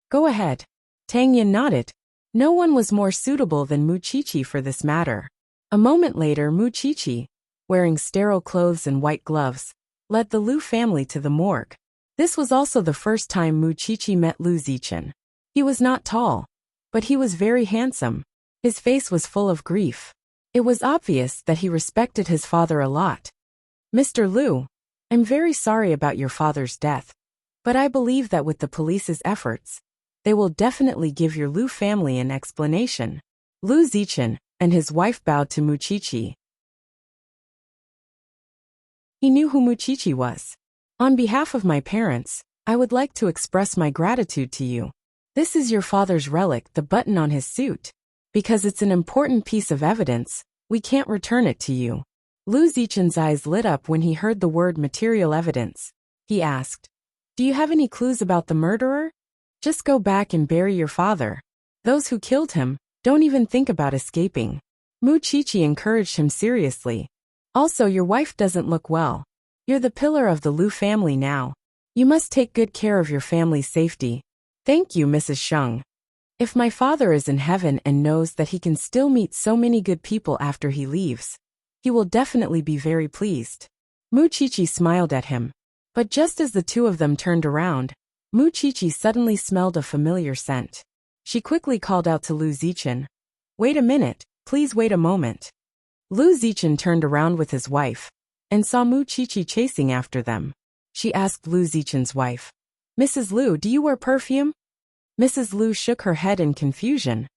A: go ahead. Tang Yin nodded. No one was more suitable than Mu Qiqi for this matter. A moment later, Mu Qiqi, wearing sterile clothes and white gloves, led the Lu family to the morgue. This was also the first time Mu Qiqi met Lu Zichen. He was not tall, but he was very handsome. His face was full of grief. It was obvious that he respected his father a lot. Mr. Lu, I'm very sorry about your father's death, but I believe that with the police's efforts, they will definitely give your Lu family an explanation. Lu Zichen and his wife bowed to Mu Qiqi. He knew who Mu Qiqi was. On behalf of my parents, I would like to express my gratitude to you. This is your father's relic, the button on his suit. Because it's an important piece of evidence, we can't return it to you. Lu Zichen's eyes lit up when he heard the word material evidence. He asked, do you have any clues about the murderer? Just go back and bury your father. Those who killed him, don't even think about escaping. Mu Qiqi encouraged him seriously. Also, your wife doesn't look well. You're the pillar of the Lu family now. You must take good care of your family's safety. Thank you, Mrs. Sheng. If my father is in heaven and knows that he can still meet so many good people after he leaves, he will definitely be very pleased. Mu Qiqi smiled at him. But just as the two of them turned around, Mu Qiqi suddenly smelled a familiar scent. She quickly called out to Lu Zichen. Wait a minute, please wait a moment. Lu Zichen turned around with his wife and saw Mu Qiqi chasing after them. She asked Lu Zichen's wife, Mrs. Lu, do you wear perfume? Mrs. Lu shook her head in confusion.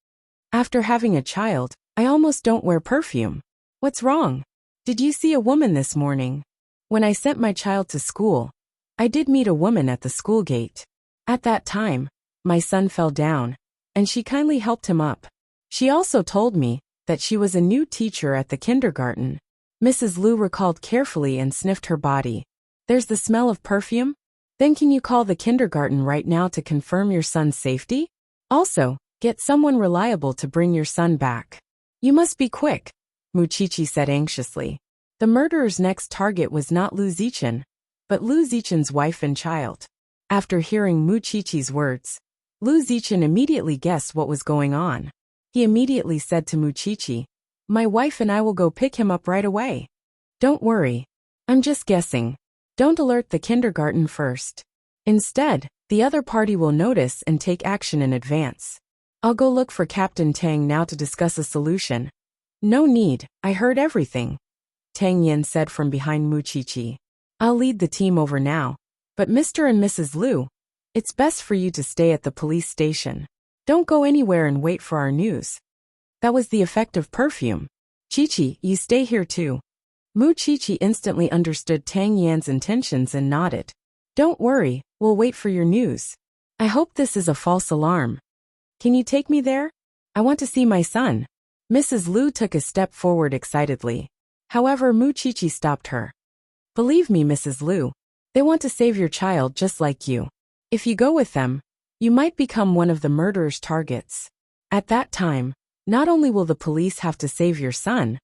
A: After having a child, I almost don't wear perfume. What's wrong? Did you see a woman this morning? When I sent my child to school, I did meet a woman at the school gate. At that time, my son fell down, and she kindly helped him up. She also told me that she was a new teacher at the kindergarten. Mrs. Lu recalled carefully and sniffed her body. There's the smell of perfume? Then can you call the kindergarten right now to confirm your son's safety? Also, get someone reliable to bring your son back. You must be quick, Muchichi said anxiously. The murderer's next target was not Lu Zichin, but Lu Zichin's wife and child. After hearing Muchichi's words, Lu Zichin immediately guessed what was going on. He immediately said to Muchichi, "My wife and I will go pick him up right away. Don't worry. I'm just guessing. Don't alert the kindergarten first. Instead, the other party will notice and take action in advance. I'll go look for Captain Tang now to discuss a solution." "No need, I heard everything," Tang Yin said from behind Muchichi. "I'll lead the team over now, but Mr. and Mrs. Liu, it's best for you to stay at the police station. Don't go anywhere and wait for our news." That was the effect of perfume. "Chichi, you stay here too." Muchichi instantly understood Tang Yan's intentions and nodded. "Don't worry, we'll wait for your news. I hope this is a false alarm. Can you take me there? I want to see my son." Mrs. Liu took a step forward excitedly. However, Muchichi stopped her. "Believe me, Mrs. Liu, they want to save your child just like you. If you go with them, you might become one of the murderer's targets. At that time, not only will the police have to save your son,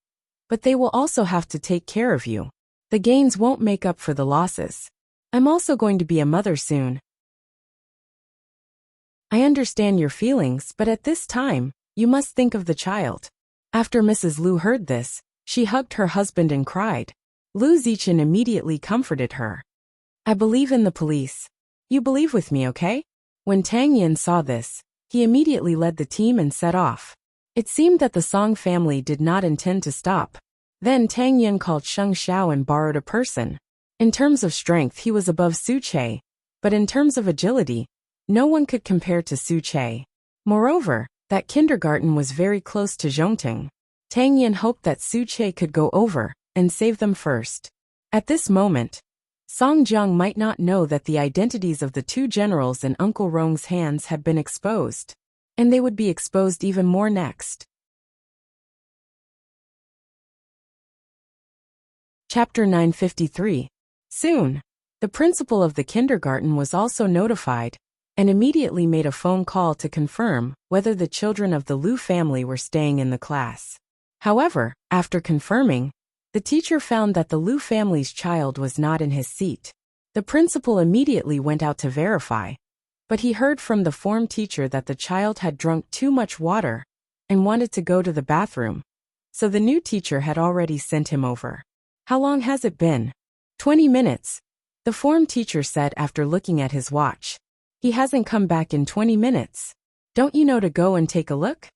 A: but they will also have to take care of you. The gains won't make up for the losses. I'm also going to be a mother soon. I understand your feelings, but at this time, you must think of the child." After Mrs. Liu heard this, she hugged her husband and cried. Lu Zichin immediately comforted her. "I believe in the police. You believe with me, okay?" When Tang Yin saw this, he immediately led the team and set off. It seemed that the Song family did not intend to stop. Then Tang Yin called Sheng Xiao and borrowed a person. In terms of strength he was above Su Che, but in terms of agility, no one could compare to Su Che. Moreover, that kindergarten was very close to Zhongting. Tang Yin hoped that Su Che could go over and save them first. At this moment, Song Jiang might not know that the identities of the two generals in Uncle Rong's hands had been exposed, and they would be exposed even more next. Chapter 953. Soon, the principal of the kindergarten was also notified, and immediately made a phone call to confirm whether the children of the Liu family were staying in the class. However, after confirming, the teacher found that the Liu family's child was not in his seat. The principal immediately went out to verify, but he heard from the form teacher that the child had drunk too much water and wanted to go to the bathroom, so the new teacher had already sent him over. "How long has it been?" 20 minutes, the form teacher said after looking at his watch. "He hasn't come back in 20 minutes. Don't you know to go and take a look?"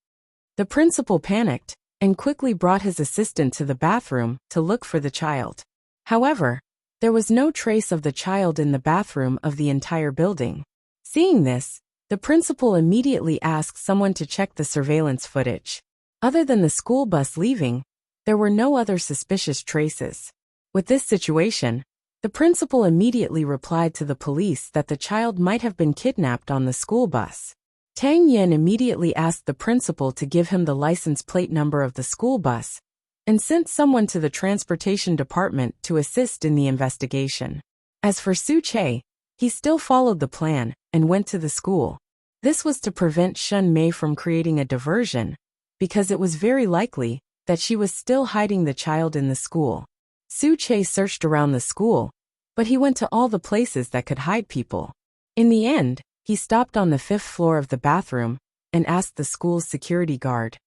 A: The principal panicked and quickly brought his assistant to the bathroom to look for the child. However, there was no trace of the child in the bathroom of the entire building. Seeing this, the principal immediately asked someone to check the surveillance footage. Other than the school bus leaving, there were no other suspicious traces. With this situation, the principal immediately replied to the police that the child might have been kidnapped on the school bus. Tang Yin immediately asked the principal to give him the license plate number of the school bus and sent someone to the transportation department to assist in the investigation. As for Su Che, he still followed the plan and went to the school. This was to prevent Shun Mei from creating a diversion, because it was very likely that she was still hiding the child in the school. Su Che searched around the school, but he went to all the places that could hide people. In the end, he stopped on the 5th floor of the bathroom and asked the school's security guard,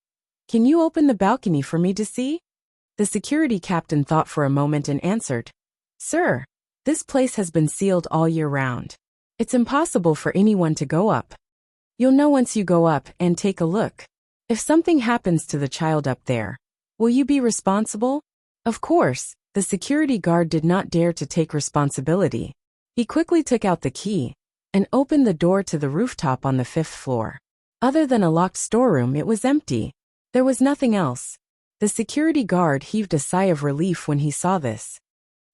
A: "Can you open the balcony for me to see?" The security captain thought for a moment and answered, "Sir, this place has been sealed all year round. It's impossible for anyone to go up. You'll know once you go up and take a look. If something happens to the child up there, will you be responsible?" Of course, the security guard did not dare to take responsibility. He quickly took out the key and opened the door to the rooftop on the 5th floor. Other than a locked storeroom, it was empty. There was nothing else. The security guard heaved a sigh of relief when he saw this.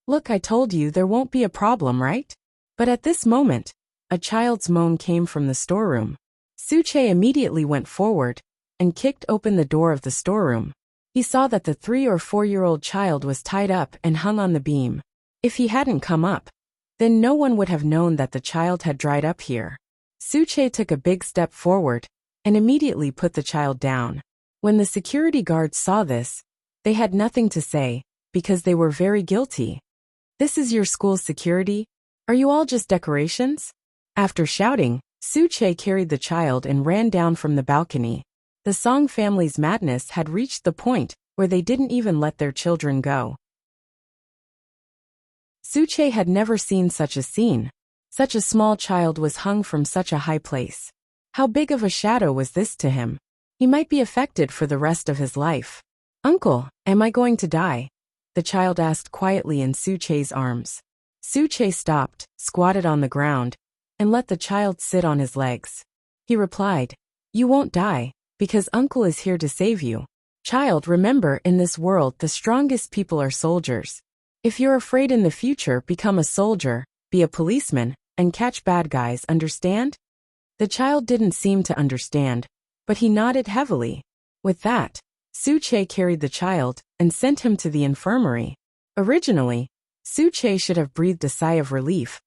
A: "Look, I told you there won't be a problem, right?" But at this moment, a child's moan came from the storeroom. Su Che immediately went forward and kicked open the door of the storeroom. He saw that the 3 or 4-year-old child was tied up and hung on the beam. If he hadn't come up, Then no one would have known that the child had dried up here. Suche took a big step forward and immediately put the child down. When the security guards saw this, they had nothing to say, because they were very guilty. "This is your school's security? Are you all just decorations?" After shouting, Suche carried the child and ran down from the balcony. The Song family's madness had reached the point where they didn't even let their children go. Suche had never seen such a scene. Such a small child was hung from such a high place. How big of a shadow was this to him? He might be affected for the rest of his life. "Uncle, am I going to die?" the child asked quietly in Suche's arms. Suche stopped, squatted on the ground, and let the child sit on his legs. He replied, "You won't die, because Uncle is here to save you. Child, remember, in this world the strongest people are soldiers. If you're afraid in the future, become a soldier, be a policeman, and catch bad guys, understand?" The child didn't seem to understand, but he nodded heavily. With that, Suche carried the child and sent him to the infirmary. Originally, Suche should have breathed a sigh of relief,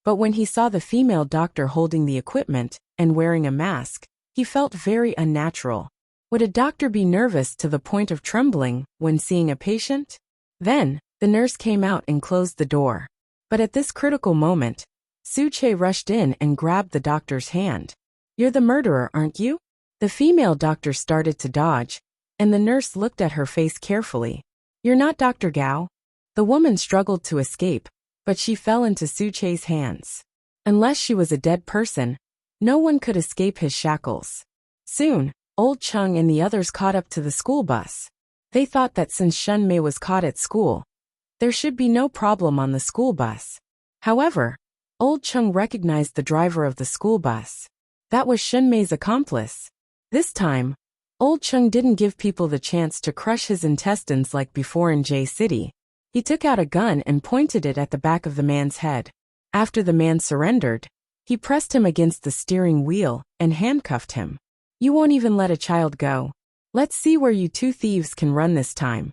A: but when he saw the female doctor holding the equipment and wearing a mask, he felt very unnatural. Would a doctor be nervous to the point of trembling when seeing a patient? Then, the nurse came out and closed the door. But at this critical moment, Suche rushed in and grabbed the doctor's hand. "You're the murderer, aren't you?" The female doctor started to dodge, and the nurse looked at her face carefully. "You're not Dr. Gao?" The woman struggled to escape, but she fell into Suche's hands. Unless she was a dead person, no one could escape his shackles. Soon, Old Chung and the others caught up to the school bus. They thought that since Shunmei was caught at school, there should be no problem on the school bus. However, Old Chung recognized the driver of the school bus. That was Shunmei's accomplice. This time, Old Chung didn't give people the chance to crush his intestines like before in J City. He took out a gun and pointed it at the back of the man's head. After the man surrendered, he pressed him against the steering wheel and handcuffed him. "You won't even let a child go. Let's see where you two thieves can run this time."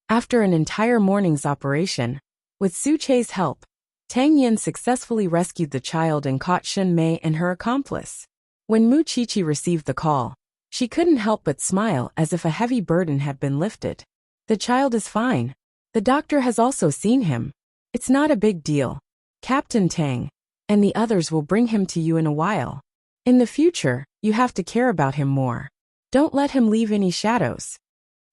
A: After an entire morning's operation, with Suche's help, Tang Yin successfully rescued the child and caught Shunmei and her accomplice. When Mu Qiqi received the call, she couldn't help but smile as if a heavy burden had been lifted. "The child is fine. The doctor has also seen him. It's not a big deal. Captain Tang and the others will bring him to you in a while. In the future, you have to care about him more. Don't let him leave any shadows."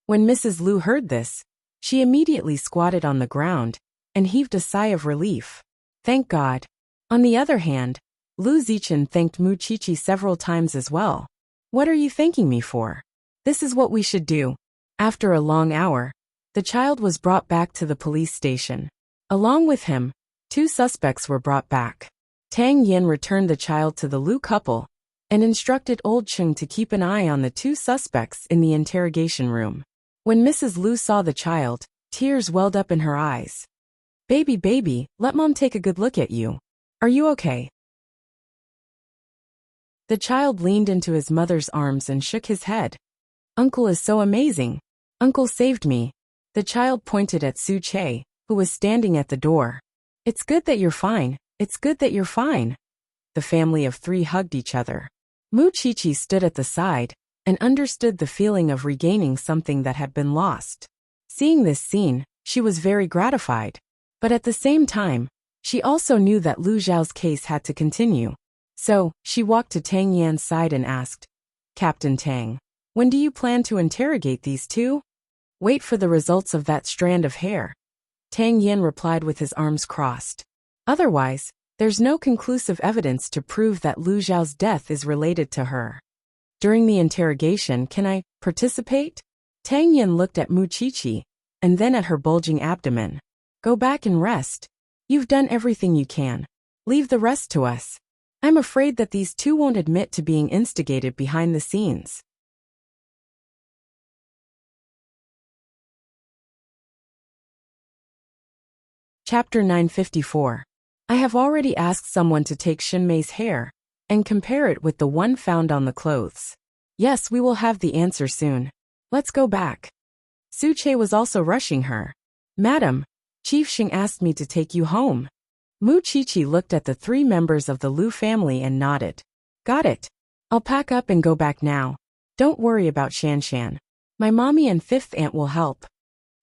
A: When Mrs. Liu heard this, she immediately squatted on the ground and heaved a sigh of relief. Thank God. On the other hand, Lu Zichen thanked Mu Qiqi several times as well. "What are you thanking me for? This is what we should do." After a long hour, the child was brought back to the police station. Along with him, 2 suspects were brought back. Tang Yin returned the child to the Liu couple and instructed Old Chung to keep an eye on the 2 suspects in the interrogation room. When Mrs. Liu saw the child, tears welled up in her eyes. Baby, let Mom take a good look at you. Are you okay?" The child leaned into his mother's arms and shook his head. "Uncle is so amazing. Uncle saved me." The child pointed at Suche, who was standing at the door. "It's good that you're fine. It's good that you're fine." The family of 3 hugged each other. Mu Qiqi stood at the side and understood the feeling of regaining something that had been lost. Seeing this scene, she was very gratified. But at the same time, she also knew that Lu Zhao's case had to continue. So, she walked to Tang Yan's side and asked, "Captain Tang, when do you plan to interrogate these 2? "Wait for the results of that strand of hair," Tang Yan replied with his arms crossed. "Otherwise, there's no conclusive evidence to prove that Lu Zhao's death is related to her." "During the interrogation, can I participate?" Tang Yan looked at Mu Qiqi, and then at her bulging abdomen. "Go back and rest. You've done everything you can. Leave the rest to us. I'm afraid that these 2 won't admit to being instigated behind the scenes." Chapter 954. I have already asked someone to take Shunmei's hair and compare it with the one found on the clothes. Yes, we will have the answer soon. Let's go back. Suche was also rushing her. "Madam, Chief Xing asked me to take you home." Mu Chichi looked at the three members of the Lu family and nodded. Got it. I'll pack up and go back now. Don't worry about Shan Shan. My mommy and fifth aunt will help.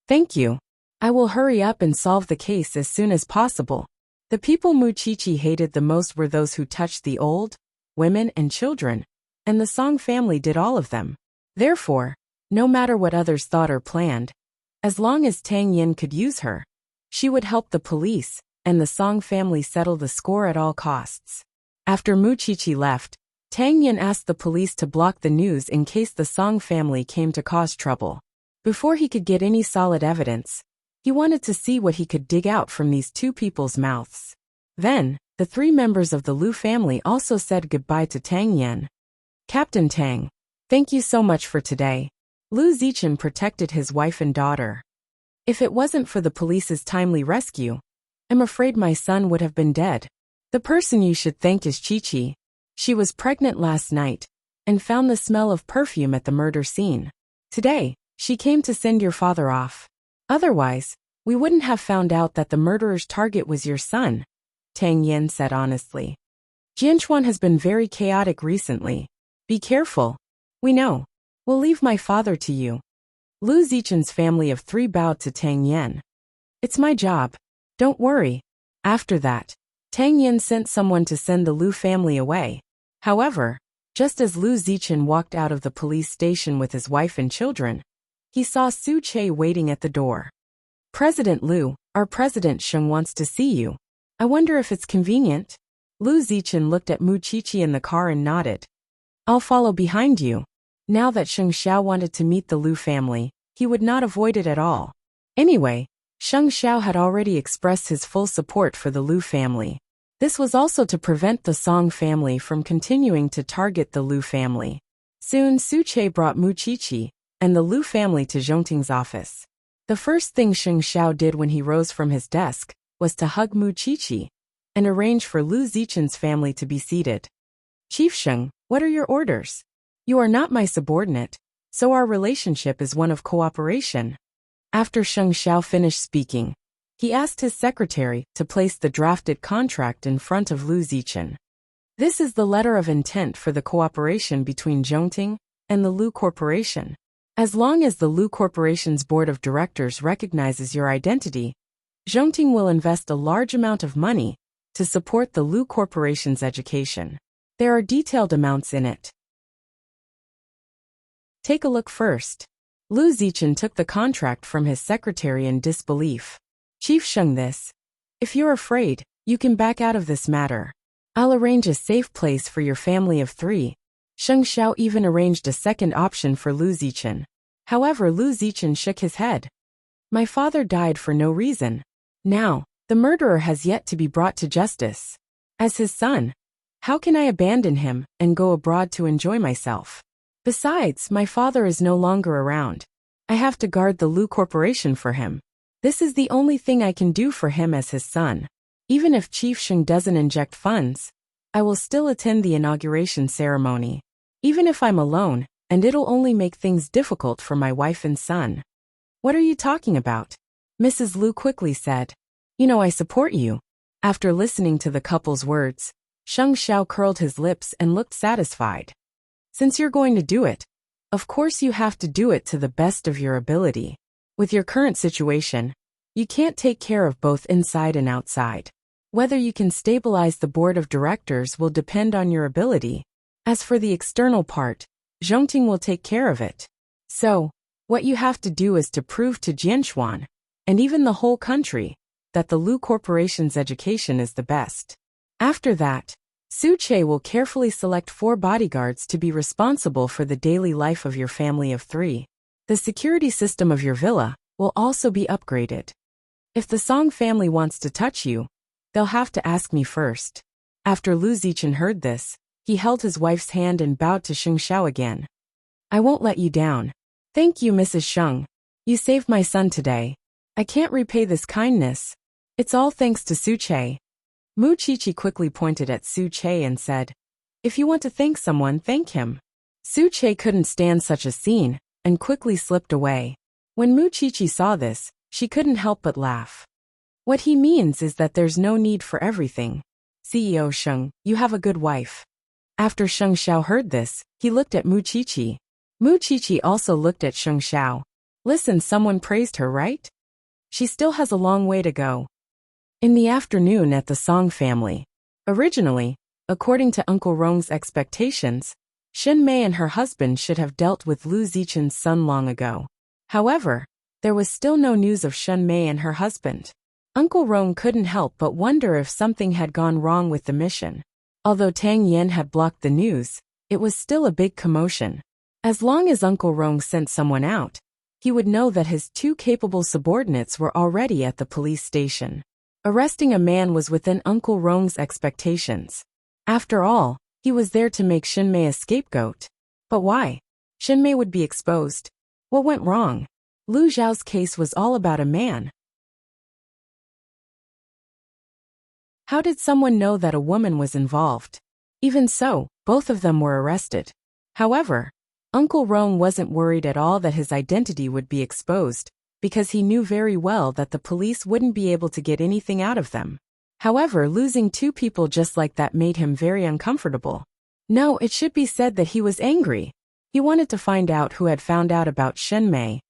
A: Thank you. I will hurry up and solve the case as soon as possible. The people Mu Chichi hated the most were those who touched the old, women and children, and the Song family did all of them. Therefore, no matter what others thought or planned, as long as Tang Yin could use her, she would help the police, and the Song family settle the score at all costs. After Mu Chichi left, Tang Yin asked the police to block the news in case the Song family came to cause trouble. Before he could get any solid evidence, he wanted to see what he could dig out from these two people's mouths. Then, the three members of the Lu family also said goodbye to Tang Yin. Captain Tang, thank you so much for today. Lu Zichen protected his wife and daughter. If it wasn't for the police's timely rescue, I'm afraid my son would have been dead. The person you should thank is Chi-Chi. She was pregnant last night and found the smell of perfume at the murder scene. Today, she came to send your father off. Otherwise, we wouldn't have found out that the murderer's target was your son, Tang Yin said honestly. Jianchuan has been very chaotic recently. Be careful. We know. We'll leave my father to you. Lu Zichen's family of three bowed to Tang Yin. It's my job. Don't worry. After that, Tang Yin sent someone to send the Lu family away. However, just as Lu Zichen walked out of the police station with his wife and children, he saw Su Che waiting at the door. President Lu, our President Sheng wants to see you. I wonder if it's convenient? Lu Zichen looked at Mu Chichi in the car and nodded. I'll follow behind you. Now that Sheng Xiao wanted to meet the Lu family, he would not avoid it at all. Anyway, Sheng Xiao had already expressed his full support for the Lu family. This was also to prevent the Song family from continuing to target the Lu family. Soon Su Che brought Mu Chichi and the Lu family to Zhongting's office. The first thing Sheng Xiao did when he rose from his desk was to hug Mu Chichi and arrange for Lu Zichen's family to be seated. Chief Sheng, what are your orders? You are not my subordinate, so our relationship is one of cooperation. After Sheng Xiao finished speaking, he asked his secretary to place the drafted contract in front of Lu Zichen. This is the letter of intent for the cooperation between Zhongting and the Lu Corporation. As long as the Lu Corporation's board of directors recognizes your identity, Zhongting will invest a large amount of money to support the Lu Corporation's education. There are detailed amounts in it. Take a look first. Lu Zichen took the contract from his secretary in disbelief. Chief Sheng, if you're afraid, you can back out of this matter. I'll arrange a safe place for your family of three. Sheng Xiao even arranged a second option for Lu Zichen. However, Lu Zichen shook his head. My father died for no reason. Now, the murderer has yet to be brought to justice. As his son, how can I abandon him and go abroad to enjoy myself? Besides, my father is no longer around. I have to guard the Lu Corporation for him. This is the only thing I can do for him as his son. Even if Chief Sheng doesn't inject funds, I will still attend the inauguration ceremony. Even if I'm alone, and it'll only make things difficult for my wife and son. What are you talking about? Mrs. Lu quickly said. You know I support you. After listening to the couple's words, Sheng Xiao curled his lips and looked satisfied. Since you're going to do it, of course you have to do it to the best of your ability. With your current situation, you can't take care of both inside and outside. Whether you can stabilize the board of directors will depend on your ability. As for the external part, Zhongting will take care of it. So, what you have to do is to prove to Jianchuan, and even the whole country, that the Lu Corporation's education is the best. After that, Su Che will carefully select 4 bodyguards to be responsible for the daily life of your family of 3. The security system of your villa will also be upgraded. If the Song family wants to touch you, they'll have to ask me first. After Lu Zichen heard this, he held his wife's hand and bowed to Sheng Xiao again. I won't let you down. Thank you, Mrs. Sheng. You saved my son today. I can't repay this kindness. It's all thanks to Su Che. Mu Chichi quickly pointed at Su Che and said, If you want to thank someone, thank him. Su Che couldn't stand such a scene, and quickly slipped away. When Mu Chichi saw this, she couldn't help but laugh. What he means is that there's no need for everything. CEO Sheng, you have a good wife. After Sheng Xiao heard this, he looked at Mu Qiqi. Mu Qiqi also looked at Sheng Xiao. Listen, someone praised her, right? She still has a long way to go. In the afternoon at the Song family. Originally, according to Uncle Rong's expectations, Shen Mei and her husband should have dealt with Lu Zichen's son long ago. However, there was still no news of Shen Mei and her husband. Uncle Rong couldn't help but wonder if something had gone wrong with the mission. Although Tang Yan had blocked the news, it was still a big commotion. As long as Uncle Rong sent someone out, he would know that his two capable subordinates were already at the police station. Arresting a man was within Uncle Rong's expectations. After all, he was there to make Shen Mei a scapegoat. But why? Shen Mei would be exposed. What went wrong? Lu Zhao's case was all about a man. How did someone know that a woman was involved? Even so, both of them were arrested. However, Uncle Rong wasn't worried at all that his identity would be exposed, because he knew very well that the police wouldn't be able to get anything out of them. However, losing two people just like that made him very uncomfortable. No, it should be said that he was angry. He wanted to find out who had found out about Shen Mei.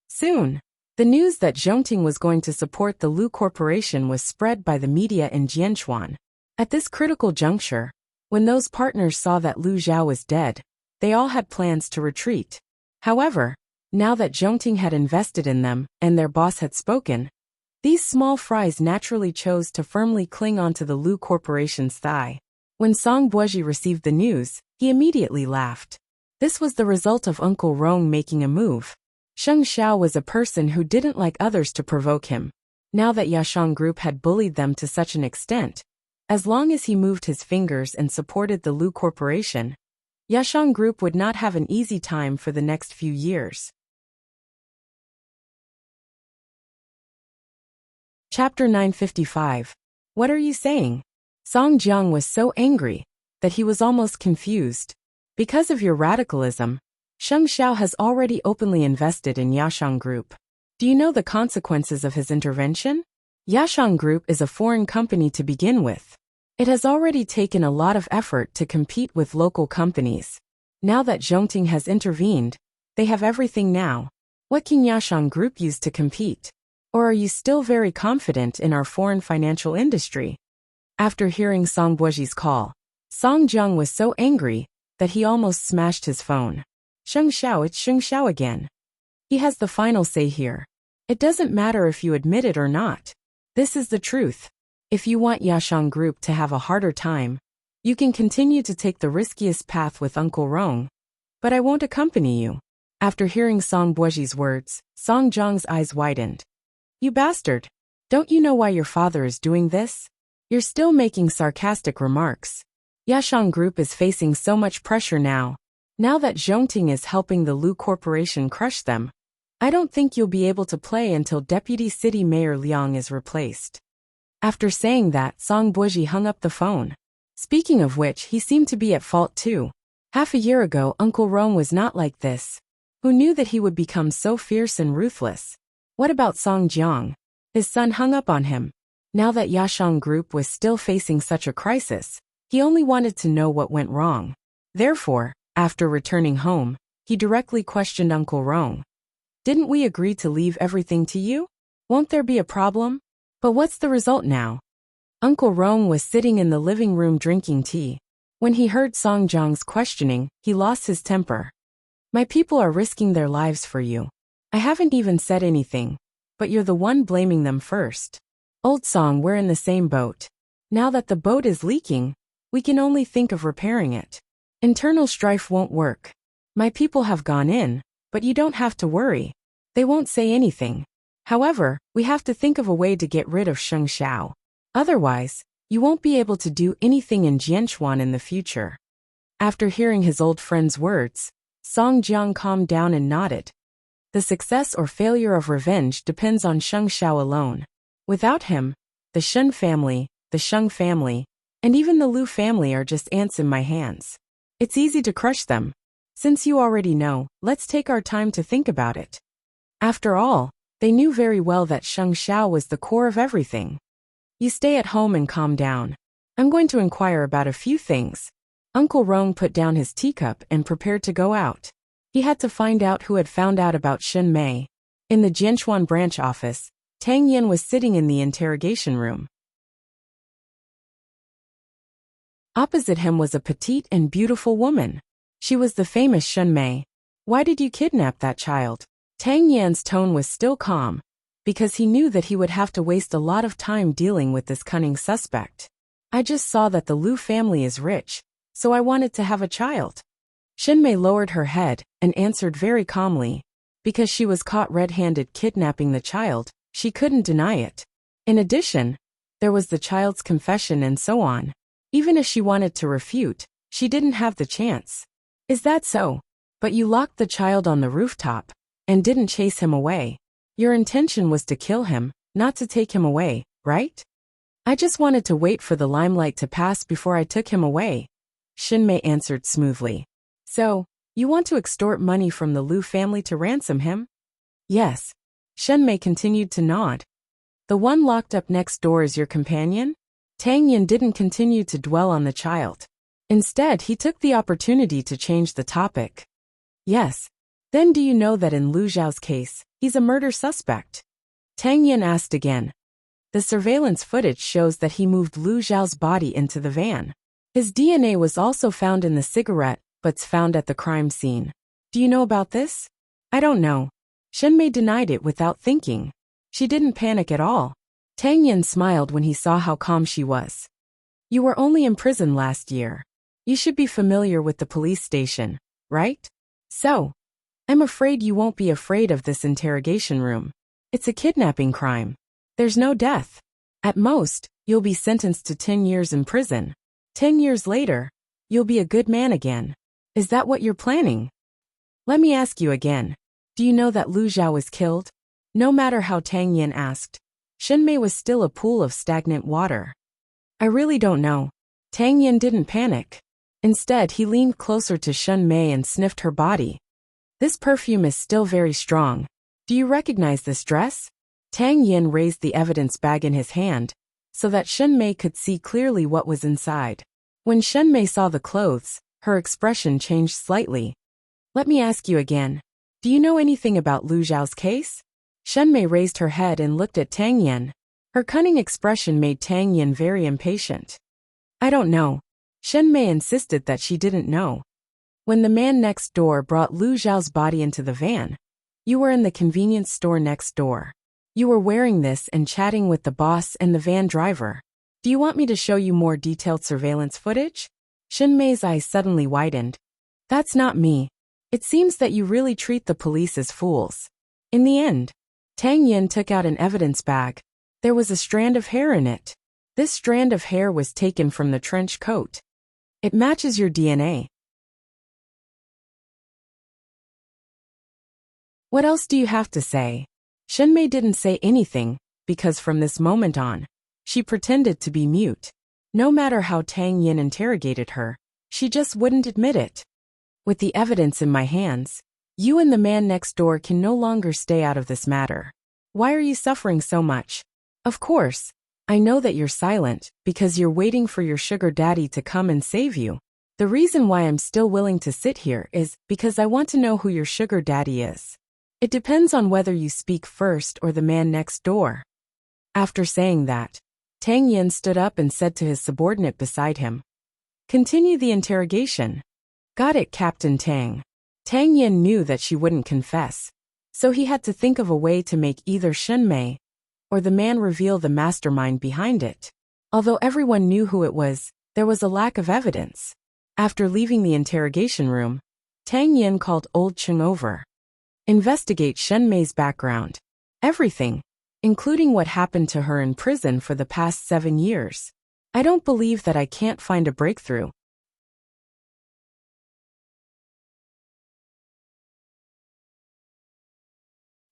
A: Soon, the news that Zhongting was going to support the Lu Corporation was spread by the media in Jianchuan. At this critical juncture, when those partners saw that Lu Zhao was dead, they all had plans to retreat. However, now that Zhongting had invested in them and their boss had spoken, these small fries naturally chose to firmly cling onto the Lu Corporation's thigh. When Song Buozhi received the news, he immediately laughed. This was the result of Uncle Rong making a move. Sheng Xiao was a person who didn't like others to provoke him. Now that Yashang Group had bullied them to such an extent, as long as he moved his fingers and supported the Lu Corporation, Yashang Group would not have an easy time for the next few years. Chapter 955. What are you saying? Song Jiang was so angry that he was almost confused. Because of your radicalism, Sheng Xiao has already openly invested in Yashang Group. Do you know the consequences of his intervention? Yashang Group is a foreign company to begin with. It has already taken a lot of effort to compete with local companies. Now that Zhongting has intervened, they have everything now. What can Yashang Group use to compete? Or are you still very confident in our foreign financial industry? After hearing Song Buozhi's call, Song Jiang was so angry that he almost smashed his phone. Sheng Xiao, it's Sheng Xiao again. He has the final say here. It doesn't matter if you admit it or not. This is the truth. If you want Yashang Group to have a harder time, you can continue to take the riskiest path with Uncle Rong. But I won't accompany you. After hearing Song Buozhi's words, Song Jiang's eyes widened. You bastard! Don't you know why your father is doing this? You're still making sarcastic remarks. Yashang Group is facing so much pressure now. Now that Zhongting is helping the Lu Corporation crush them, I don't think you'll be able to play until Deputy City Mayor Liang is replaced. After saying that, Song Buozhi hung up the phone. Speaking of which, he seemed to be at fault too. Half a year ago, Uncle Rong was not like this. Who knew that he would become so fierce and ruthless? What about Song Jiang? His son hung up on him. Now that Yashang Group was still facing such a crisis, he only wanted to know what went wrong. Therefore, after returning home, he directly questioned Uncle Rong. Didn't we agree to leave everything to you? Won't there be a problem? But what's the result now? Uncle Rong was sitting in the living room drinking tea. When he heard Song Jiang's questioning, he lost his temper. My people are risking their lives for you. I haven't even said anything, but you're the one blaming them first. Old Song, we're in the same boat. Now that the boat is leaking, we can only think of repairing it. Internal strife won't work. My people have gone in, but you don't have to worry. They won't say anything. However, we have to think of a way to get rid of Sheng Xiao. Otherwise, you won't be able to do anything in Jianchuan in the future. After hearing his old friend's words, Song Jiang calmed down and nodded. The success or failure of revenge depends on Sheng Xiao alone. Without him, the Shen family, the Sheng family, and even the Lu family are just ants in my hands. It's easy to crush them. Since you already know, let's take our time to think about it. After all, They knew very well that Sheng Xiao was the core of everything. You stay at home and calm down. I'm going to inquire about a few things. Uncle Rong put down his teacup and prepared to go out. He had to find out who had found out about Shen Mei. In the Jianchuan branch office, Tang Yin was sitting in the interrogation room. Opposite him was a petite and beautiful woman. She was the famous Shen Mei. Why did you kidnap that child? Tang Yan's tone was still calm, because he knew that he would have to waste a lot of time dealing with this cunning suspect. I just saw that the Lu family is rich, so I wanted to have a child. Shen Mei lowered her head and answered very calmly. Because she was caught red-handed kidnapping the child, she couldn't deny it. In addition, there was the child's confession and so on. Even if she wanted to refute, she didn't have the chance. Is that so? But you locked the child on the rooftop and didn't chase him away. Your intention was to kill him, not to take him away, right? I just wanted to wait for the limelight to pass before I took him away. Shen Mei answered smoothly. So, you want to extort money from the Lu family to ransom him? Yes. Shen Mei continued to nod. The one locked up next door is your companion? Tang Yin didn't continue to dwell on the child. Instead, he took the opportunity to change the topic. Yes. Then do you know that in Lu Zhao's case, he's a murder suspect? Tang Yin asked again. The surveillance footage shows that he moved Lu Zhao's body into the van. His DNA was also found in the cigarette butts found at the crime scene. Do you know about this? I don't know. Shen Mei denied it without thinking. She didn't panic at all. Tang Yin smiled when he saw how calm she was. You were only in prison last year. You should be familiar with the police station, right? So, I'm afraid you won't be afraid of this interrogation room. It's a kidnapping crime. There's no death. At most, you'll be sentenced to 10 years in prison. 10 years later, you'll be a good man again. Is that what you're planning? Let me ask you again. Do you know that Lu Zhao was killed? No matter how Tang Yin asked, Shen Mei was still a pool of stagnant water. I really don't know. Tang Yin didn't panic. Instead, he leaned closer to Shen Mei and sniffed her body. This perfume is still very strong. Do you recognize this dress? Tang Yin raised the evidence bag in his hand, so that Shen Mei could see clearly what was inside. When Shen Mei saw the clothes, her expression changed slightly. Let me ask you again. Do you know anything about Lu Zhao's case? Shen Mei raised her head and looked at Tang Yin. Her cunning expression made Tang Yin very impatient. I don't know. Shen Mei insisted that she didn't know. When the man next door brought Lu Zhao's body into the van, you were in the convenience store next door. You were wearing this and chatting with the boss and the van driver. Do you want me to show you more detailed surveillance footage? Shen Mei's eyes suddenly widened. That's not me. It seems that you really treat the police as fools. In the end, Tang Yin took out an evidence bag. There was a strand of hair in it. This strand of hair was taken from the trench coat. It matches your DNA. What else do you have to say? Shen Mei didn't say anything, because from this moment on, she pretended to be mute. No matter how Tang Yin interrogated her, she just wouldn't admit it. With the evidence in my hands, you and the man next door can no longer stay out of this matter. Why are you suffering so much? Of course, I know that you're silent because you're waiting for your sugar daddy to come and save you. The reason why I'm still willing to sit here is because I want to know who your sugar daddy is. It depends on whether you speak first or the man next door. After saying that, Tang Yin stood up and said to his subordinate beside him, Continue the interrogation. Got it, Captain Tang. Tang Yin knew that she wouldn't confess, so he had to think of a way to make either Shen Mei or the man reveal the mastermind behind it. Although everyone knew who it was, there was a lack of evidence. After leaving the interrogation room, Tang Yin called Old Cheng over. Investigate Shen Mei's background. Everything, including what happened to her in prison for the past 7 years. I don't believe that I can't find a breakthrough.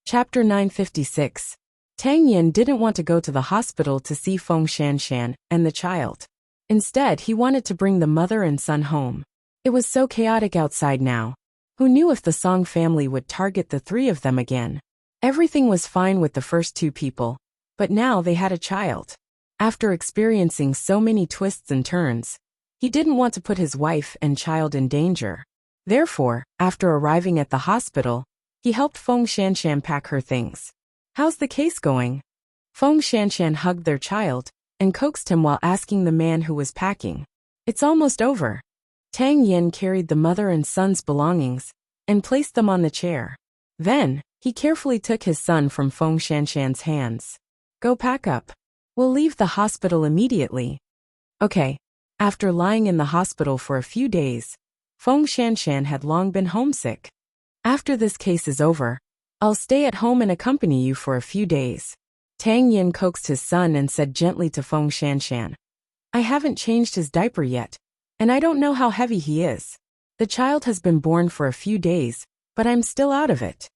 A: Chapter 956. Tang Yin didn't want to go to the hospital to see Feng Shanshan and the child. Instead, he wanted to bring the mother and son home. It was so chaotic outside now. Who knew if the Song family would target the three of them again? Everything was fine with the first two people, but now they had a child. After experiencing so many twists and turns, he didn't want to put his wife and child in danger. Therefore, after arriving at the hospital, he helped Feng Shanshan pack her things. "How's the case going?" Feng Shanshan hugged their child and coaxed him while asking the man who was packing. "It's almost over." Tang Yin carried the mother and son's belongings and placed them on the chair. Then, he carefully took his son from Feng Shanshan's hands. "Go pack up. We'll leave the hospital immediately." Okay. After lying in the hospital for a few days, Feng Shanshan had long been homesick. "After this case is over, I'll stay at home and accompany you for a few days." Tang Yin coaxed his son and said gently to Feng Shanshan, "I haven't changed his diaper yet, and I don't know how heavy he is. The child has been born for a few days, but I'm still out of it."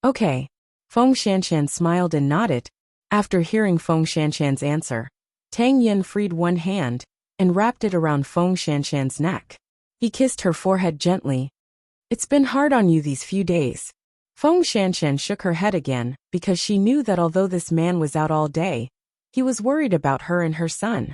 A: "Okay." Feng Shanshan smiled and nodded. After hearing Feng Shanshan's answer, Tang Yin freed one hand and wrapped it around Feng Shanshan's neck. He kissed her forehead gently. "It's been hard on you these few days." Feng Shanshan shook her head again because she knew that although this man was out all day, he was worried about her and her son.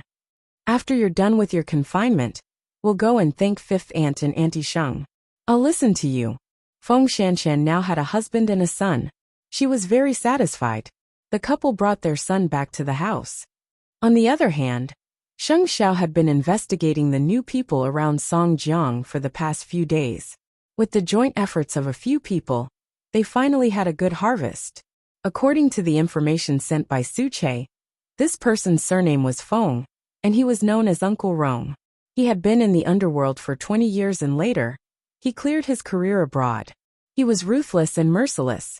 A: "After you're done with your confinement, we'll go and thank Fifth Aunt and Auntie Sheng. I'll listen to you." Feng Shanshan now had a husband and a son. She was very satisfied. The couple brought their son back to the house. On the other hand, Sheng Xiao had been investigating the new people around Songjiang for the past few days. With the joint efforts of a few people, they finally had a good harvest. According to the information sent by Su Che, this person's surname was Feng, and he was known as Uncle Rong. He had been in the underworld for 20 years and later, he cleared his career abroad. He was ruthless and merciless.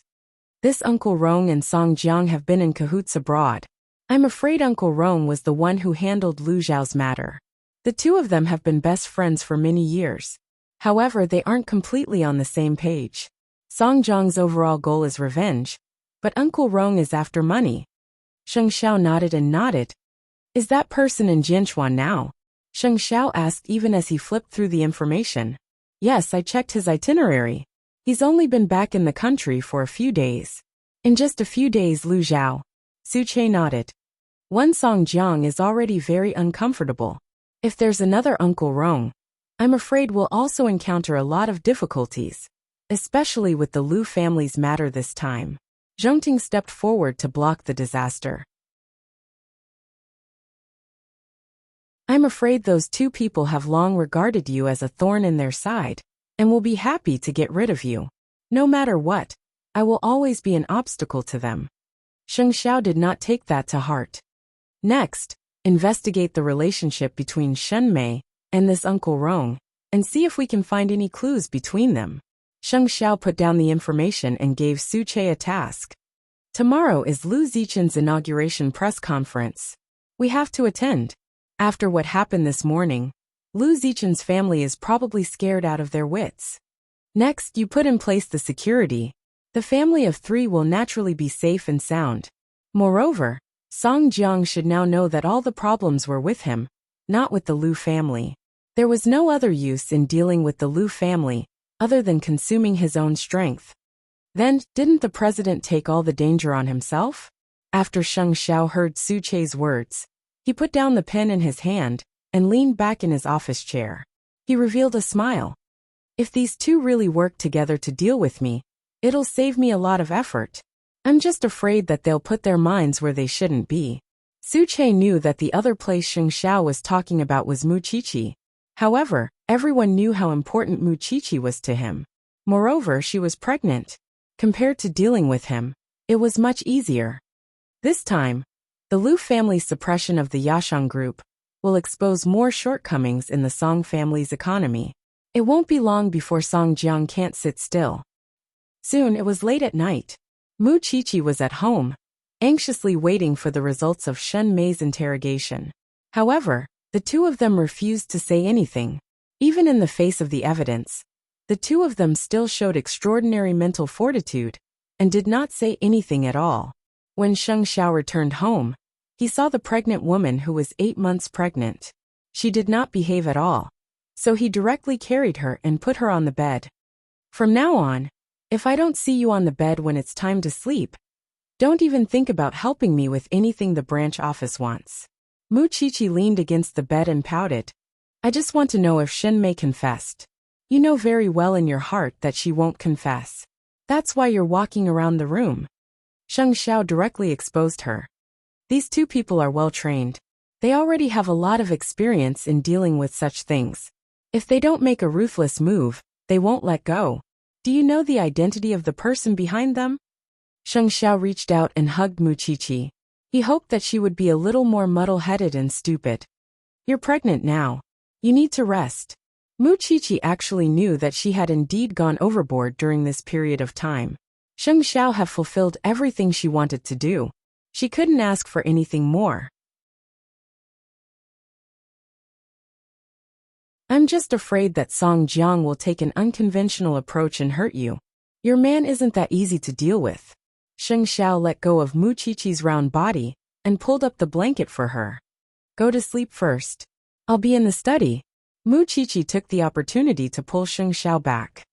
A: This Uncle Rong and Songjiang have been in cahoots abroad. I'm afraid Uncle Rong was the one who handled Lu Zhao's matter. The two of them have been best friends for many years. However, they aren't completely on the same page. Songjiang's overall goal is revenge, but Uncle Rong is after money. Sheng Xiao nodded and nodded. "Is that person in Jianchuan now?" Sheng Xiao asked even as he flipped through the information. "Yes, I checked his itinerary. He's only been back in the country for a few days." "In just a few days, Lu Zhao." Su Che nodded. "One Songjiang is already very uncomfortable. If there's another Uncle Rong, I'm afraid we'll also encounter a lot of difficulties, especially with the Lu family's matter this time." Zhongting stepped forward to block the disaster. "I'm afraid those two people have long regarded you as a thorn in their side, and will be happy to get rid of you. No matter what, I will always be an obstacle to them." Sheng Xiao did not take that to heart. "Next, investigate the relationship between Shen Mei and this Uncle Rong, and see if we can find any clues between them." Sheng Xiao put down the information and gave Su Che a task. "Tomorrow is Lu Zichen's inauguration press conference. We have to attend. After what happened this morning, Lu Zichen's family is probably scared out of their wits. Next, you put in place the security. The family of three will naturally be safe and sound. Moreover, Song Jiang should now know that all the problems were with him, not with the Lu family. There was no other use in dealing with the Lu family, other than consuming his own strength. Then, didn't the president take all the danger on himself?" After Sheng Xiao heard Su Che's words, he put down the pen in his hand and leaned back in his office chair. He revealed a smile. "If these two really work together to deal with me, it'll save me a lot of effort. I'm just afraid that they'll put their minds where they shouldn't be." Su Che knew that the other place Sheng Xiao was talking about was Mu Chichi. However, everyone knew how important Mu Chichi was to him. Moreover, she was pregnant. Compared to dealing with him, it was much easier. This time, the Lu family's suppression of the Yashang group will expose more shortcomings in the Song family's economy. It won't be long before Song Jiang can't sit still. Soon it was late at night. Mu Chichi was at home, anxiously waiting for the results of Shen Mei's interrogation. However, the two of them refused to say anything. Even in the face of the evidence, the two of them still showed extraordinary mental fortitude and did not say anything at all. When Sheng Xiao returned home, he saw the pregnant woman who was 8 months pregnant. She did not behave at all, so he directly carried her and put her on the bed. From now on, If I don't see you on the bed when it's time to sleep, don't even think about helping me with anything the branch office wants. Muchichi leaned against the bed and pouted. I just want to know if Shinmei confessed. You know very well in your heart that she won't confess. That's why you're walking around the room. Sheng Xiao directly exposed her. These two people are well trained. They already have a lot of experience in dealing with such things. If they don't make a ruthless move, they won't let go. Do you know the identity of the person behind them? Sheng Xiao reached out and hugged Muchichi. He hoped that she would be a little more muddle-headed and stupid. You're pregnant now. You need to rest. Muchichi actually knew that she had indeed gone overboard during this period of time. Sheng Xiao had fulfilled everything she wanted to do. She couldn't ask for anything more. I'm just afraid that Song Jiang will take an unconventional approach and hurt you. Your man isn't that easy to deal with. Sheng Xiao let go of Muchichi's round body and pulled up the blanket for her. Go to sleep first. I'll be in the study. Muchichi took the opportunity to pull Sheng Xiao back.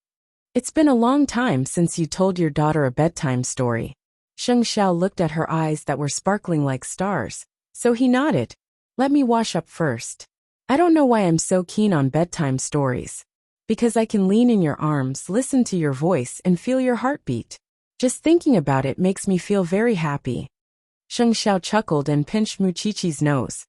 A: It's been a long time since you told your daughter a bedtime story. Sheng Xiao looked at her eyes that were sparkling like stars, so he nodded. Let me wash up first. I don't know why I'm so keen on bedtime stories. Because I can lean in your arms, listen to your voice, and feel your heartbeat. Just thinking about it makes me feel very happy. Sheng Xiao chuckled and pinched Muchichi's nose.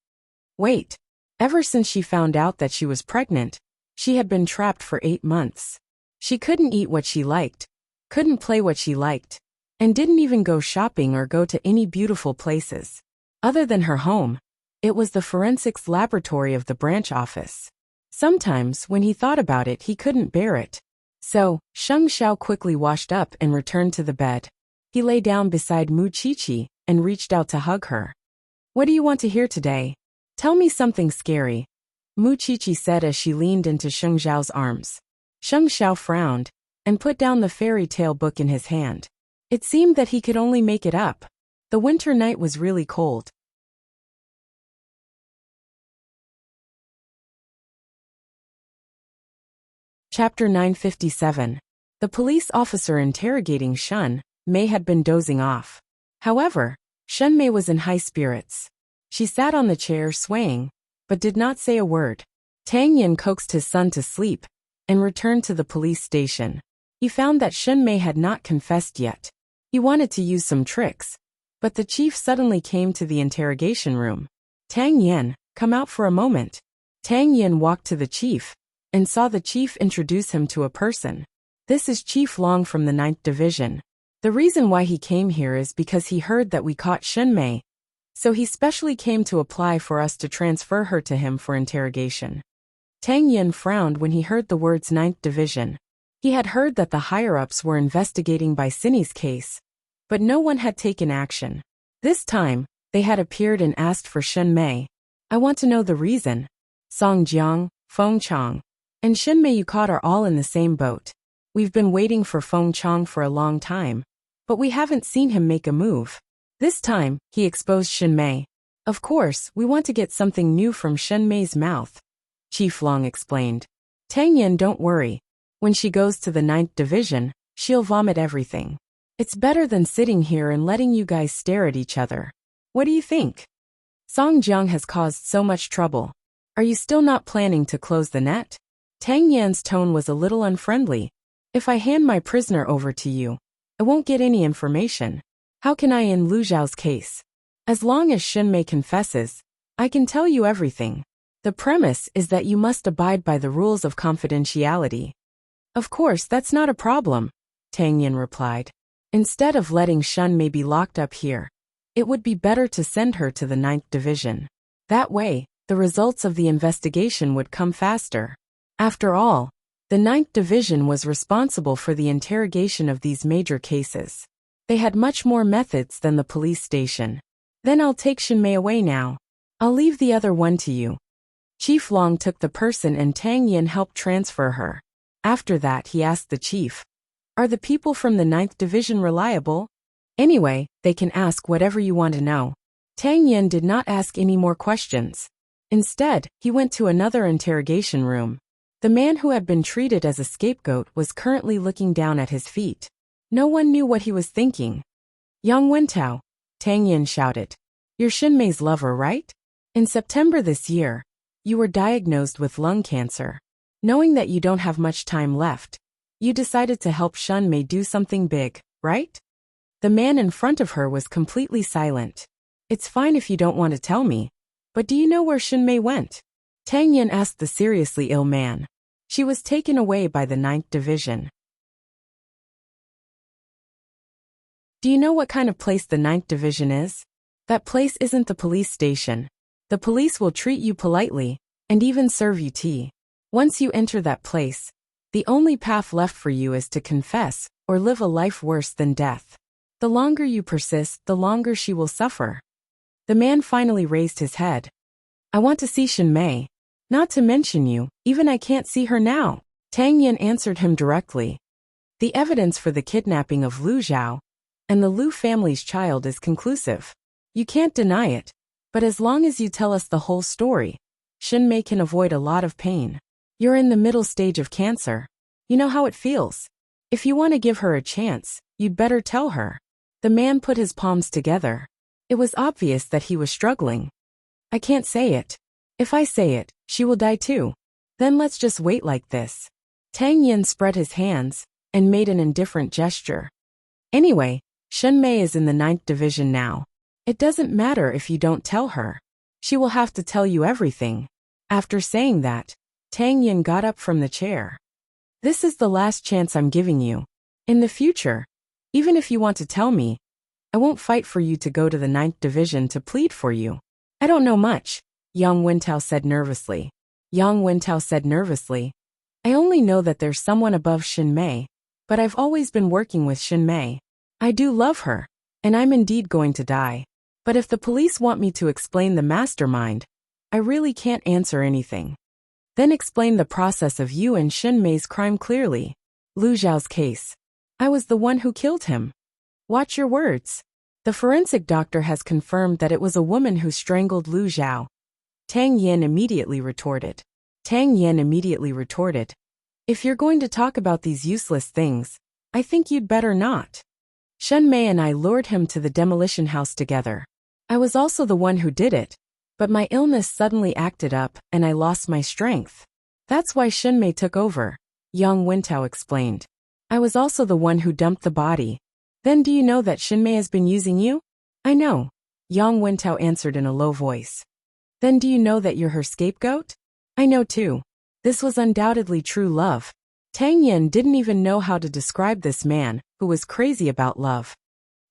A: Wait. Ever since she found out that she was pregnant, she had been trapped for 8 months. She couldn't eat what she liked, couldn't play what she liked, and didn't even go shopping or go to any beautiful places. Other than her home, it was the forensics laboratory of the branch office. Sometimes, when he thought about it, he couldn't bear it. So, Sheng Xiao quickly washed up and returned to the bed. He lay down beside Muchichi and reached out to hug her. What do you want to hear today? Tell me something scary, Muchichi said as she leaned into Sheng Xiao's arms. Sheng Xiao frowned and put down the fairy tale book in his hand. It seemed that he could only make it up. The winter night was really cold. Chapter 957. The police officer interrogating Shen Mei had been dozing off. However, Shen Mei was in high spirits. She sat on the chair swaying, but did not say a word. Tang Yin coaxed his son to sleep and returned to the police station. He found that Shen Mei had not confessed yet. He wanted to use some tricks, but the chief suddenly came to the interrogation room. Tang Yin, come out for a moment. Tang Yin walked to the chief and saw the chief introduce him to a person. This is Chief Long from the 9th Division. The reason why he came here is because he heard that we caught Shen Mei, so he specially came to apply for us to transfer her to him for interrogation. Tang Yin frowned when he heard the words 9th Division. He had heard that the higher-ups were investigating Bai Sini's case, but no one had taken action. This time, they had appeared and asked for Shen Mei. I want to know the reason. Song Jiang, Feng Chang, and Shen Mei you caught are all in the same boat. We've been waiting for Feng Chang for a long time, but we haven't seen him make a move. This time, he exposed Shen Mei. Of course, we want to get something new from Shen Mei's mouth, Chief Long explained. Tang Yin, don't worry. When she goes to the 9th Division, she'll vomit everything. It's better than sitting here and letting you guys stare at each other. What do you think? Song Jiang has caused so much trouble. Are you still not planning to close the net? Tang Yan's tone was a little unfriendly. If I hand my prisoner over to you, I won't get any information. How can I in Lu Zhao's case? As long as Shen Mei confesses, I can tell you everything. The premise is that you must abide by the rules of confidentiality. Of course, that's not a problem, Tang Yin replied. Instead of letting Shen Mei be locked up here, it would be better to send her to the 9th Division. That way, the results of the investigation would come faster. After all, the 9th Division was responsible for the interrogation of these major cases. They had much more methods than the police station. Then I'll take Shen Mei away now. I'll leave the other one to you. Chief Long took the person and Tang Yin helped transfer her. After that he asked the chief, are the people from the 9th Division reliable? Anyway, they can ask whatever you want to know. Tang Yin did not ask any more questions. Instead, he went to another interrogation room. The man who had been treated as a scapegoat was currently looking down at his feet. No one knew what he was thinking. Yang Wentao, Tang Yin shouted. You're Shinmei's lover, right? In September this year, you were diagnosed with lung cancer. Knowing that you don't have much time left, you decided to help Shinmei do something big, right? The man in front of her was completely silent. It's fine if you don't want to tell me, but do you know where Shinmei went? Tang Yin asked the seriously ill man. She was taken away by the 9th Division. Do you know what kind of place the 9th Division is? That place isn't the police station. The police will treat you politely, and even serve you tea. Once you enter that place, the only path left for you is to confess, or live a life worse than death. The longer you persist, the longer she will suffer. The man finally raised his head. I want to see Shinmei. Not to mention you, even I can't see her now. Tang Yin answered him directly. The evidence for the kidnapping of Lu Zhao and the Lu family's child is conclusive. You can't deny it, but as long as you tell us the whole story, Shinmei can avoid a lot of pain. You're in the middle stage of cancer. You know how it feels. If you want to give her a chance, you'd better tell her. The man put his palms together. It was obvious that he was struggling. I can't say it. If I say it, she will die too. Then let's just wait like this. Tang Yin spread his hands and made an indifferent gesture. Anyway, Shinmei is in the 9th Division now. It doesn't matter if you don't tell her. She will have to tell you everything. After saying that, Tang Yin got up from the chair. This is the last chance I'm giving you. In the future, even if you want to tell me, I won't fight for you to go to the 9th Division to plead for you. I don't know much, Yang Wentao said nervously. Yang Wentao said nervously. I only know that there's someone above Shinmei, but I've always been working with Shinmei. I do love her, and I'm indeed going to die. But if the police want me to explain the mastermind, I really can't answer anything. Then explain the process of you and Shinmei's crime clearly. Lu Zhao's case. I was the one who killed him. Watch your words. The forensic doctor has confirmed that it was a woman who strangled Lu Zhao. Tang Yin immediately retorted. If you're going to talk about these useless things, I think you'd better not. Shinmei and I lured him to the demolition house together. I was also the one who did it, but my illness suddenly acted up and I lost my strength. That's why Shinmei took over, Yang Wentao explained. I was also the one who dumped the body. Then do you know that Shinmei has been using you? I know, Yang Wentao answered in a low voice. Then do you know that you're her scapegoat? I know too. This was undoubtedly true love. Tang Yin didn't even know how to describe this man, who was crazy about love.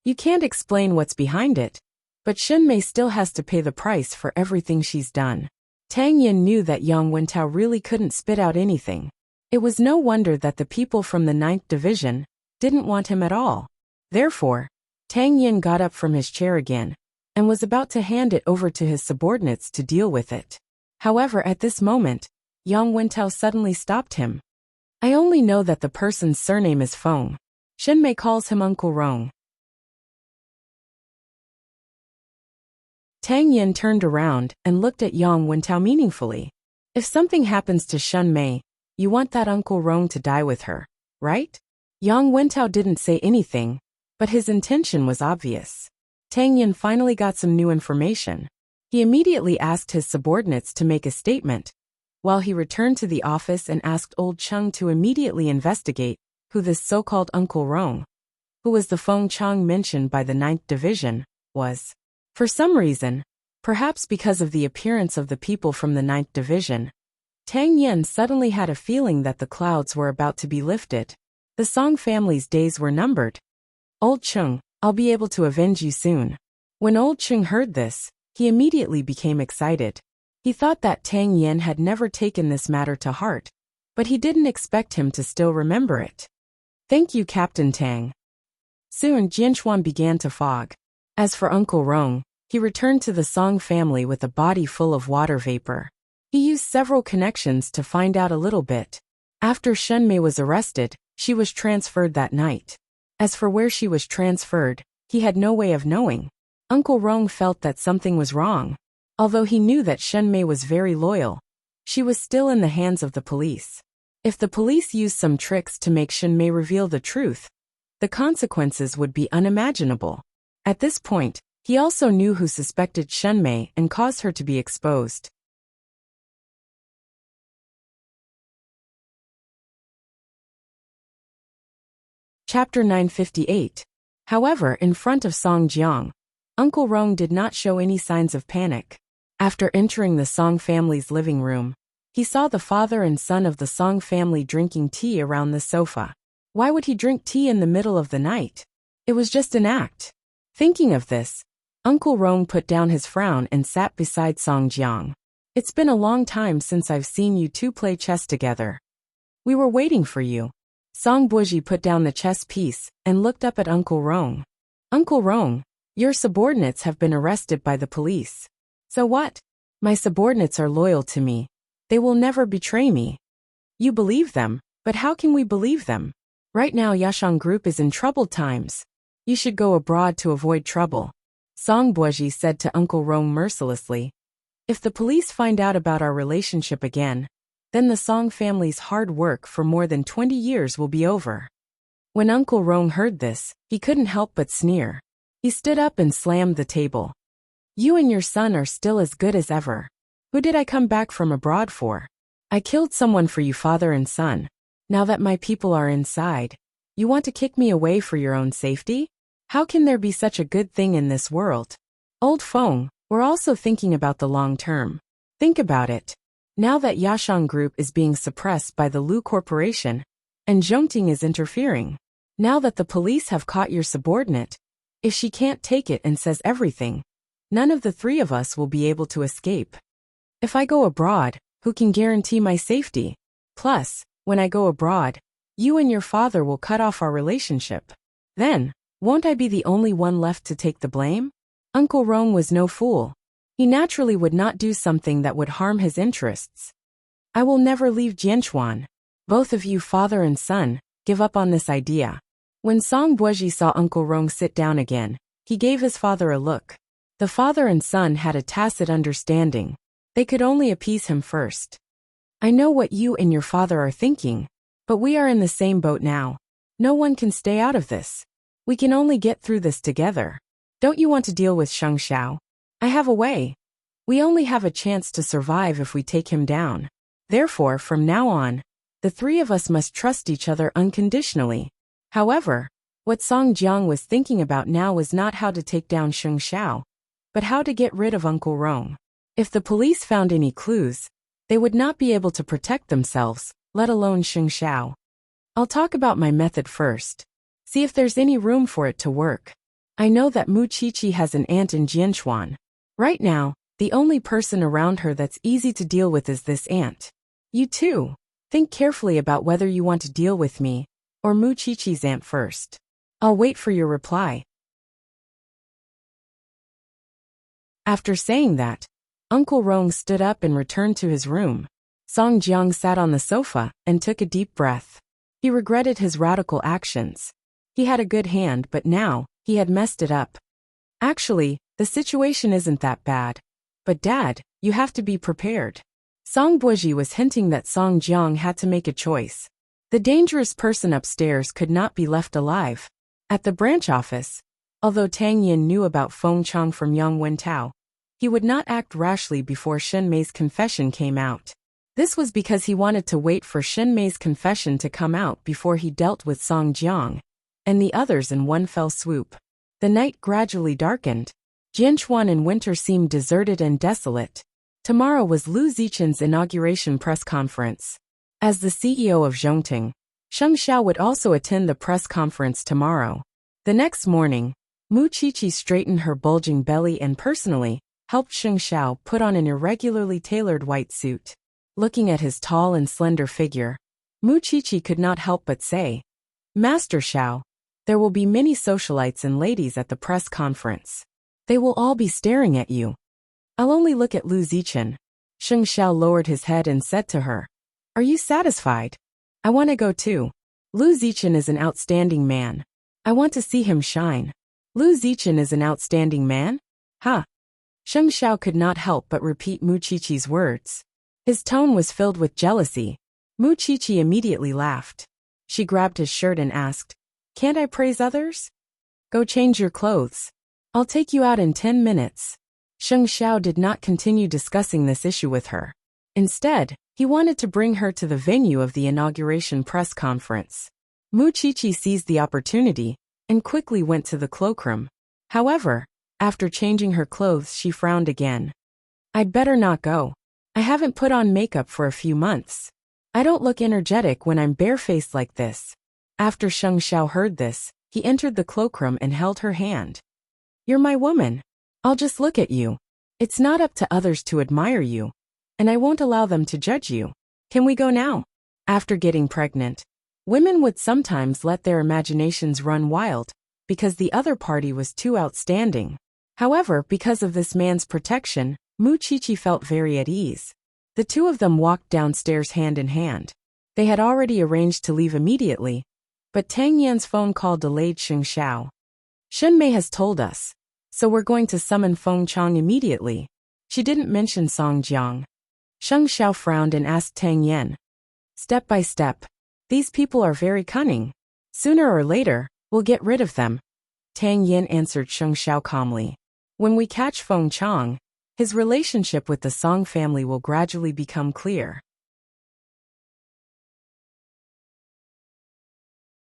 A: You can't explain what's behind it, but Shinmei still has to pay the price for everything she's done. Tang Yin knew that Yang Wentao really couldn't spit out anything. It was no wonder that the people from the 9th Division didn't want him at all. Therefore, Tang Yin got up from his chair again and was about to hand it over to his subordinates to deal with it. However, at this moment, Yang Wentao suddenly stopped him. I only know that the person's surname is Feng. Shinmei calls him Uncle Rong. Tang Yin turned around and looked at Yang Wentao meaningfully. If something happens to Shinmei, you want that Uncle Rong to die with her, right? Yang Wentao didn't say anything, but his intention was obvious. Tang Yin finally got some new information. He immediately asked his subordinates to make a statement, while he returned to the office and asked Old Chung to immediately investigate who this so-called Uncle Rong, who was the Feng Chang mentioned by the 9th Division, was. For some reason, perhaps because of the appearance of the people from the 9th Division, Tang Yin suddenly had a feeling that the clouds were about to be lifted. The Song family's days were numbered. Old Chung, I'll be able to avenge you soon. When Old Chung heard this, he immediately became excited. He thought that Tang Yin had never taken this matter to heart, but he didn't expect him to still remember it. Thank you, Captain Tang. Soon Jianchuan began to fog. As for Uncle Rong, he returned to the Song family with a body full of water vapor. He used several connections to find out a little bit. After Shinmei was arrested, she was transferred that night. As for where she was transferred, he had no way of knowing. Uncle Rong felt that something was wrong. Although he knew that Shinmei was very loyal, she was still in the hands of the police. If the police used some tricks to make Shinmei reveal the truth, the consequences would be unimaginable. At this point, he also knew who suspected Shunmei and caused her to be exposed. Chapter 958. However, in front of Song Jiang, Uncle Rong did not show any signs of panic. After entering the Song family's living room, he saw the father and son of the Song family drinking tea around the sofa. Why would he drink tea in the middle of the night? It was just an act. Thinking of this, Uncle Rong put down his frown and sat beside Song Jiang. It's been a long time since I've seen you two play chess together. We were waiting for you. Song Buoji put down the chess piece and looked up at Uncle Rong. Uncle Rong, your subordinates have been arrested by the police. So what? My subordinates are loyal to me. They will never betray me. You believe them, but how can we believe them? Right now Yashang Group is in troubled times. You should go abroad to avoid trouble. Song Buoji said to Uncle Rong mercilessly. If the police find out about our relationship again, then the Song family's hard work for more than 20 years will be over. When Uncle Rong heard this, he couldn't help but sneer. He stood up and slammed the table. You and your son are still as good as ever. Who did I come back from abroad for? I killed someone for you, father and son. Now that my people are inside, you want to kick me away for your own safety? How can there be such a good thing in this world? Old Feng, we're also thinking about the long term. Think about it. Now that Yashang Group is being suppressed by the Lu Corporation, and Zhongting is interfering. Now that the police have caught your subordinate, if she can't take it and says everything, none of the three of us will be able to escape. If I go abroad, who can guarantee my safety? Plus, when I go abroad, you and your father will cut off our relationship. Then, won't I be the only one left to take the blame? Uncle Rong was no fool. He naturally would not do something that would harm his interests. I will never leave Jianchuan. Both of you, father and son, give up on this idea. When Song Buoji saw Uncle Rong sit down again, he gave his father a look. The father and son had a tacit understanding. They could only appease him first. I know what you and your father are thinking, but we are in the same boat now. No one can stay out of this. We can only get through this together. Don't you want to deal with Sheng Xiao? I have a way. We only have a chance to survive if we take him down. Therefore, from now on, the three of us must trust each other unconditionally. However, what Song Jiang was thinking about now was not how to take down Sheng Xiao, but how to get rid of Uncle Rong. If the police found any clues, they would not be able to protect themselves, let alone Sheng Xiao. I'll talk about my method first. See if there's any room for it to work. I know that Mu Qiqi has an aunt in Jianchuan. Right now, the only person around her that's easy to deal with is this aunt. You too. Think carefully about whether you want to deal with me, or Mu Qiqi's aunt first. I'll wait for your reply. After saying that, Uncle Rong stood up and returned to his room. Song Jiang sat on the sofa and took a deep breath. He regretted his radical actions. He had a good hand, but now, he had messed it up. Actually, the situation isn't that bad. But Dad, you have to be prepared. Song Buoji was hinting that Song Jiang had to make a choice. The dangerous person upstairs could not be left alive. At the branch office, although Tang Yin knew about Feng Chang from Yang Wentao, he would not act rashly before Shen Mei's confession came out. This was because he wanted to wait for Shen Mei's confession to come out before he dealt with Song Jiang and the others in one fell swoop. The night gradually darkened. Jianchuan in winter seemed deserted and desolate. Tomorrow was Lu Zichen's inauguration press conference. As the CEO of Zhongting, Sheng Xiao would also attend the press conference tomorrow. The next morning, Mu Qiqi straightened her bulging belly and personally helped Sheng Xiao put on an irregularly tailored white suit. Looking at his tall and slender figure, Mu Qiqi could not help but say, Master Xiao, there will be many socialites and ladies at the press conference. They will all be staring at you. I'll only look at Lu Zichen. Sheng Xiao lowered his head and said to her, Are you satisfied? I want to go too. Lu Zichen is an outstanding man. I want to see him shine. Lu Zichen is an outstanding man? Ha! Sheng Xiao could not help but repeat Mu Qiqi's words. His tone was filled with jealousy. Mu Qiqi immediately laughed. She grabbed his shirt and asked, Can't I praise others? Go change your clothes. I'll take you out in 10 minutes. Sheng Xiao did not continue discussing this issue with her. Instead, he wanted to bring her to the venue of the inauguration press conference. Mu Qiqi seized the opportunity and quickly went to the cloakroom. However, after changing her clothes, she frowned again. I'd better not go. I haven't put on makeup for a few months. I don't look energetic when I'm barefaced like this. After Sheng Xiao heard this, he entered the cloakroom and held her hand. You're my woman. I'll just look at you. It's not up to others to admire you, and I won't allow them to judge you. Can we go now? After getting pregnant, women would sometimes let their imaginations run wild because the other party was too outstanding. However, because of this man's protection, Mu Qiqi felt very at ease. The two of them walked downstairs hand in hand. They had already arranged to leave immediately, but Tang Yan's phone call delayed Sheng Xiao. Shen Mei has told us, so we're going to summon Feng Chang immediately. She didn't mention Song Jiang. Sheng Xiao frowned and asked Tang Yan. Step by step. These people are very cunning. Sooner or later, we'll get rid of them. Tang Yan answered Sheng Xiao calmly. When we catch Feng Chang, his relationship with the Song family will gradually become clear.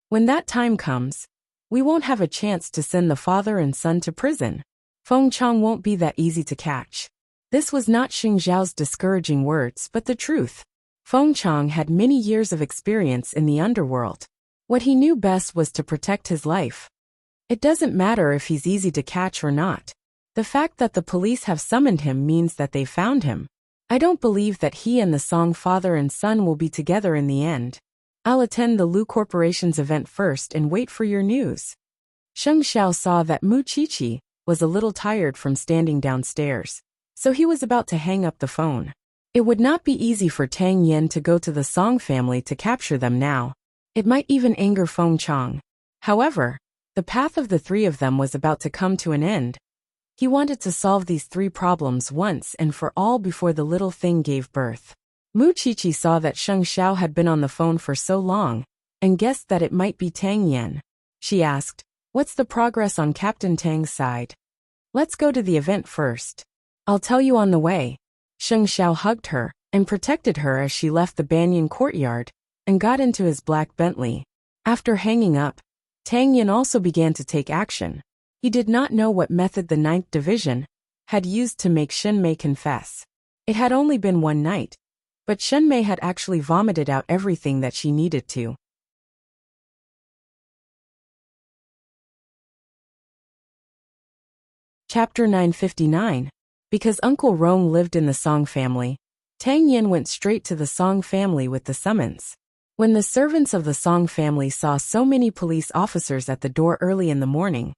A: When that time comes, we won't have a chance to send the father and son to prison. Feng Chang won't be that easy to catch. This was not Xing Zhao's discouraging words, but the truth. Feng Chang had many years of experience in the underworld. What he knew best was to protect his life. It doesn't matter if he's easy to catch or not. The fact that the police have summoned him means that they found him. I don't believe that he and the Song father and son will be together in the end. I'll attend the Lu Corporation's event first and wait for your news. Sheng Xiao saw that Mu Qiqi was a little tired from standing downstairs, so he was about to hang up the phone. It would not be easy for Tang Yan to go to the Song family to capture them now. It might even anger Feng Chang. However, the path of the three of them was about to come to an end. He wanted to solve these three problems once and for all before the little thing gave birth. Mu Qiqi saw that Sheng Xiao had been on the phone for so long and guessed that it might be Tang Yan. She asked, "What's the progress on Captain Tang's side? Let's go to the event first. I'll tell you on the way." Sheng Xiao hugged her and protected her as she left the Banyan courtyard and got into his black Bentley. After hanging up, Tang Yan also began to take action. He did not know what method the 9th Division had used to make Shen Mei confess. It had only been one night, but Shen Mei had actually vomited out everything that she needed to. Chapter 959. Because Uncle Rong lived in the Song family, Tang Yan went straight to the Song family with the summons. When the servants of the Song family saw so many police officers at the door early in the morning,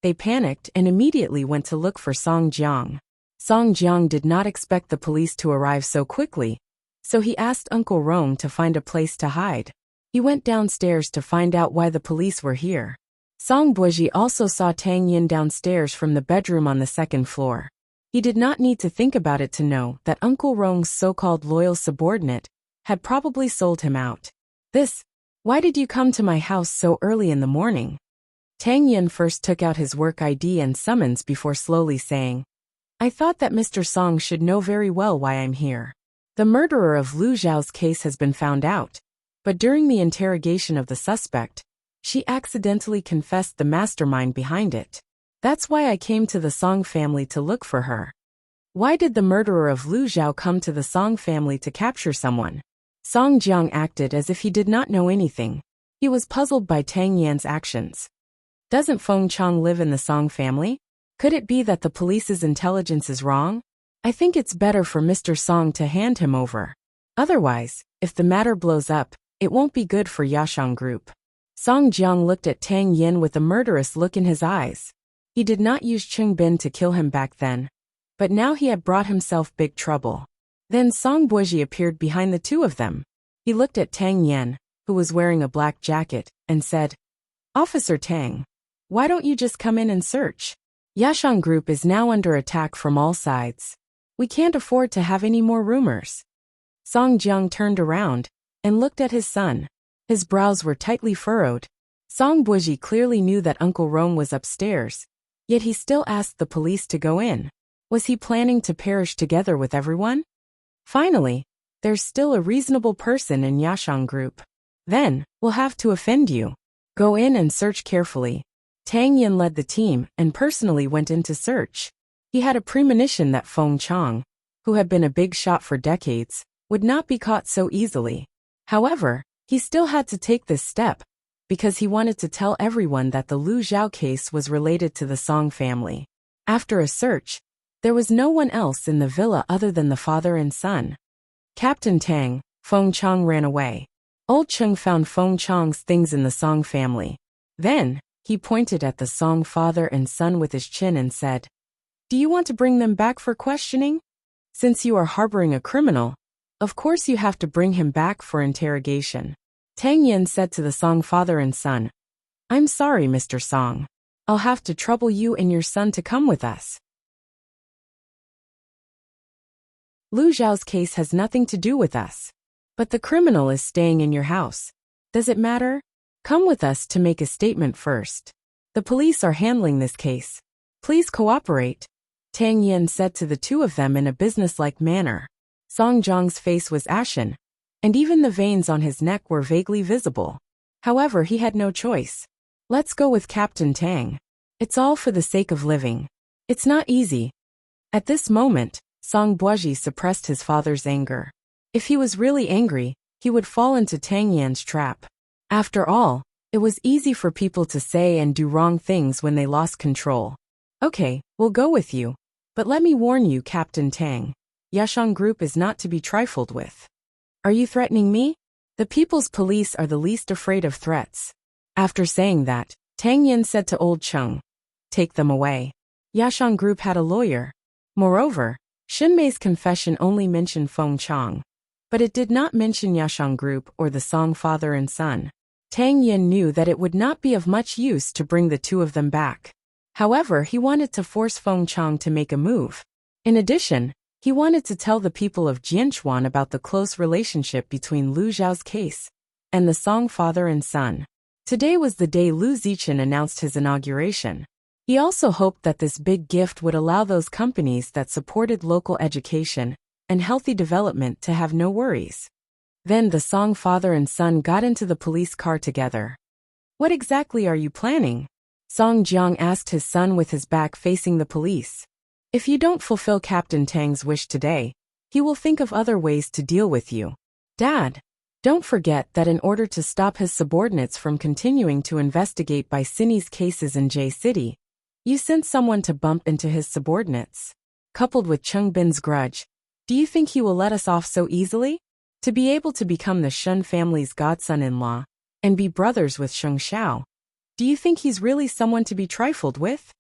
A: they panicked and immediately went to look for Song Jiang. Song Jiang did not expect the police to arrive so quickly, so he asked Uncle Rong to find a place to hide. He went downstairs to find out why the police were here. Song Buoji also saw Tang Yan downstairs from the bedroom on the 2nd floor. He did not need to think about it to know that Uncle Rong's so-called loyal subordinate had probably sold him out. Why did you come to my house so early in the morning? Tang Yan first took out his work ID and summons before slowly saying, I thought that Mr. Song should know very well why I'm here. The murderer of Lu Zhao's case has been found out, but during the interrogation of the suspect, she accidentally confessed the mastermind behind it. That's why I came to the Song family to look for her. Why did the murderer of Lu Zhao come to the Song family to capture someone? Song Jiang acted as if he did not know anything. He was puzzled by Tang Yan's actions. Doesn't Feng Chang live in the Song family? Could it be that the police's intelligence is wrong? I think it's better for Mr. Song to hand him over. Otherwise, if the matter blows up, it won't be good for Yashang Group. Song Jiang looked at Tang Yan with a murderous look in his eyes. He did not use Cheng Bin to kill him back then, but now he had brought himself big trouble. Then Song Buoji appeared behind the two of them. He looked at Tang Yan, who was wearing a black jacket, and said, Officer Tang, why don't you just come in and search? Yashang Group is now under attack from all sides. We can't afford to have any more rumors. Song Jiang turned around and looked at his son. His brows were tightly furrowed. Song Buji clearly knew that Uncle Rome was upstairs, yet he still asked the police to go in. Was he planning to perish together with everyone? Finally, there's still a reasonable person in Yashang Group. Then, we'll have to offend you. Go in and search carefully. Tang Yin led the team and personally went in to search. He had a premonition that Feng Chang, who had been a big shot for decades, would not be caught so easily. However, he still had to take this step, because he wanted to tell everyone that the Lu Zhao case was related to the Song family. After a search, there was no one else in the villa other than the father and son. Captain Tang, Feng Chang ran away. Old Chung found Feng Chang's things in the Song family. Then, he pointed at the Song father and son with his chin and said, "Do you want to bring them back for questioning? Since you are harboring a criminal, of course you have to bring him back for interrogation." Tang Yin said to the Song father and son, "I'm sorry, Mr. Song. I'll have to trouble you and your son to come with us. Lu Zhao's case has nothing to do with us. But the criminal is staying in your house. Does it matter? Come with us to make a statement first. The police are handling this case. Please cooperate," Tang Yin said to the two of them in a businesslike manner. Song Jiang's face was ashen, and even the veins on his neck were vaguely visible. However, he had no choice. Let's go with Captain Tang. It's all for the sake of living. It's not easy. At this moment, Song Buji suppressed his father's anger. If he was really angry, he would fall into Tang Yan's trap. After all, it was easy for people to say and do wrong things when they lost control. "Okay, we'll go with you. But let me warn you, Captain Tang. Yashang Group is not to be trifled with." "Are you threatening me? The people's police are the least afraid of threats." After saying that, Tang Yin said to Old Chung, "Take them away." Yashang Group had a lawyer. Moreover, Shinmei's confession only mentioned Feng Chang, but it did not mention Yashang Group or the Song father and son. Tang Yin knew that it would not be of much use to bring the two of them back. However, he wanted to force Feng Chang to make a move. In addition, he wanted to tell the people of Jianchuan about the close relationship between Lu Zhao's case and the Song father and son. Today was the day Lu Zichen announced his inauguration. He also hoped that this big gift would allow those companies that supported local education and healthy development to have no worries. Then the Song father and son got into the police car together. "What exactly are you planning?" Song Jiang asked his son with his back facing the police. "If you don't fulfill Captain Tang's wish today, he will think of other ways to deal with you. Dad, don't forget that in order to stop his subordinates from continuing to investigate by Sini's cases in J City, you sent someone to bump into his subordinates. Coupled with Chung Bin's grudge, do you think he will let us off so easily? To be able to become the Shun family's godson-in-law and be brothers with Sheng Xiao, do you think he's really someone to be trifled with?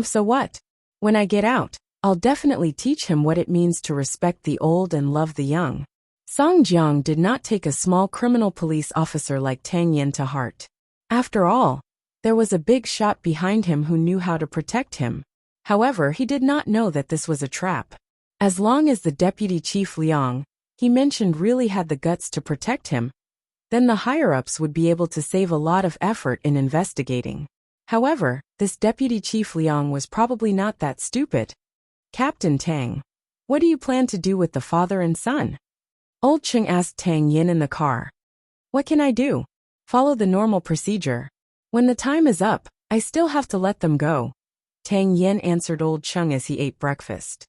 A: So what? When I get out, I'll definitely teach him what it means to respect the old and love the young." Song Jiang did not take a small criminal police officer like Tang Yin to heart. After all, there was a big shot behind him who knew how to protect him. However, he did not know that this was a trap. As long as the deputy chief Liang, he mentioned, really had the guts to protect him, then the higher-ups would be able to save a lot of effort in investigating. However, this deputy chief Liang was probably not that stupid. "Captain Tang, what do you plan to do with the father and son?" Old Chung asked Tang Yin in the car. "What can I do? Follow the normal procedure. When the time is up, I still have to let them go," Tang Yin answered Old Chung as he ate breakfast.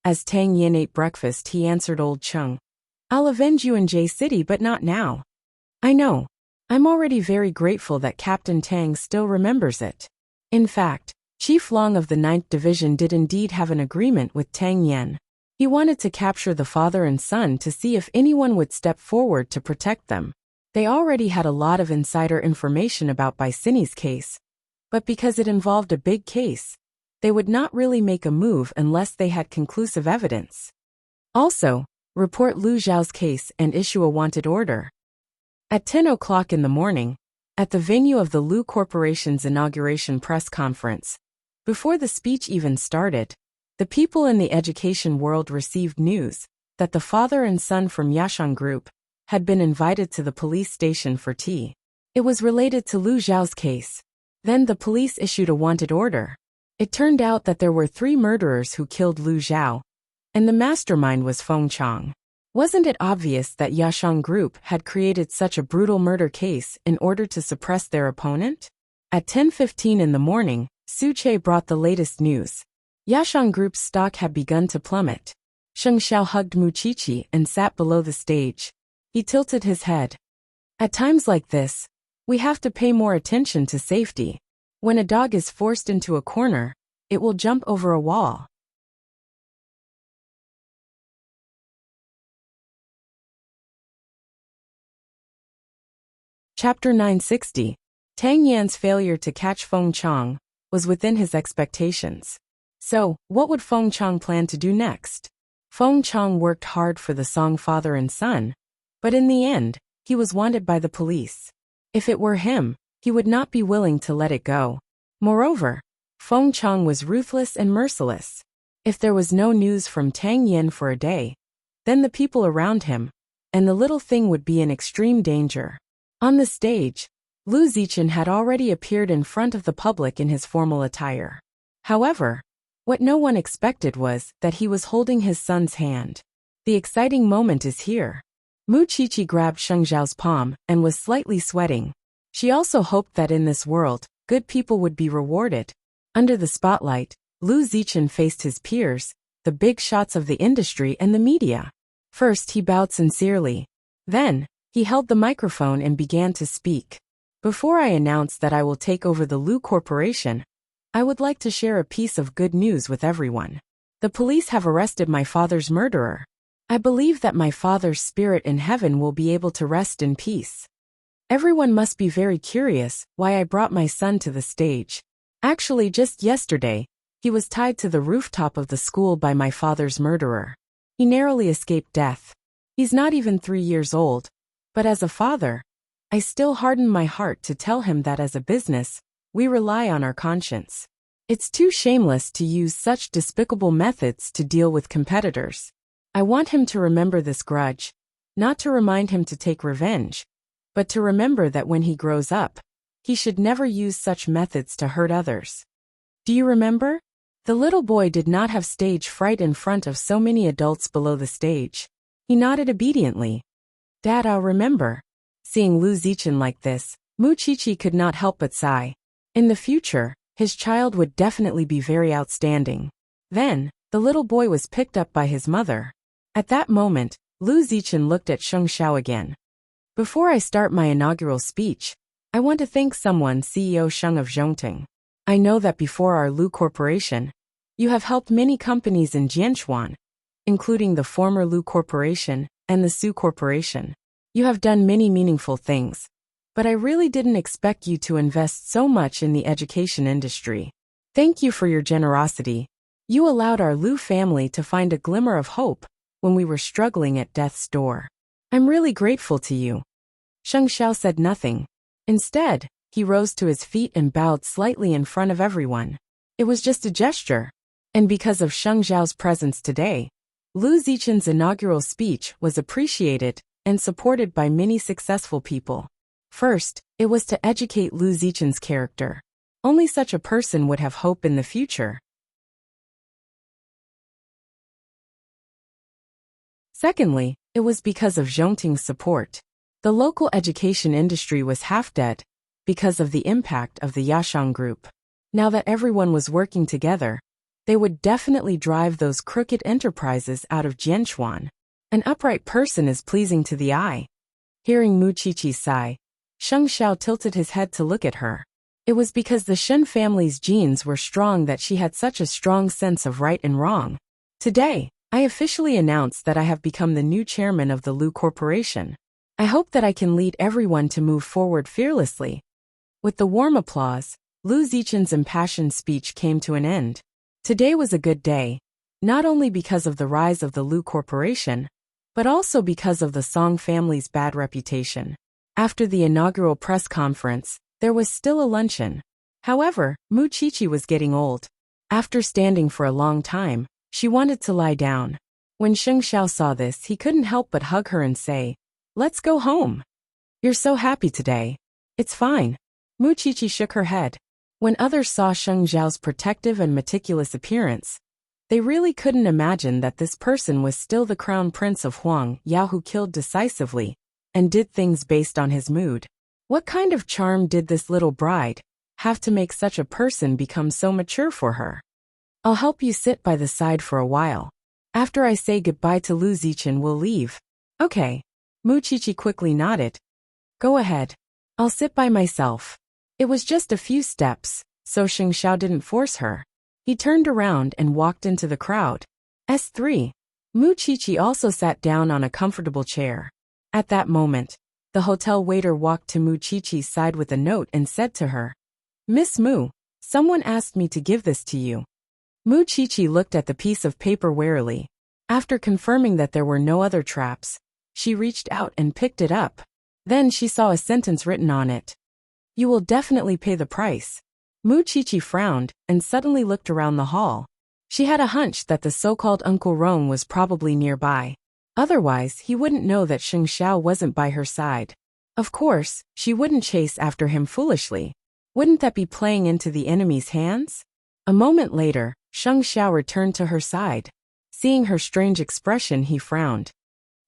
A: As Tang Yin ate breakfast, he answered Old Chung, "I'll avenge you in J City, but not now." "I know. I'm already very grateful that Captain Tang still remembers it." In fact, Chief Long of the 9th Division did indeed have an agreement with Tang Yin. He wanted to capture the father and son to see if anyone would step forward to protect them. They already had a lot of insider information about Baisini's case, but because it involved a big case, they would not really make a move unless they had conclusive evidence. Also, report Lu Zhao's case and issue a wanted order. At 10 o'clock in the morning, at the venue of the Lu Corporation's inauguration press conference, before the speech even started, the people in the education world received news that the father and son from Yashang Group had been invited to the police station for tea. It was related to Lu Zhao's case. Then the police issued a wanted order. It turned out that there were 3 murderers who killed Lu Zhao, and the mastermind was Feng Chang. Wasn't it obvious that Yashang Group had created such a brutal murder case in order to suppress their opponent? At 10:15 in the morning, Su Che brought the latest news. Yashang Group's stock had begun to plummet. Sheng Xiao hugged Mu Qiqi and sat below the stage. He tilted his head. At times like this, we have to pay more attention to safety. When a dog is forced into a corner, it will jump over a wall. Chapter 960. Tang Yan's failure to catch Feng Chang was within his expectations. So, what would Feng Chang plan to do next? Feng Chang worked hard for the Song father and son, but in the end, he was wanted by the police. If it were him, he would not be willing to let it go. Moreover, Feng Chang was ruthless and merciless. If there was no news from Tang Yan for a day, then the people around him, and the little thing would be in extreme danger. On the stage, Lu Zichen had already appeared in front of the public in his formal attire. However, what no one expected was that he was holding his son's hand. The exciting moment is here. Mu Qiqi grabbed Sheng Zhao's palm and was slightly sweating. She also hoped that in this world, good people would be rewarded. Under the spotlight, Lu Zichen faced his peers, the big shots of the industry and the media. First he bowed sincerely. Then, he held the microphone and began to speak. Before I announce that I will take over the Lu Corporation, I would like to share a piece of good news with everyone. The police have arrested my father's murderer. I believe that my father's spirit in heaven will be able to rest in peace. Everyone must be very curious why I brought my son to the stage. Actually, just yesterday, he was tied to the rooftop of the school by my father's murderer. He narrowly escaped death. He's not even 3 years old, but as a father, I still harden my heart to tell him that as a business, we rely on our conscience. It's too shameless to use such despicable methods to deal with competitors. I want him to remember this grudge, not to remind him to take revenge, but to remember that when he grows up, he should never use such methods to hurt others. Do you remember? The little boy did not have stage fright in front of so many adults below the stage. He nodded obediently. Dad, I'll remember. Seeing Lu Zichen like this, Mu Qiqi could not help but sigh. In the future, his child would definitely be very outstanding. Then, the little boy was picked up by his mother. At that moment, Lu Zichen looked at Sheng Xiao again. Before I start my inaugural speech, I want to thank someone, CEO Sheng of Zhongting. I know that before our Lu Corporation, you have helped many companies in Jianchuan, including the former Lu Corporation and the Su Corporation. You have done many meaningful things, but I really didn't expect you to invest so much in the education industry. Thank you for your generosity. You allowed our Lu family to find a glimmer of hope when we were struggling at death's door. I'm really grateful to you. Sheng Xiao said nothing. Instead, he rose to his feet and bowed slightly in front of everyone. It was just a gesture. And because of Sheng Xiao's presence today, Lu Zichen's inaugural speech was appreciated and supported by many successful people. First, it was to educate Lu Zichen's character. Only such a person would have hope in the future. Secondly, it was because of Zhongting's support. The local education industry was half dead because of the impact of the Yashang Group. Now that everyone was working together, they would definitely drive those crooked enterprises out of Jianchuan. An upright person is pleasing to the eye. Hearing Mu Qiqi's sigh, Sheng Xiao tilted his head to look at her. It was because the Shen family's genes were strong that she had such a strong sense of right and wrong. Today, I officially announce that I have become the new chairman of the Lu Corporation. I hope that I can lead everyone to move forward fearlessly. With the warm applause, Lu Zichen's impassioned speech came to an end. Today was a good day, not only because of the rise of the Lu Corporation, but also because of the Song family's bad reputation. After the inaugural press conference, there was still a luncheon. However, Mu Qiqi was getting old. After standing for a long time, she wanted to lie down. When Sheng Xiao saw this, he couldn't help but hug her and say, Let's go home. You're so happy today. It's fine. Mu Qiqi shook her head. When others saw Sheng Zhao's protective and meticulous appearance, they really couldn't imagine that this person was still the crown prince of Huang Yao, who killed decisively and did things based on his mood. What kind of charm did this little bride have to make such a person become so mature for her? I'll help you sit by the side for a while. After I say goodbye to Lu Zichen, we'll leave. Okay. Mu Qiqi quickly nodded. Go ahead. I'll sit by myself. It was just a few steps, so Sheng Xiao didn't force her. He turned around and walked into the crowd. S3. Mu Qiqi also sat down on a comfortable chair. At that moment, the hotel waiter walked to Mu Qiqi's side with a note and said to her, Miss Mu, someone asked me to give this to you. Mu Qiqi looked at the piece of paper warily. After confirming that there were no other traps, she reached out and picked it up. Then she saw a sentence written on it. You will definitely pay the price. Mu Qiqi frowned and suddenly looked around the hall. She had a hunch that the so-called Uncle Rong was probably nearby. Otherwise, he wouldn't know that Sheng Xiao wasn't by her side. Of course, she wouldn't chase after him foolishly. Wouldn't that be playing into the enemy's hands? A moment later, Sheng Xiao returned to her side. Seeing her strange expression, he frowned.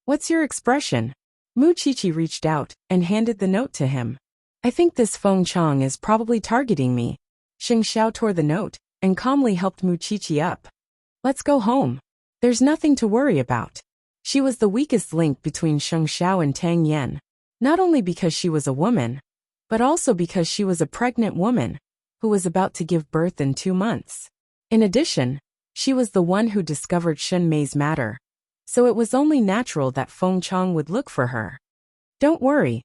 A: What's your expression? Mu Qiqi reached out and handed the note to him. I think this Feng Chang is probably targeting me. Sheng Xiao tore the note and calmly helped Mu Qiqi up. Let's go home. There's nothing to worry about. She was the weakest link between Sheng Xiao and Tang Yan, not only because she was a woman, but also because she was a pregnant woman who was about to give birth in 2 months. In addition, she was the one who discovered Shen Mei's matter, so it was only natural that Feng Chang would look for her. Don't worry.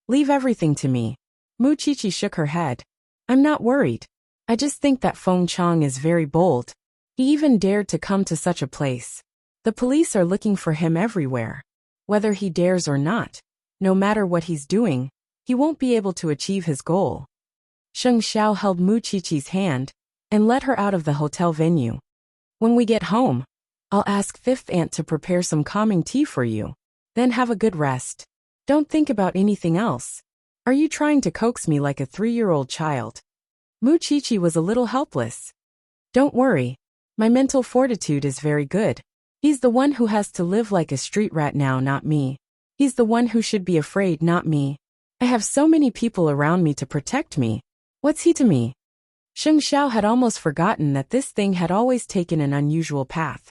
A: Leave everything to me. Mu Qiqi shook her head. I'm not worried. I just think that Feng Chang is very bold. He even dared to come to such a place. The police are looking for him everywhere. Whether he dares or not, no matter what he's doing, he won't be able to achieve his goal. Sheng Xiao held Mu Qiqi's hand and led her out of the hotel venue. When we get home, I'll ask Fifth Aunt to prepare some calming tea for you. Then have a good rest. Don't think about anything else. Are you trying to coax me like a 3-year-old child? Mu Qiqi was a little helpless. Don't worry. My mental fortitude is very good. He's the one who has to live like a street rat now, not me. He's the one who should be afraid, not me. I have so many people around me to protect me. What's he to me? Sheng Xiao had almost forgotten that this thing had always taken an unusual path.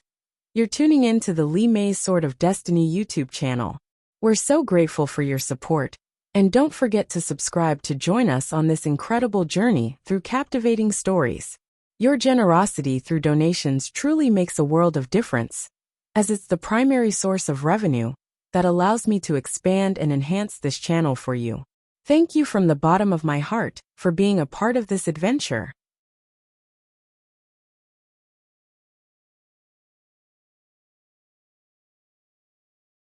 A: You're tuning in to the Li Mei's Sword of Destiny YouTube channel. We're so grateful for your support, and don't forget to subscribe to join us on this incredible journey through captivating stories. Your generosity through donations truly makes a world of difference, as it's the primary source of revenue that allows me to expand and enhance this channel for you. Thank you from the bottom of my heart for being a part of this adventure.